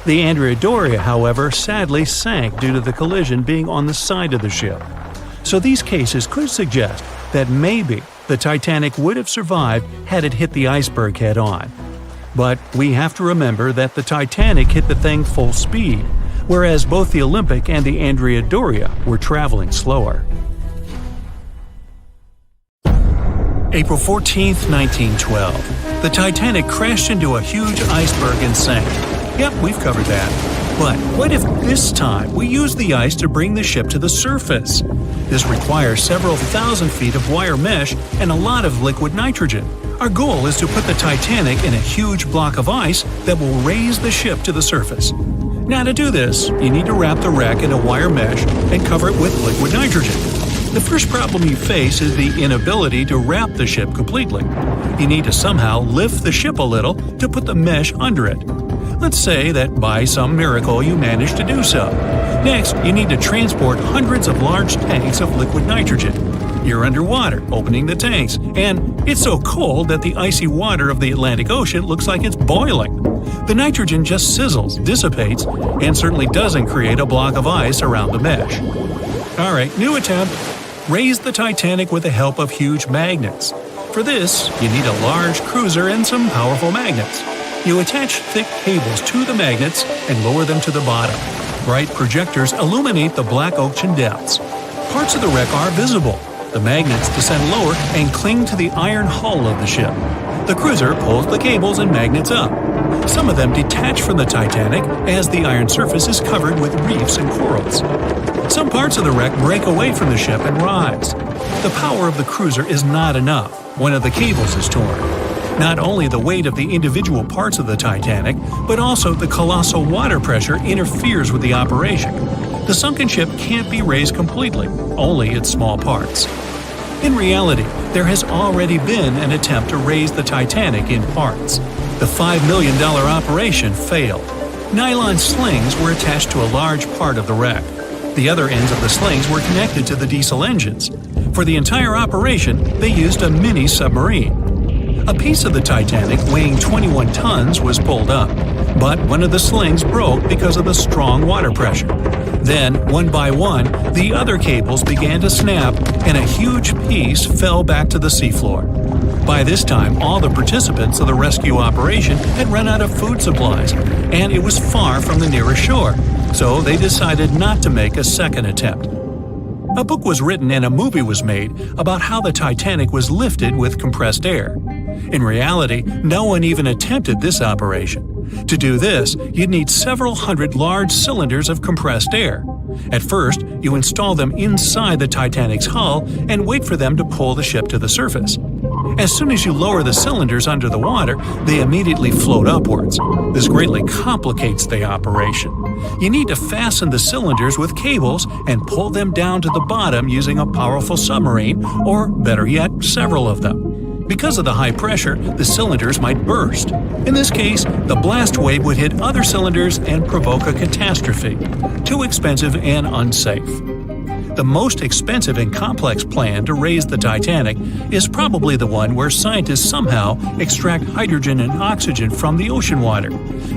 The Andrea Doria, however, sadly sank due to the collision being on the side of the ship. So these cases could suggest that maybe the Titanic would have survived had it hit the iceberg head-on. But we have to remember that the Titanic hit the thing full speed, whereas both the Olympic and the Andrea Doria were traveling slower. April 14, 1912. The Titanic crashed into a huge iceberg and sank. Yep, we've covered that. But what if this time we use the ice to bring the ship to the surface? This requires several thousand feet of wire mesh and a lot of liquid nitrogen. Our goal is to put the Titanic in a huge block of ice that will raise the ship to the surface. Now to do this, you need to wrap the wreck in a wire mesh and cover it with liquid nitrogen. The first problem you face is the inability to wrap the ship completely. You need to somehow lift the ship a little to put the mesh under it. Let's say that by some miracle you manage to do so. Next, you need to transport hundreds of large tanks of liquid nitrogen. You're underwater, opening the tanks, and it's so cold that the icy water of the Atlantic Ocean looks like it's boiling. The nitrogen just sizzles, dissipates, and certainly doesn't create a block of ice around the mesh. Alright, new attempt. Raise the Titanic with the help of huge magnets. For this, you need a large cruiser and some powerful magnets. You attach thick cables to the magnets and lower them to the bottom. Bright projectors illuminate the black ocean depths. Parts of the wreck are visible. The magnets descend lower and cling to the iron hull of the ship. The cruiser pulls the cables and magnets up. Some of them detach from the Titanic as the iron surface is covered with reefs and corals. Some parts of the wreck break away from the ship and rise. The power of the cruiser is not enough. One of the cables is torn. Not only the weight of the individual parts of the Titanic, but also the colossal water pressure interferes with the operation. The sunken ship can't be raised completely, only its small parts. In reality, there has already been an attempt to raise the Titanic in parts. The $5 million operation failed. Nylon slings were attached to a large part of the wreck. The other ends of the slings were connected to the diesel engines. For the entire operation, they used a mini submarine. A piece of the Titanic weighing 21 tons was pulled up, but one of the slings broke because of the strong water pressure. Then, one by one, the other cables began to snap, and a huge piece fell back to the seafloor. By this time, all the participants of the rescue operation had run out of food supplies, and it was far from the nearest shore, so they decided not to make a second attempt. A book was written and a movie was made about how the Titanic was lifted with compressed air. In reality, no one even attempted this operation. To do this, you'd need several hundred large cylinders of compressed air. At first, you install them inside the Titanic's hull and wait for them to pull the ship to the surface. As soon as you lower the cylinders under the water, they immediately float upwards. This greatly complicates the operation. You need to fasten the cylinders with cables and pull them down to the bottom using a powerful submarine, or better yet, several of them. Because of the high pressure, the cylinders might burst. In this case, the blast wave would hit other cylinders and provoke a catastrophe. Too expensive and unsafe. The most expensive and complex plan to raise the Titanic is probably the one where scientists somehow extract hydrogen and oxygen from the ocean water.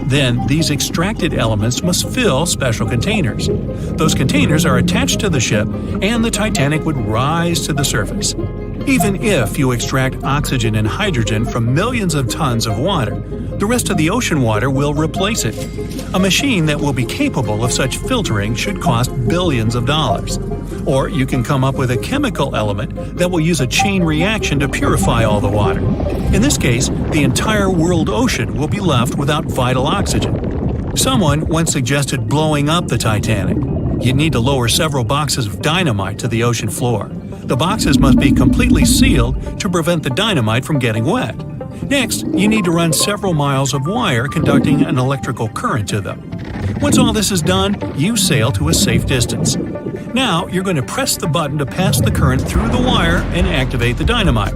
Then, these extracted elements must fill special containers. Those containers are attached to the ship, and the Titanic would rise to the surface. Even if you extract oxygen and hydrogen from millions of tons of water, the rest of the ocean water will replace it. A machine that will be capable of such filtering should cost billions of dollars. Or you can come up with a chemical element that will use a chain reaction to purify all the water. In this case, the entire world ocean will be left without vital oxygen. Someone once suggested blowing up the Titanic. You'd need to lower several boxes of dynamite to the ocean floor. The boxes must be completely sealed to prevent the dynamite from getting wet. Next, you need to run several miles of wire conducting an electrical current to them. Once all this is done, you sail to a safe distance. Now, you're going to press the button to pass the current through the wire and activate the dynamite.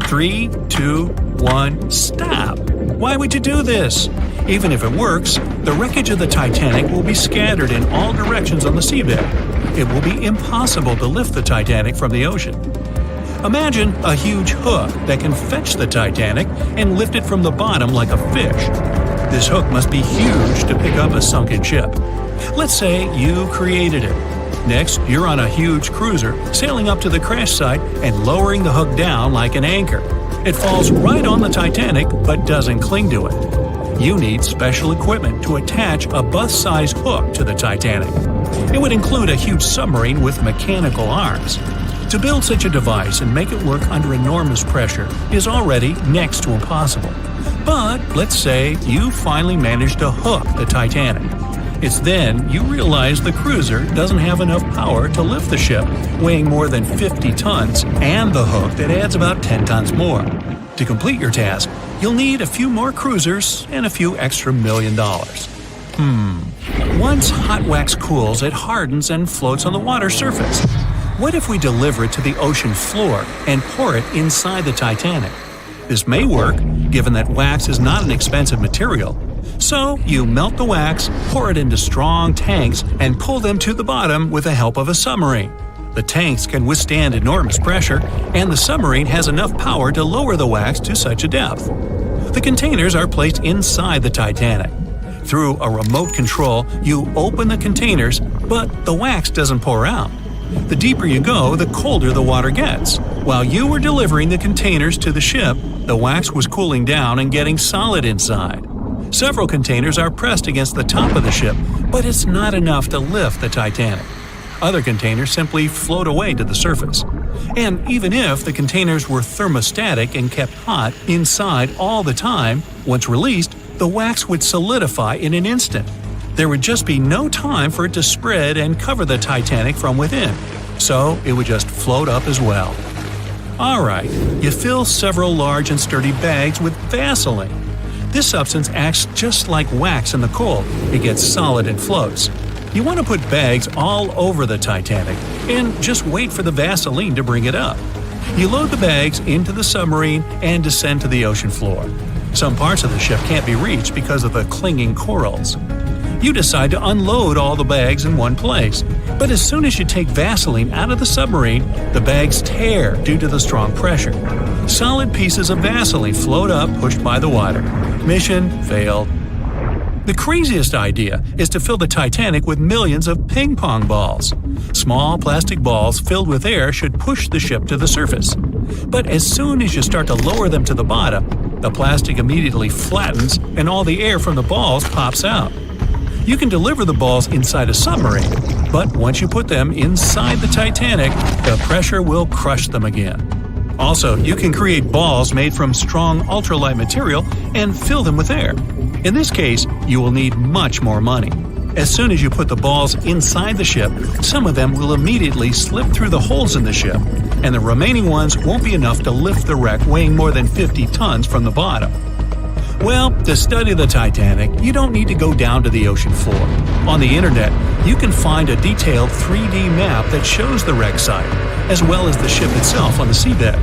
3, 2, 1, stop! Why would you do this? Even if it works, the wreckage of the Titanic will be scattered in all directions on the seabed. It will be impossible to lift the Titanic from the ocean. Imagine a huge hook that can fetch the Titanic and lift it from the bottom like a fish. This hook must be huge to pick up a sunken ship. Let's say you created it. Next, you're on a huge cruiser, sailing up to the crash site and lowering the hook down like an anchor. It falls right on the Titanic but doesn't cling to it. You need special equipment to attach a bus-sized hook to the Titanic. It would include a huge submarine with mechanical arms. To build such a device and make it work under enormous pressure is already next to impossible. But let's say you finally managed to hook the Titanic. It's then you realize the cruiser doesn't have enough power to lift the ship, weighing more than 50 tons, and the hook that adds about 10 tons more. To complete your task, you'll need a few more cruisers and a few extra $1 million. Once hot wax cools, it hardens and floats on the water surface. What if we deliver it to the ocean floor and pour it inside the Titanic? This may work, given that wax is not an expensive material. So you melt the wax, pour it into strong tanks, and pull them to the bottom with the help of a submarine. The tanks can withstand enormous pressure, and the submarine has enough power to lower the wax to such a depth. The containers are placed inside the Titanic. Through a remote control, you open the containers, but the wax doesn't pour out. The deeper you go, the colder the water gets. While you were delivering the containers to the ship, the wax was cooling down and getting solid inside. Several containers are pressed against the top of the ship, but it's not enough to lift the Titanic. Other containers simply float away to the surface. And even if the containers were thermostatic and kept hot inside all the time, once released, the wax would solidify in an instant. There would just be no time for it to spread and cover the Titanic from within, so it would just float up as well. Alright, you fill several large and sturdy bags with Vaseline. This substance acts just like wax in the cold. It gets solid and floats. You want to put bags all over the Titanic and just wait for the Vaseline to bring it up. You load the bags into the submarine and descend to the ocean floor. Some parts of the ship can't be reached because of the clinging corals. You decide to unload all the bags in one place, but as soon as you take Vaseline out of the submarine, the bags tear due to the strong pressure. Solid pieces of Vaseline float up, pushed by the water. Mission failed. The craziest idea is to fill the Titanic with millions of ping pong balls. Small plastic balls filled with air should push the ship to the surface. But as soon as you start to lower them to the bottom, the plastic immediately flattens and all the air from the balls pops out. You can deliver the balls inside a submarine, but once you put them inside the Titanic, the pressure will crush them again. Also, you can create balls made from strong ultralight material and fill them with air. In this case, you will need much more money. As soon as you put the balls inside the ship, some of them will immediately slip through the holes in the ship, and the remaining ones won't be enough to lift the wreck weighing more than 50 tons from the bottom. Well, to study the Titanic, you don't need to go down to the ocean floor. On the internet, you can find a detailed 3D map that shows the wreck site, as well as the ship itself on the seabed.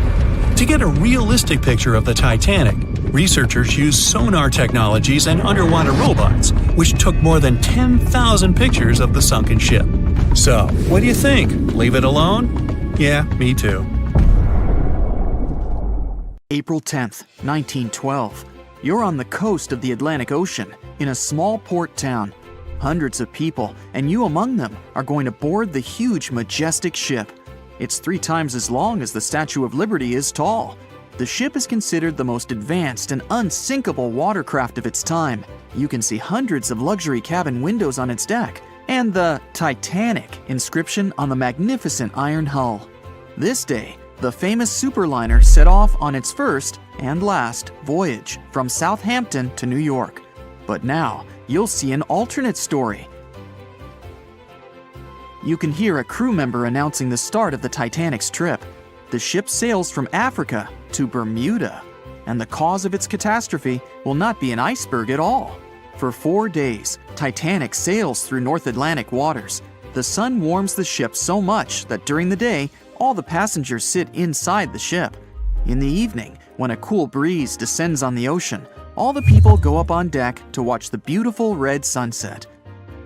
To get a realistic picture of the Titanic, researchers used sonar technologies and underwater robots, which took more than 10,000 pictures of the sunken ship. So, what do you think? Leave it alone? Yeah, me too. April 10th, 1912. You're on the coast of the Atlantic Ocean, in a small port town. Hundreds of people, and you among them, are going to board the huge, majestic ship. It's 3 times as long as the Statue of Liberty is tall. The ship is considered the most advanced and unsinkable watercraft of its time. You can see hundreds of luxury cabin windows on its deck, and the Titanic inscription on the magnificent iron hull. This day, the famous superliner set off on its first and last voyage from Southampton to New York. But now, you'll see an alternate story. You can hear a crew member announcing the start of the Titanic's trip. The ship sails from Africa to Bermuda, and the cause of its catastrophe will not be an iceberg at all. For 4 days, Titanic sails through North Atlantic waters. The sun warms the ship so much that during the day, all the passengers sit inside the ship. In the evening, when a cool breeze descends on the ocean, All the people go up on deck to watch the beautiful red sunset.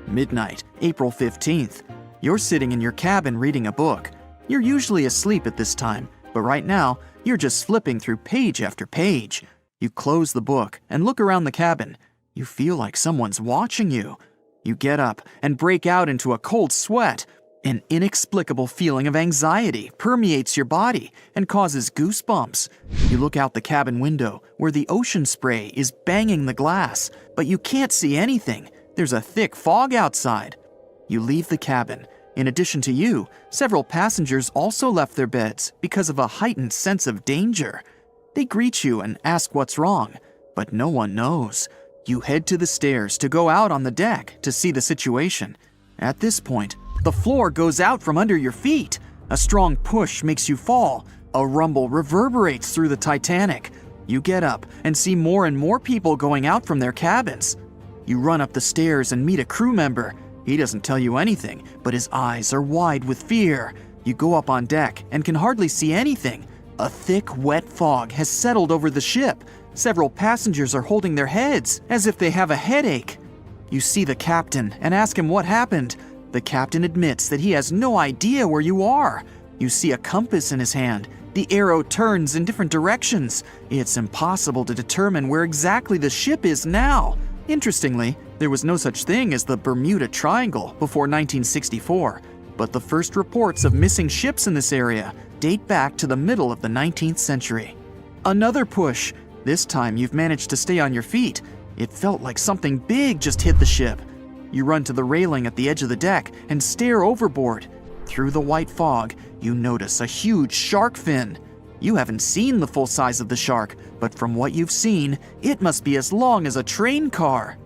Midnight, April 15th. You're sitting in your cabin reading a book. You're usually asleep at this time, but right now, you're just flipping through page after page. You close the book and look around the cabin. You feel like someone's watching you. You get up and break out into a cold sweat. An inexplicable feeling of anxiety permeates your body and causes goosebumps. You look out the cabin window where the ocean spray is banging the glass, but you can't see anything. There's a thick fog outside. You leave the cabin. In addition to you, several passengers also left their beds because of a heightened sense of danger. They greet you and ask what's wrong, but no one knows. You head to the stairs to go out on the deck to see the situation. At this point, the floor goes out from under your feet. A strong push makes you fall. A rumble reverberates through the Titanic. You get up and see more and more people going out from their cabins. You run up the stairs and meet a crew member. He doesn't tell you anything, but his eyes are wide with fear. You go up on deck and can hardly see anything. A thick, wet fog has settled over the ship. Several passengers are holding their heads as if they have a headache. You see the captain and ask him what happened. The captain admits that he has no idea where you are. You see a compass in his hand. The arrow turns in different directions. It's impossible to determine where exactly the ship is now. Interestingly, there was no such thing as the Bermuda Triangle before 1964, but the first reports of missing ships in this area date back to the middle of the 19th century. Another push. This time you've managed to stay on your feet. It felt like something big just hit the ship. You run to the railing at the edge of the deck and stare overboard. Through the white fog, you notice a huge shark fin. You haven't seen the full size of the shark, but from what you've seen, it must be as long as a train car.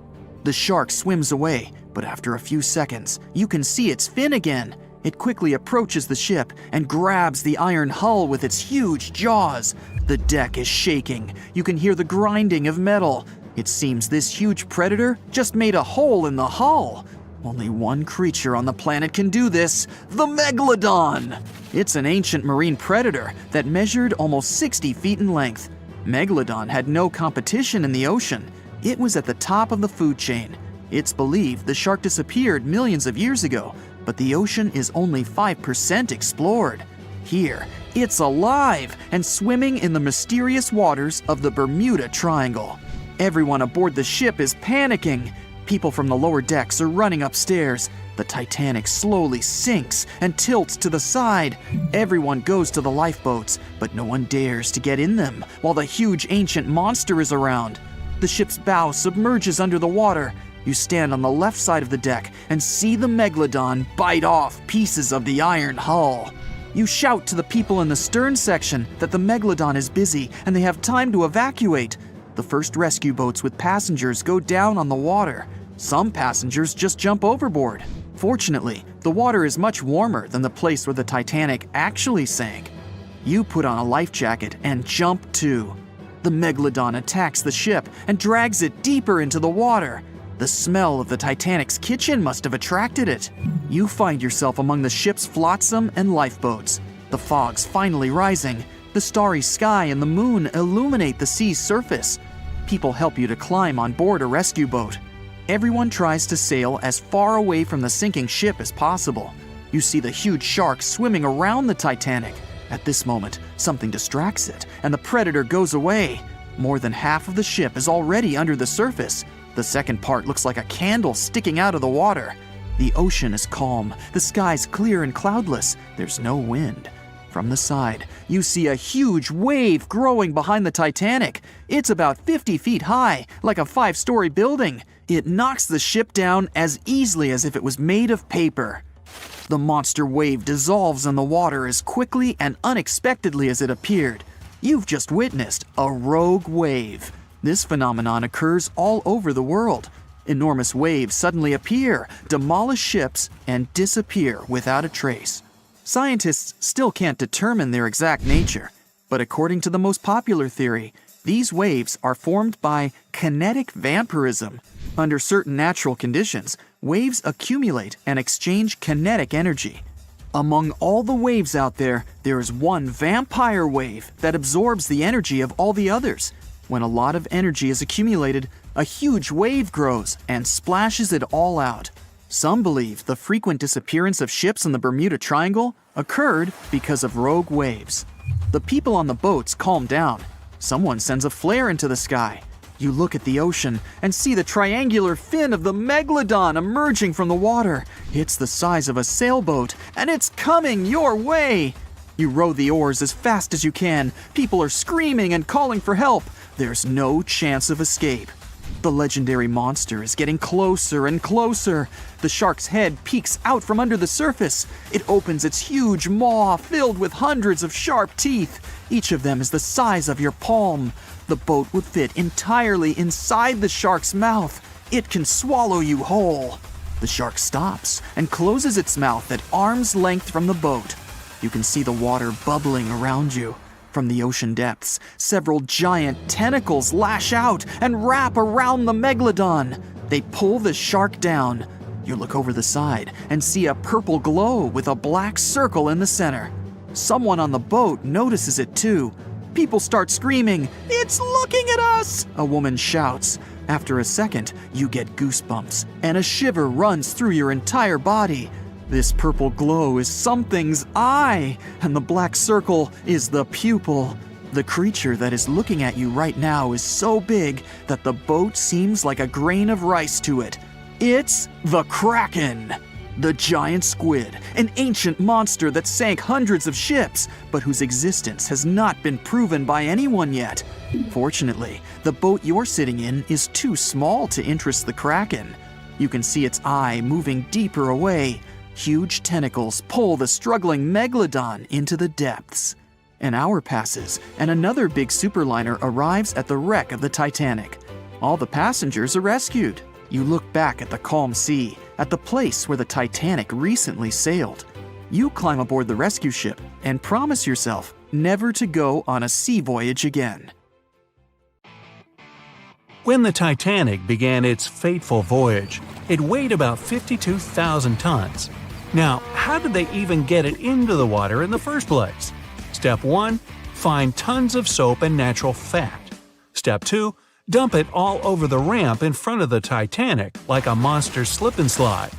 The shark swims away, but after a few seconds, you can see its fin again. It quickly approaches the ship and grabs the iron hull with its huge jaws. The deck is shaking. You can hear the grinding of metal. It seems this huge predator just made a hole in the hull. Only one creature on the planet can do this, the Megalodon. It's an ancient marine predator that measured almost 60 feet in length. Megalodon had no competition in the ocean. It was at the top of the food chain. It's believed the shark disappeared millions of years ago, but the ocean is only 5% explored. Here, it's alive and swimming in the mysterious waters of the Bermuda Triangle. Everyone aboard the ship is panicking. People from the lower decks are running upstairs. The Titanic slowly sinks and tilts to the side. Everyone goes to the lifeboats, but no one dares to get in them while the huge ancient monster is around. The ship's bow submerges under the water. You stand on the left side of the deck and see the Megalodon bite off pieces of the iron hull. You shout to the people in the stern section that the Megalodon is busy and they have time to evacuate. The first rescue boats with passengers go down on the water. Some passengers just jump overboard. Fortunately, the water is much warmer than the place where the Titanic actually sank. You put on a life jacket and jump too. The Megalodon attacks the ship and drags it deeper into the water. The smell of the Titanic's kitchen must have attracted it. You find yourself among the ship's flotsam and lifeboats. The fog's finally rising. The starry sky and the moon illuminate the sea's surface. People help you to climb on board a rescue boat. Everyone tries to sail as far away from the sinking ship as possible. You see the huge shark swimming around the Titanic. At this moment, something distracts it, and the predator goes away. More than half of the ship is already under the surface. The second part looks like a candle sticking out of the water. The ocean is calm, the sky's clear and cloudless, there's no wind. From the side, you see a huge wave growing behind the Titanic. It's about 50 feet high, like a 5-story building. It knocks the ship down as easily as if it was made of paper. The monster wave dissolves in the water as quickly and unexpectedly as it appeared. You've just witnessed a rogue wave. This phenomenon occurs all over the world. Enormous waves suddenly appear, demolish ships, and disappear without a trace. Scientists still can't determine their exact nature, but according to the most popular theory, these waves are formed by kinetic vampirism. Under certain natural conditions, waves accumulate and exchange kinetic energy. Among all the waves out there, there is one vampire wave that absorbs the energy of all the others. When a lot of energy is accumulated, a huge wave grows and splashes it all out. Some believe the frequent disappearance of ships in the Bermuda Triangle occurred because of rogue waves. The people on the boats calm down. Someone sends a flare into the sky. You look at the ocean and see the triangular fin of the megalodon emerging from the water. It's the size of a sailboat, and it's coming your way. You row the oars as fast as you can. People are screaming and calling for help. There's no chance of escape. The legendary monster is getting closer and closer. The shark's head peeks out from under the surface. It opens its huge maw filled with hundreds of sharp teeth. Each of them is the size of your palm. The boat would fit entirely inside the shark's mouth. It can swallow you whole. The shark stops and closes its mouth at arm's length from the boat. You can see the water bubbling around you. From the ocean depths, several giant tentacles lash out and wrap around the megalodon. They pull the shark down. You look over the side and see a purple glow with a black circle in the center. Someone on the boat notices it too. People start screaming, "It's looking at us!" a woman shouts. After a second, you get goosebumps, and a shiver runs through your entire body. This purple glow is something's eye, and the black circle is the pupil. The creature that is looking at you right now is so big that the boat seems like a grain of rice to it. It's the Kraken! The giant squid, an ancient monster that sank hundreds of ships, but whose existence has not been proven by anyone yet. Fortunately, the boat you're sitting in is too small to interest the Kraken. You can see its eye moving deeper away. Huge tentacles pull the struggling megalodon into the depths. An hour passes, and another big superliner arrives at the wreck of the Titanic. All the passengers are rescued. You look back at the calm sea, at the place where the Titanic recently sailed. You climb aboard the rescue ship and promise yourself never to go on a sea voyage again. When the Titanic began its fateful voyage, it weighed about 52,000 tons. Now, how did they even get it into the water in the first place? Step 1. Find tons of soap and natural fat. Step 2. Dump it all over the ramp in front of the Titanic like a monster slip and slide.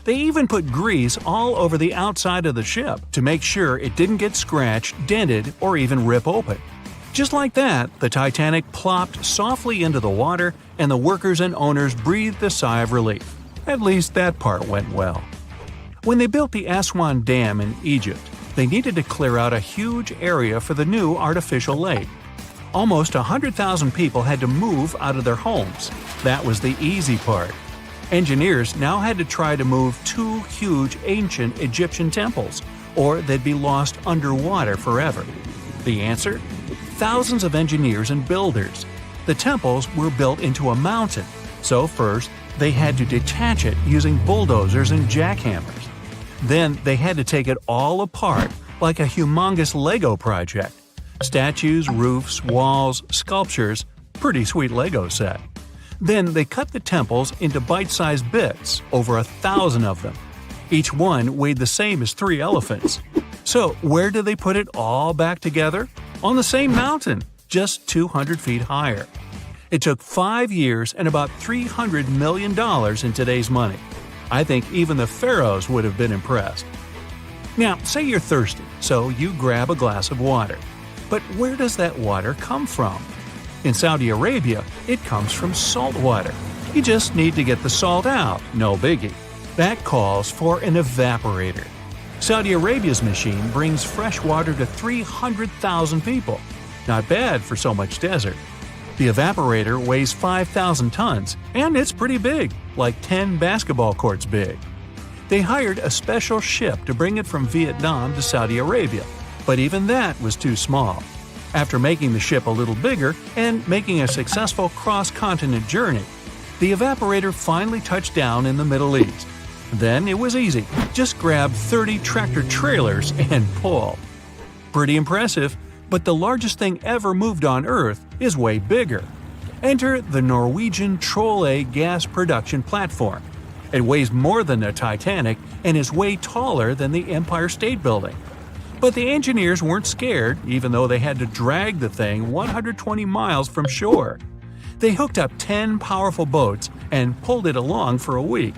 They even put grease all over the outside of the ship to make sure it didn't get scratched, dented, or even rip open. Just like that, the Titanic plopped softly into the water, and the workers and owners breathed a sigh of relief. At least that part went well. When they built the Aswan Dam in Egypt, they needed to clear out a huge area for the new artificial lake. Almost 100,000 people had to move out of their homes. That was the easy part. Engineers now had to try to move 2 huge ancient Egyptian temples, or they'd be lost underwater forever. The answer? Thousands of engineers and builders. The temples were built into a mountain, so first they had to detach it using bulldozers and jackhammers. Then they had to take it all apart like a humongous Lego project. Statues, roofs, walls, sculptures, pretty sweet Lego set. Then they cut the temples into bite-sized bits, over 1,000 of them. Each one weighed the same as 3 elephants. So where did they put it all back together? On the same mountain, just 200 feet higher. It took 5 years and about $300 million in today's money. I think even the pharaohs would have been impressed. Now, say you're thirsty, so you grab a glass of water. But where does that water come from? In Saudi Arabia, it comes from salt water. You just need to get the salt out, no biggie. That calls for an evaporator. Saudi Arabia's machine brings fresh water to 300,000 people. Not bad for so much desert. The evaporator weighs 5,000 tons, and it's pretty big, like 10 basketball courts big. They hired a special ship to bring it from Vietnam to Saudi Arabia, but even that was too small. After making the ship a little bigger and making a successful cross-continent journey, the evaporator finally touched down in the Middle East. Then it was easy. Just grab 30 tractor trailers and pull. Pretty impressive, but the largest thing ever moved on Earth is way bigger. Enter the Norwegian Troll gas production platform. It weighs more than the Titanic and is way taller than the Empire State Building. But the engineers weren't scared, even though they had to drag the thing 120 miles from shore. They hooked up 10 powerful boats and pulled it along for a week.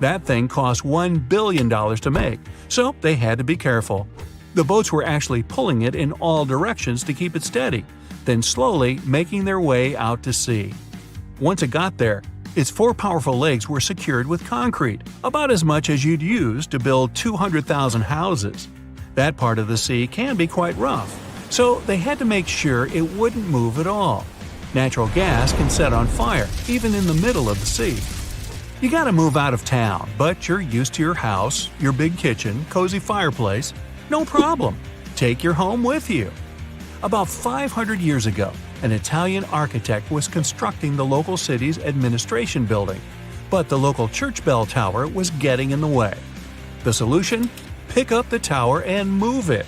That thing cost $1 billion to make, so they had to be careful. The boats were actually pulling it in all directions to keep it steady, then slowly making their way out to sea. Once it got there, its 4 powerful legs were secured with concrete, about as much as you'd use to build 200,000 houses. That part of the sea can be quite rough, so they had to make sure it wouldn't move at all. Natural gas can set on fire, even in the middle of the sea. You gotta move out of town, but you're used to your house, your big kitchen, cozy fireplace. No problem. Take your home with you. About 500 years ago, an Italian architect was constructing the local city's administration building, but the local church bell tower was getting in the way. The solution? Pick up the tower and move it.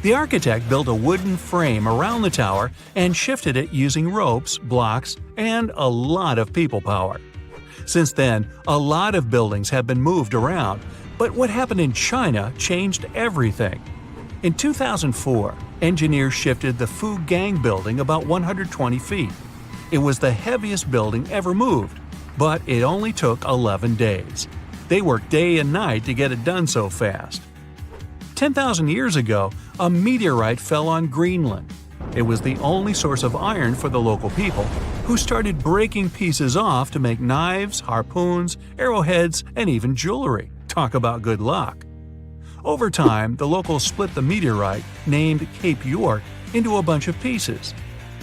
The architect built a wooden frame around the tower and shifted it using ropes, blocks, and a lot of people power. Since then, a lot of buildings have been moved around, but what happened in China changed everything. In 2004, engineers shifted the Fugang building about 120 feet. It was the heaviest building ever moved, but it only took 11 days. They worked day and night to get it done so fast. 10,000 years ago, a meteorite fell on Greenland. It was the only source of iron for the local people, who started breaking pieces off to make knives, harpoons, arrowheads, and even jewelry. Talk about good luck. Over time, the locals split the meteorite, named Cape York, into a bunch of pieces.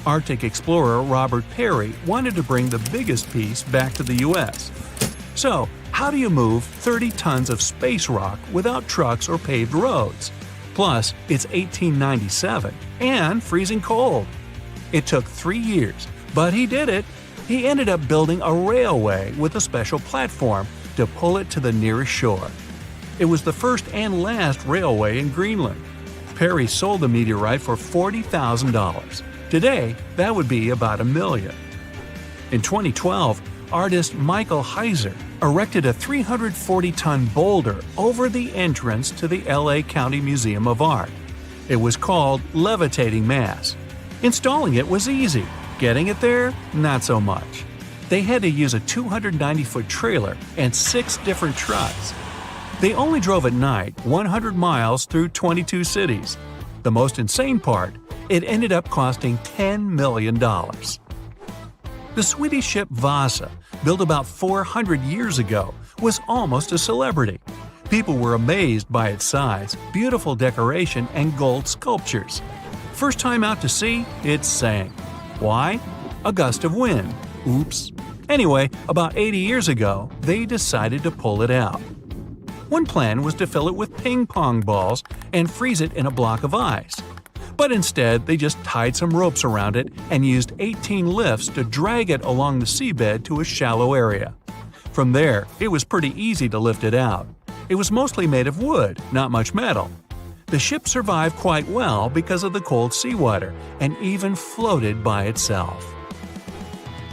Arctic explorer Robert Peary wanted to bring the biggest piece back to the U.S. So, how do you move 30 tons of space rock without trucks or paved roads? Plus, it's 1897 and freezing cold. It took 3 years, but he did it. He ended up building a railway with a special platform to pull it to the nearest shore. It was the first and last railway in Greenland. Perry sold the meteorite for $40,000. Today, that would be about $1 million. In 2012, artist Michael Heiser erected a 340-ton boulder over the entrance to the LA County Museum of Art. It was called Levitating Mass. Installing it was easy. Getting it there, not so much. They had to use a 290-foot trailer and 6 different trucks. They only drove at night 100 miles through 22 cities. The most insane part, it ended up costing $10 million. The Swedish ship Vasa, built about 400 years ago, was almost a celebrity. People were amazed by its size, beautiful decoration, and gold sculptures. First time out to sea, it sank. Why? A gust of wind. Oops. Anyway, about 80 years ago, they decided to pull it out. One plan was to fill it with ping pong balls and freeze it in a block of ice. But instead, they just tied some ropes around it and used 18 lifts to drag it along the seabed to a shallow area. From there, it was pretty easy to lift it out. It was mostly made of wood, not much metal. The ship survived quite well because of the cold seawater and even floated by itself.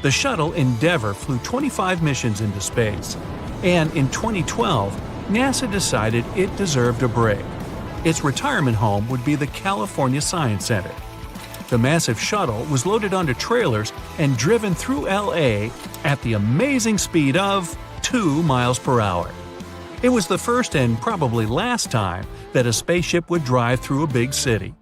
The shuttle Endeavour flew 25 missions into space, and in 2012, NASA decided it deserved a break. Its retirement home would be the California Science Center. The massive shuttle was loaded onto trailers and driven through LA at the amazing speed of 2 miles per hour. It was the first and probably last time that a spaceship would drive through a big city.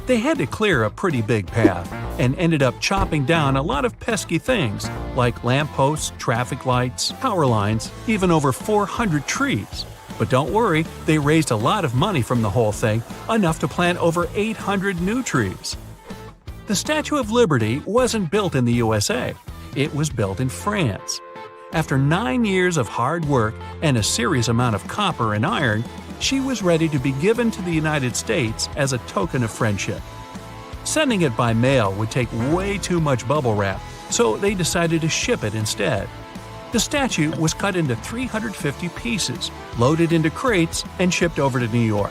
They had to clear a pretty big path and ended up chopping down a lot of pesky things like lampposts, traffic lights, power lines, even over 400 trees. But don't worry, they raised a lot of money from the whole thing, enough to plant over 800 new trees. The Statue of Liberty wasn't built in the USA. It was built in France. After 9 years of hard work and a serious amount of copper and iron, she was ready to be given to the United States as a token of friendship. Sending it by mail would take way too much bubble wrap, so they decided to ship it instead. The statue was cut into 350 pieces, loaded into crates, and shipped over to New York.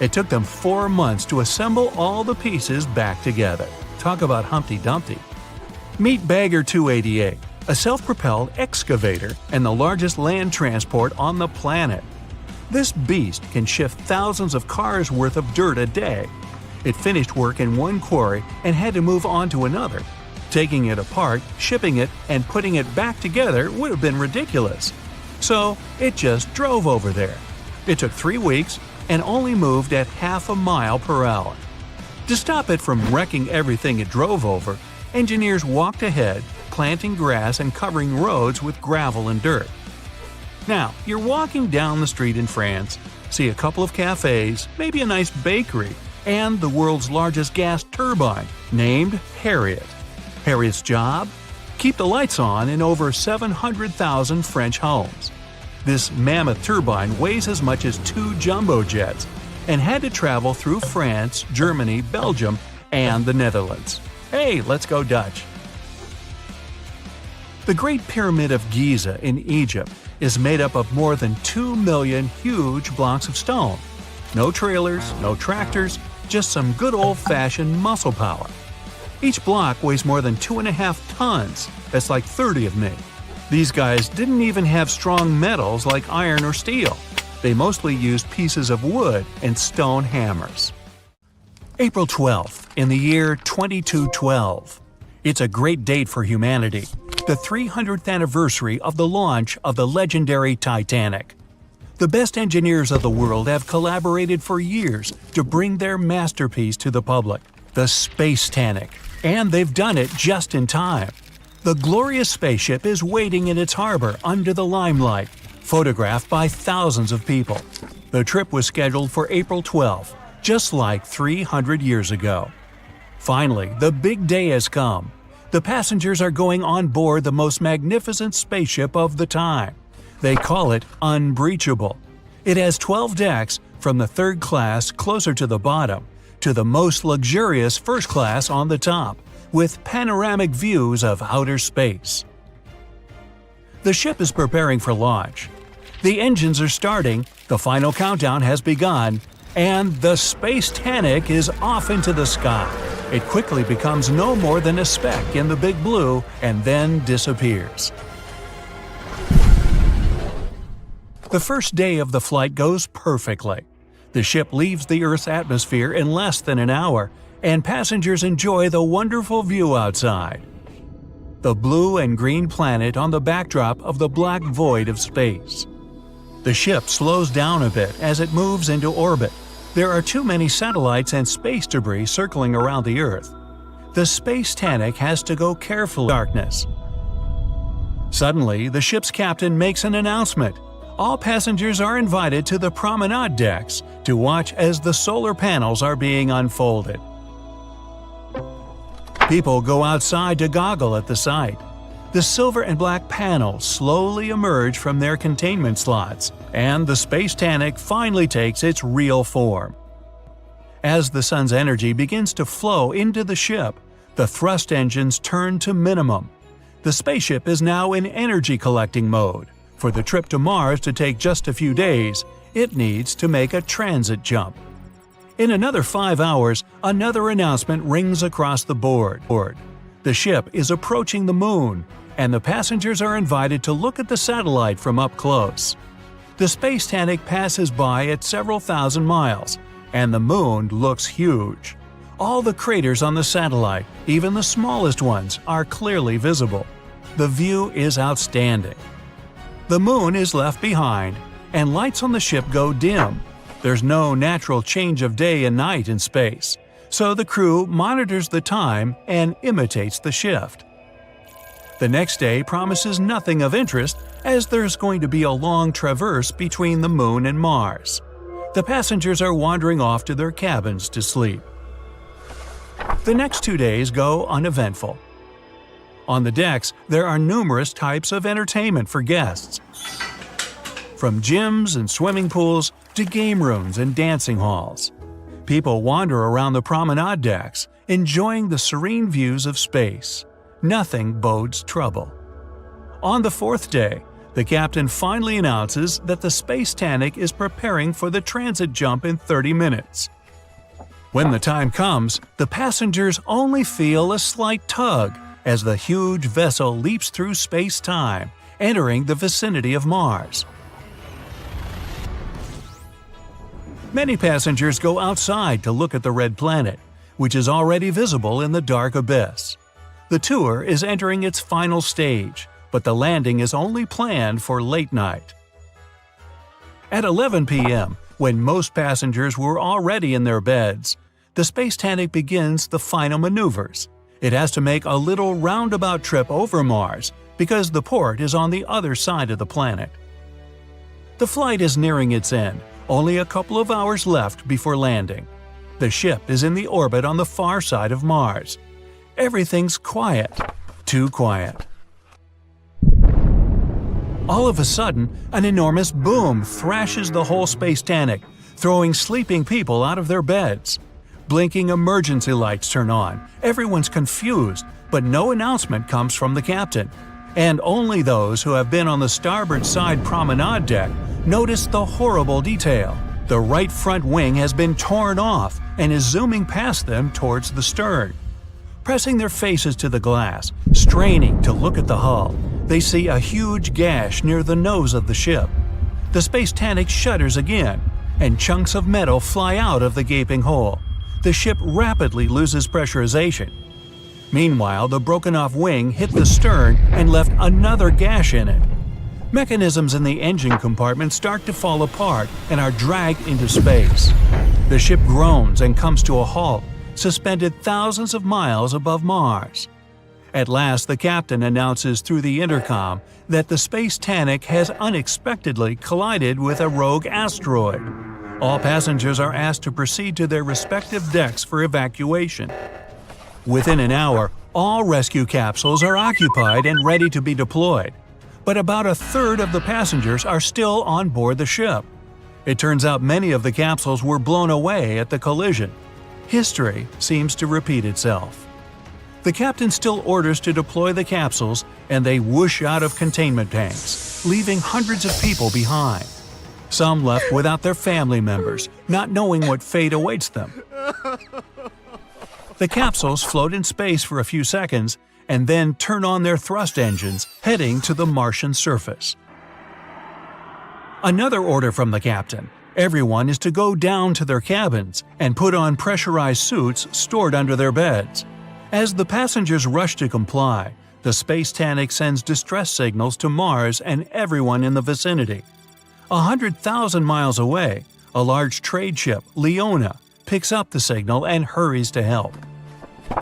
It took them 4 months to assemble all the pieces back together. Talk about Humpty Dumpty. Meet Bagger 288, a self-propelled excavator and the largest land transport on the planet. This beast can shift thousands of cars worth of dirt a day. It finished work in one quarry and had to move on to another. Taking it apart, shipping it, and putting it back together would have been ridiculous. So it just drove over there. It took 3 weeks and only moved at half a mile per hour. To stop it from wrecking everything it drove over, engineers walked ahead, planting grass and covering roads with gravel and dirt. Now, you're walking down the street in France, see a couple of cafes, maybe a nice bakery, and the world's largest gas turbine, named Harriet. Harriet's job? Keep the lights on in over 700,000 French homes. This mammoth turbine weighs as much as 2 jumbo jets and had to travel through France, Germany, Belgium, and the Netherlands. Hey, let's go Dutch! The Great Pyramid of Giza in Egypt is made up of more than 2 million huge blocks of stone. No trailers, no tractors, just some good old-fashioned muscle power. Each block weighs more than 2.5 tons. That's like 30 of me. These guys didn't even have strong metals like iron or steel. They mostly used pieces of wood and stone hammers. April 12th, in the year 2212. It's a great date for humanity, the 300th anniversary of the launch of the legendary Titanic. The best engineers of the world have collaborated for years to bring their masterpiece to the public, the Space-Tanic, and they've done it just in time. The glorious spaceship is waiting in its harbor under the limelight, photographed by thousands of people. The trip was scheduled for April 12th, just like 300 years ago. Finally, the big day has come. The passengers are going on board the most magnificent spaceship of the time. They call it Unbreachable. It has 12 decks, from the third class closer to the bottom, to the most luxurious first class on the top, with panoramic views of outer space. The ship is preparing for launch. The engines are starting, the final countdown has begun, and the Space-Tanic is off into the sky. It quickly becomes no more than a speck in the big blue and then disappears. The first day of the flight goes perfectly. The ship leaves the Earth's atmosphere in less than an hour, and passengers enjoy the wonderful view outside. The blue and green planet on the backdrop of the black void of space. The ship slows down a bit as it moves into orbit. There are too many satellites and space debris circling around the Earth. The Space-Tanic has to go carefully in darkness. Suddenly, the ship's captain makes an announcement. All passengers are invited to the promenade decks to watch as the solar panels are being unfolded. People go outside to goggle at the sight. The silver and black panels slowly emerge from their containment slots, and the Space-Tanic finally takes its real form. As the sun's energy begins to flow into the ship, the thrust engines turn to minimum. The spaceship is now in energy collecting mode. For the trip to Mars to take just a few days, it needs to make a transit jump. In another 5 hours, another announcement rings across the board. The ship is approaching the moon, and the passengers are invited to look at the satellite from up close. The Space-Tanic passes by at several thousand miles, and the moon looks huge. All the craters on the satellite, even the smallest ones, are clearly visible. The view is outstanding. The moon is left behind, and lights on the ship go dim. There's no natural change of day and night in space, so the crew monitors the time and imitates the shift. The next day promises nothing of interest, as there's going to be a long traverse between the moon and Mars. The passengers are wandering off to their cabins to sleep. The next 2 days go uneventful. On the decks, there are numerous types of entertainment for guests. From gyms and swimming pools to game rooms and dancing halls. People wander around the promenade decks, enjoying the serene views of space. Nothing bodes trouble. On the 4th day, the captain finally announces that the Space-Tanic is preparing for the transit jump in 30 minutes. When the time comes, the passengers only feel a slight tug as the huge vessel leaps through space-time, entering the vicinity of Mars. Many passengers go outside to look at the red planet, which is already visible in the dark abyss. The tour is entering its final stage, but the landing is only planned for late night. At 11 p.m., when most passengers were already in their beds, the Titanic begins the final maneuvers. It has to make a little roundabout trip over Mars because the port is on the other side of the planet. The flight is nearing its end, only a couple of hours left before landing. The ship is in the orbit on the far side of Mars. Everything's quiet. Too quiet. All of a sudden, an enormous boom thrashes the whole Titanic, throwing sleeping people out of their beds. Blinking emergency lights turn on. Everyone's confused, but no announcement comes from the captain. And only those who have been on the starboard side promenade deck notice the horrible detail. The right front wing has been torn off and is zooming past them towards the stern. Pressing their faces to the glass, straining to look at the hull, they see a huge gash near the nose of the ship. The Titanic shudders again, and chunks of metal fly out of the gaping hole. The ship rapidly loses pressurization. Meanwhile, the broken-off wing hit the stern and left another gash in it. Mechanisms in the engine compartment start to fall apart and are dragged into space. The ship groans and comes to a halt, suspended thousands of miles above Mars. At last, the captain announces through the intercom that the Titanic has unexpectedly collided with a rogue asteroid. All passengers are asked to proceed to their respective decks for evacuation. Within an hour, all rescue capsules are occupied and ready to be deployed. But about a third of the passengers are still on board the ship. It turns out many of the capsules were blown away at the collision. History seems to repeat itself. The captain still orders to deploy the capsules, and they whoosh out of containment tanks, leaving hundreds of people behind. Some left without their family members, not knowing what fate awaits them. The capsules float in space for a few seconds and then turn on their thrust engines, heading to the Martian surface. Another order from the captain. Everyone is to go down to their cabins and put on pressurized suits stored under their beds. As the passengers rush to comply, the Titanic sends distress signals to Mars and everyone in the vicinity. 100,000 miles away, a large trade ship, Leona, picks up the signal and hurries to help.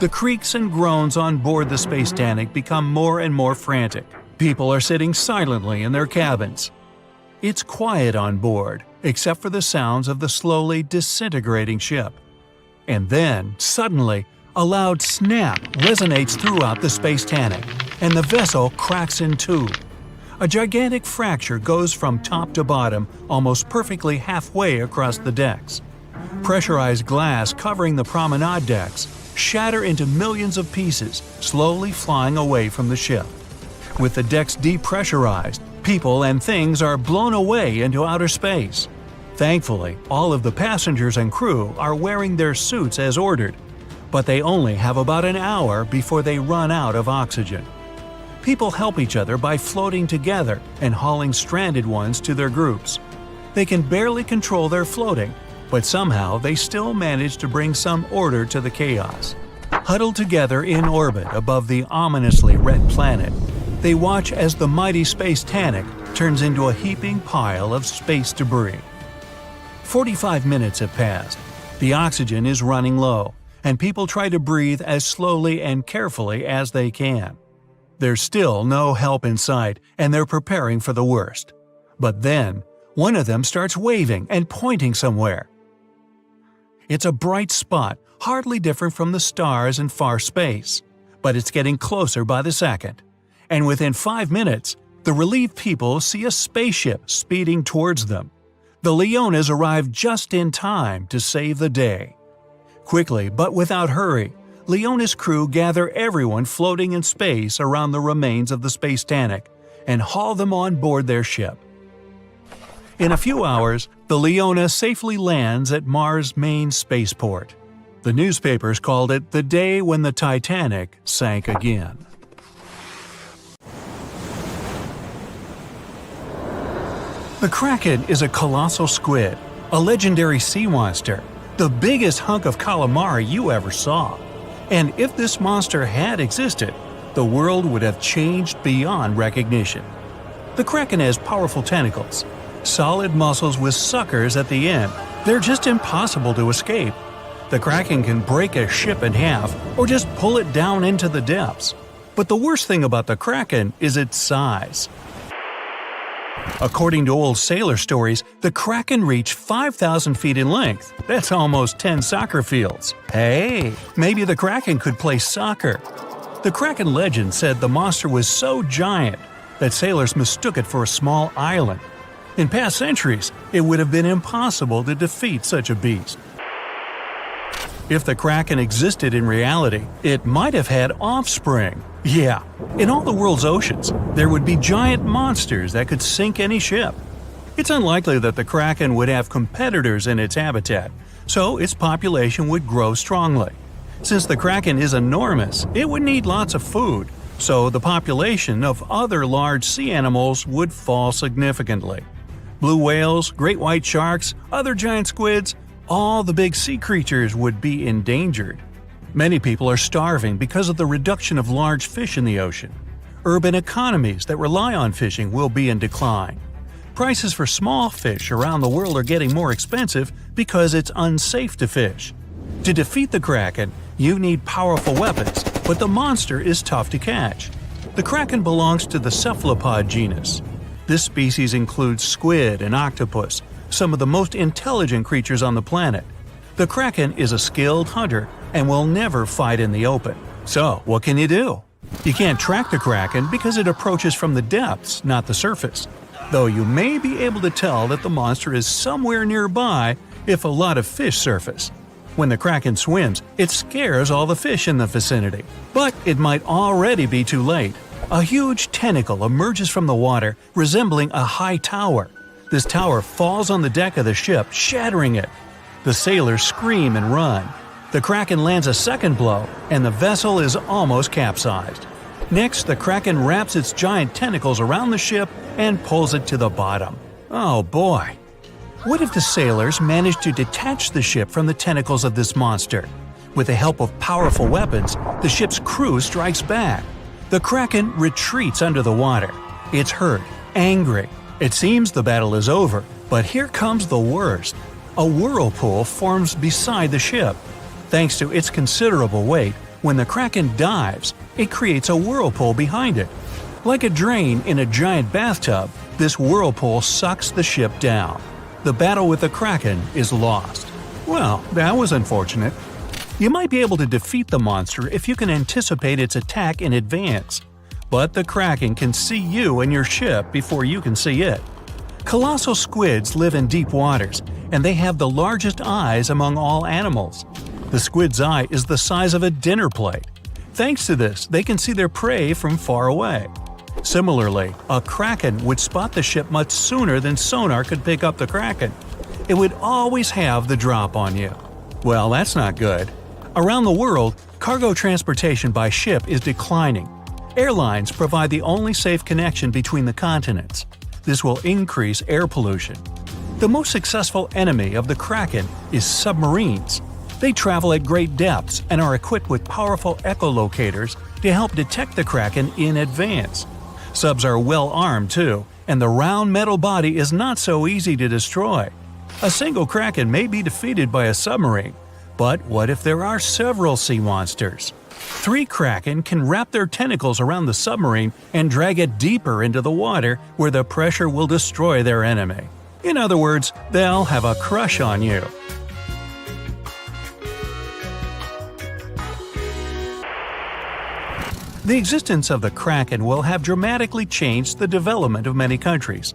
The creaks and groans on board the Titanic become more and more frantic. People are sitting silently in their cabins. It's quiet on board, except for the sounds of the slowly disintegrating ship. And then, suddenly, a loud snap resonates throughout the Titanic, and the vessel cracks in two. A gigantic fracture goes from top to bottom, almost perfectly halfway across the decks. Pressurized glass covering the promenade decks shatter into millions of pieces, slowly flying away from the ship. With the decks depressurized, people and things are blown away into outer space. Thankfully, all of the passengers and crew are wearing their suits as ordered, but they only have about an hour before they run out of oxygen. People help each other by floating together and hauling stranded ones to their groups. They can barely control their floating, but somehow they still manage to bring some order to the chaos. Huddled together in orbit above the ominously red planet, they watch as the mighty Titanic turns into a heaping pile of space debris. 45 minutes have passed. The oxygen is running low, and people try to breathe as slowly and carefully as they can. There's still no help in sight, and they're preparing for the worst. But then, one of them starts waving and pointing somewhere. It's a bright spot, hardly different from the stars in far space, but it's getting closer by the second. And within 5 minutes, the relieved people see a spaceship speeding towards them. The Leonas arrive just in time to save the day. Quickly, but without hurry, Leona's crew gather everyone floating in space around the remains of the Titanic and haul them on board their ship. In a few hours, the Leona safely lands at Mars' main spaceport. The newspapers called it the day when the Titanic sank again. The Kraken is a colossal squid, a legendary sea monster, the biggest hunk of calamari you ever saw. And if this monster had existed, the world would have changed beyond recognition. The Kraken has powerful tentacles, solid muscles with suckers at the end. They're just impossible to escape. The Kraken can break a ship in half or just pull it down into the depths. But the worst thing about the Kraken is its size. According to old sailor stories, the Kraken reached 5,000 feet in length. That's almost 10 soccer fields. Hey, maybe the Kraken could play soccer. The Kraken legend said the monster was so giant that sailors mistook it for a small island. In past centuries, it would have been impossible to defeat such a beast. If the Kraken existed in reality, it might have had offspring. Yeah, in all the world's oceans, there would be giant monsters that could sink any ship. It's unlikely that the Kraken would have competitors in its habitat, so its population would grow strongly. Since the Kraken is enormous, it would need lots of food, so the population of other large sea animals would fall significantly. Blue whales, great white sharks, other giant squids, all the big sea creatures would be endangered. Many people are starving because of the reduction of large fish in the ocean. Urban economies that rely on fishing will be in decline. Prices for small fish around the world are getting more expensive because it's unsafe to fish. To defeat the Kraken, you need powerful weapons, but the monster is tough to catch. The Kraken belongs to the cephalopod genus. This species includes squid and octopus, some of the most intelligent creatures on the planet. The Kraken is a skilled hunter and will never fight in the open. So, what can you do? You can't track the Kraken because it approaches from the depths, not the surface. Though you may be able to tell that the monster is somewhere nearby if a lot of fish surface. When the Kraken swims, it scares all the fish in the vicinity. But it might already be too late. A huge tentacle emerges from the water, resembling a high tower. This tower falls on the deck of the ship, shattering it. The sailors scream and run. The Kraken lands a second blow, and the vessel is almost capsized. Next, the Kraken wraps its giant tentacles around the ship and pulls it to the bottom. Oh boy! What if the sailors managed to detach the ship from the tentacles of this monster? With the help of powerful weapons, the ship's crew strikes back. The Kraken retreats under the water. It's hurt, angry. It seems the battle is over, but here comes the worst. A whirlpool forms beside the ship. Thanks to its considerable weight, when the Kraken dives, it creates a whirlpool behind it. Like a drain in a giant bathtub, this whirlpool sucks the ship down. The battle with the Kraken is lost. Well, that was unfortunate. You might be able to defeat the monster if you can anticipate its attack in advance. But the Kraken can see you and your ship before you can see it. Colossal squids live in deep waters, and they have the largest eyes among all animals. The squid's eye is the size of a dinner plate. Thanks to this, they can see their prey from far away. Similarly, a Kraken would spot the ship much sooner than sonar could pick up the Kraken. It would always have the drop on you. Well, that's not good. Around the world, cargo transportation by ship is declining. Airlines provide the only safe connection between the continents. This will increase air pollution. The most successful enemy of the Kraken is submarines. They travel at great depths and are equipped with powerful echolocators to help detect the Kraken in advance. Subs are well armed too, and the round metal body is not so easy to destroy. A single Kraken may be defeated by a submarine, but what if there are several sea monsters? 3 Kraken can wrap their tentacles around the submarine and drag it deeper into the water where the pressure will destroy their enemy. In other words, they'll have a crush on you. The existence of the Kraken will have dramatically changed the development of many countries.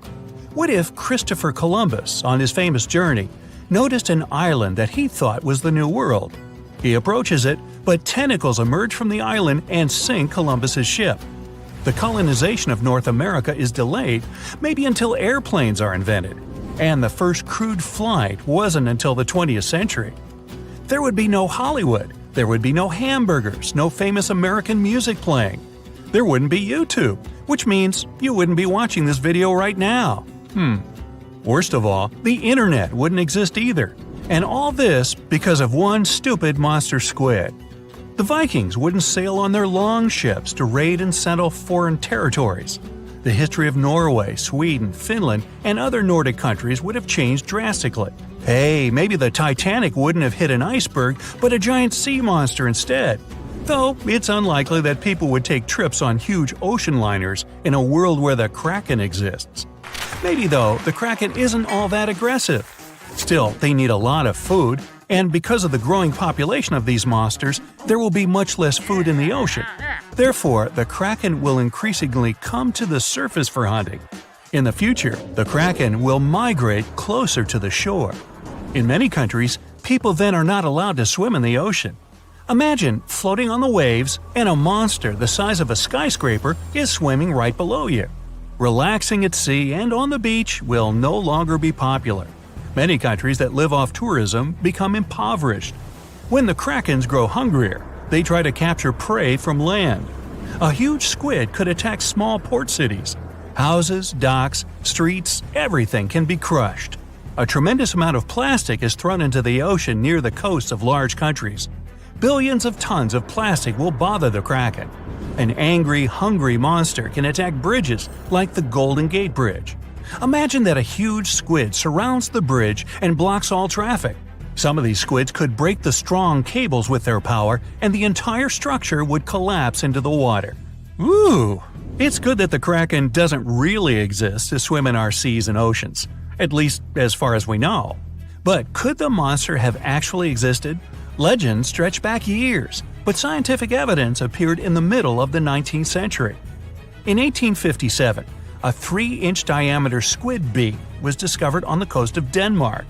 What if Christopher Columbus, on his famous journey, noticed an island that he thought was the New World? He approaches it, but tentacles emerge from the island and sink Columbus's ship. The colonization of North America is delayed, maybe until airplanes are invented, and the first crewed flight wasn't until the 20th century. There would be no Hollywood. There would be no hamburgers, no famous American music playing. There wouldn't be YouTube, which means you wouldn't be watching this video right now. Worst of all, the internet wouldn't exist either. And all this because of one stupid monster squid. The Vikings wouldn't sail on their long ships to raid and settle foreign territories. The history of Norway, Sweden, Finland, and other Nordic countries would have changed drastically. Hey, maybe the Titanic wouldn't have hit an iceberg, but a giant sea monster instead. Though, it's unlikely that people would take trips on huge ocean liners in a world where the Kraken exists. Maybe though, the Kraken isn't all that aggressive. Still, they need a lot of food, and because of the growing population of these monsters, there will be much less food in the ocean. Therefore, the Kraken will increasingly come to the surface for hunting. In the future, the Kraken will migrate closer to the shore. In many countries, people then are not allowed to swim in the ocean. Imagine floating on the waves and a monster the size of a skyscraper is swimming right below you. Relaxing at sea and on the beach will no longer be popular. Many countries that live off tourism become impoverished. When the Krakens grow hungrier, they try to capture prey from land. A huge squid could attack small port cities. Houses, docks, streets, everything can be crushed. A tremendous amount of plastic is thrown into the ocean near the coasts of large countries. Billions of tons of plastic will bother the Kraken. An angry, hungry monster can attack bridges like the Golden Gate Bridge. Imagine that a huge squid surrounds the bridge and blocks all traffic. Some of these squids could break the strong cables with their power, and the entire structure would collapse into the water. Ooh! It's good that the Kraken doesn't really exist to swim in our seas and oceans, at least as far as we know. But could the monster have actually existed? Legends stretch back years, but scientific evidence appeared in the middle of the 19th century. In 1857, a 3-inch diameter squid beak was discovered on the coast of Denmark.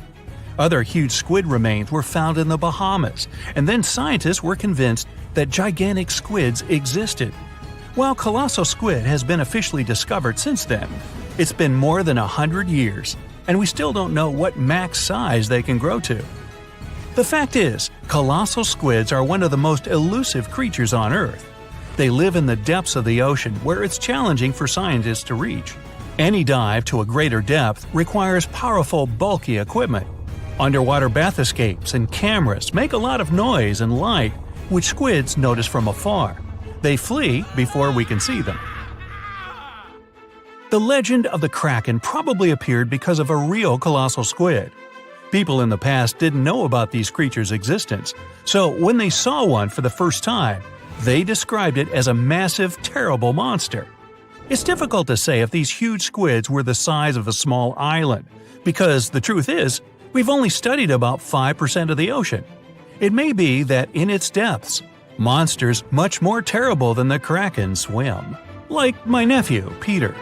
Other huge squid remains were found in the Bahamas, and then scientists were convinced that gigantic squids existed. While colossal squid has been officially discovered since then, it's been more than 100 years, and we still don't know what max size they can grow to. The fact is, colossal squids are one of the most elusive creatures on Earth. They live in the depths of the ocean where it's challenging for scientists to reach. Any dive to a greater depth requires powerful, bulky equipment. Underwater bath escapes and cameras make a lot of noise and light, which squids notice from afar. They flee before we can see them. The legend of the Kraken probably appeared because of a real colossal squid. People in the past didn't know about these creatures' existence, so when they saw one for the first time, they described it as a massive, terrible monster. It's difficult to say if these huge squids were the size of a small island, because the truth is, we've only studied about 5% of the ocean. It may be that in its depths, monsters much more terrible than the Kraken swim. Like my nephew, Peter.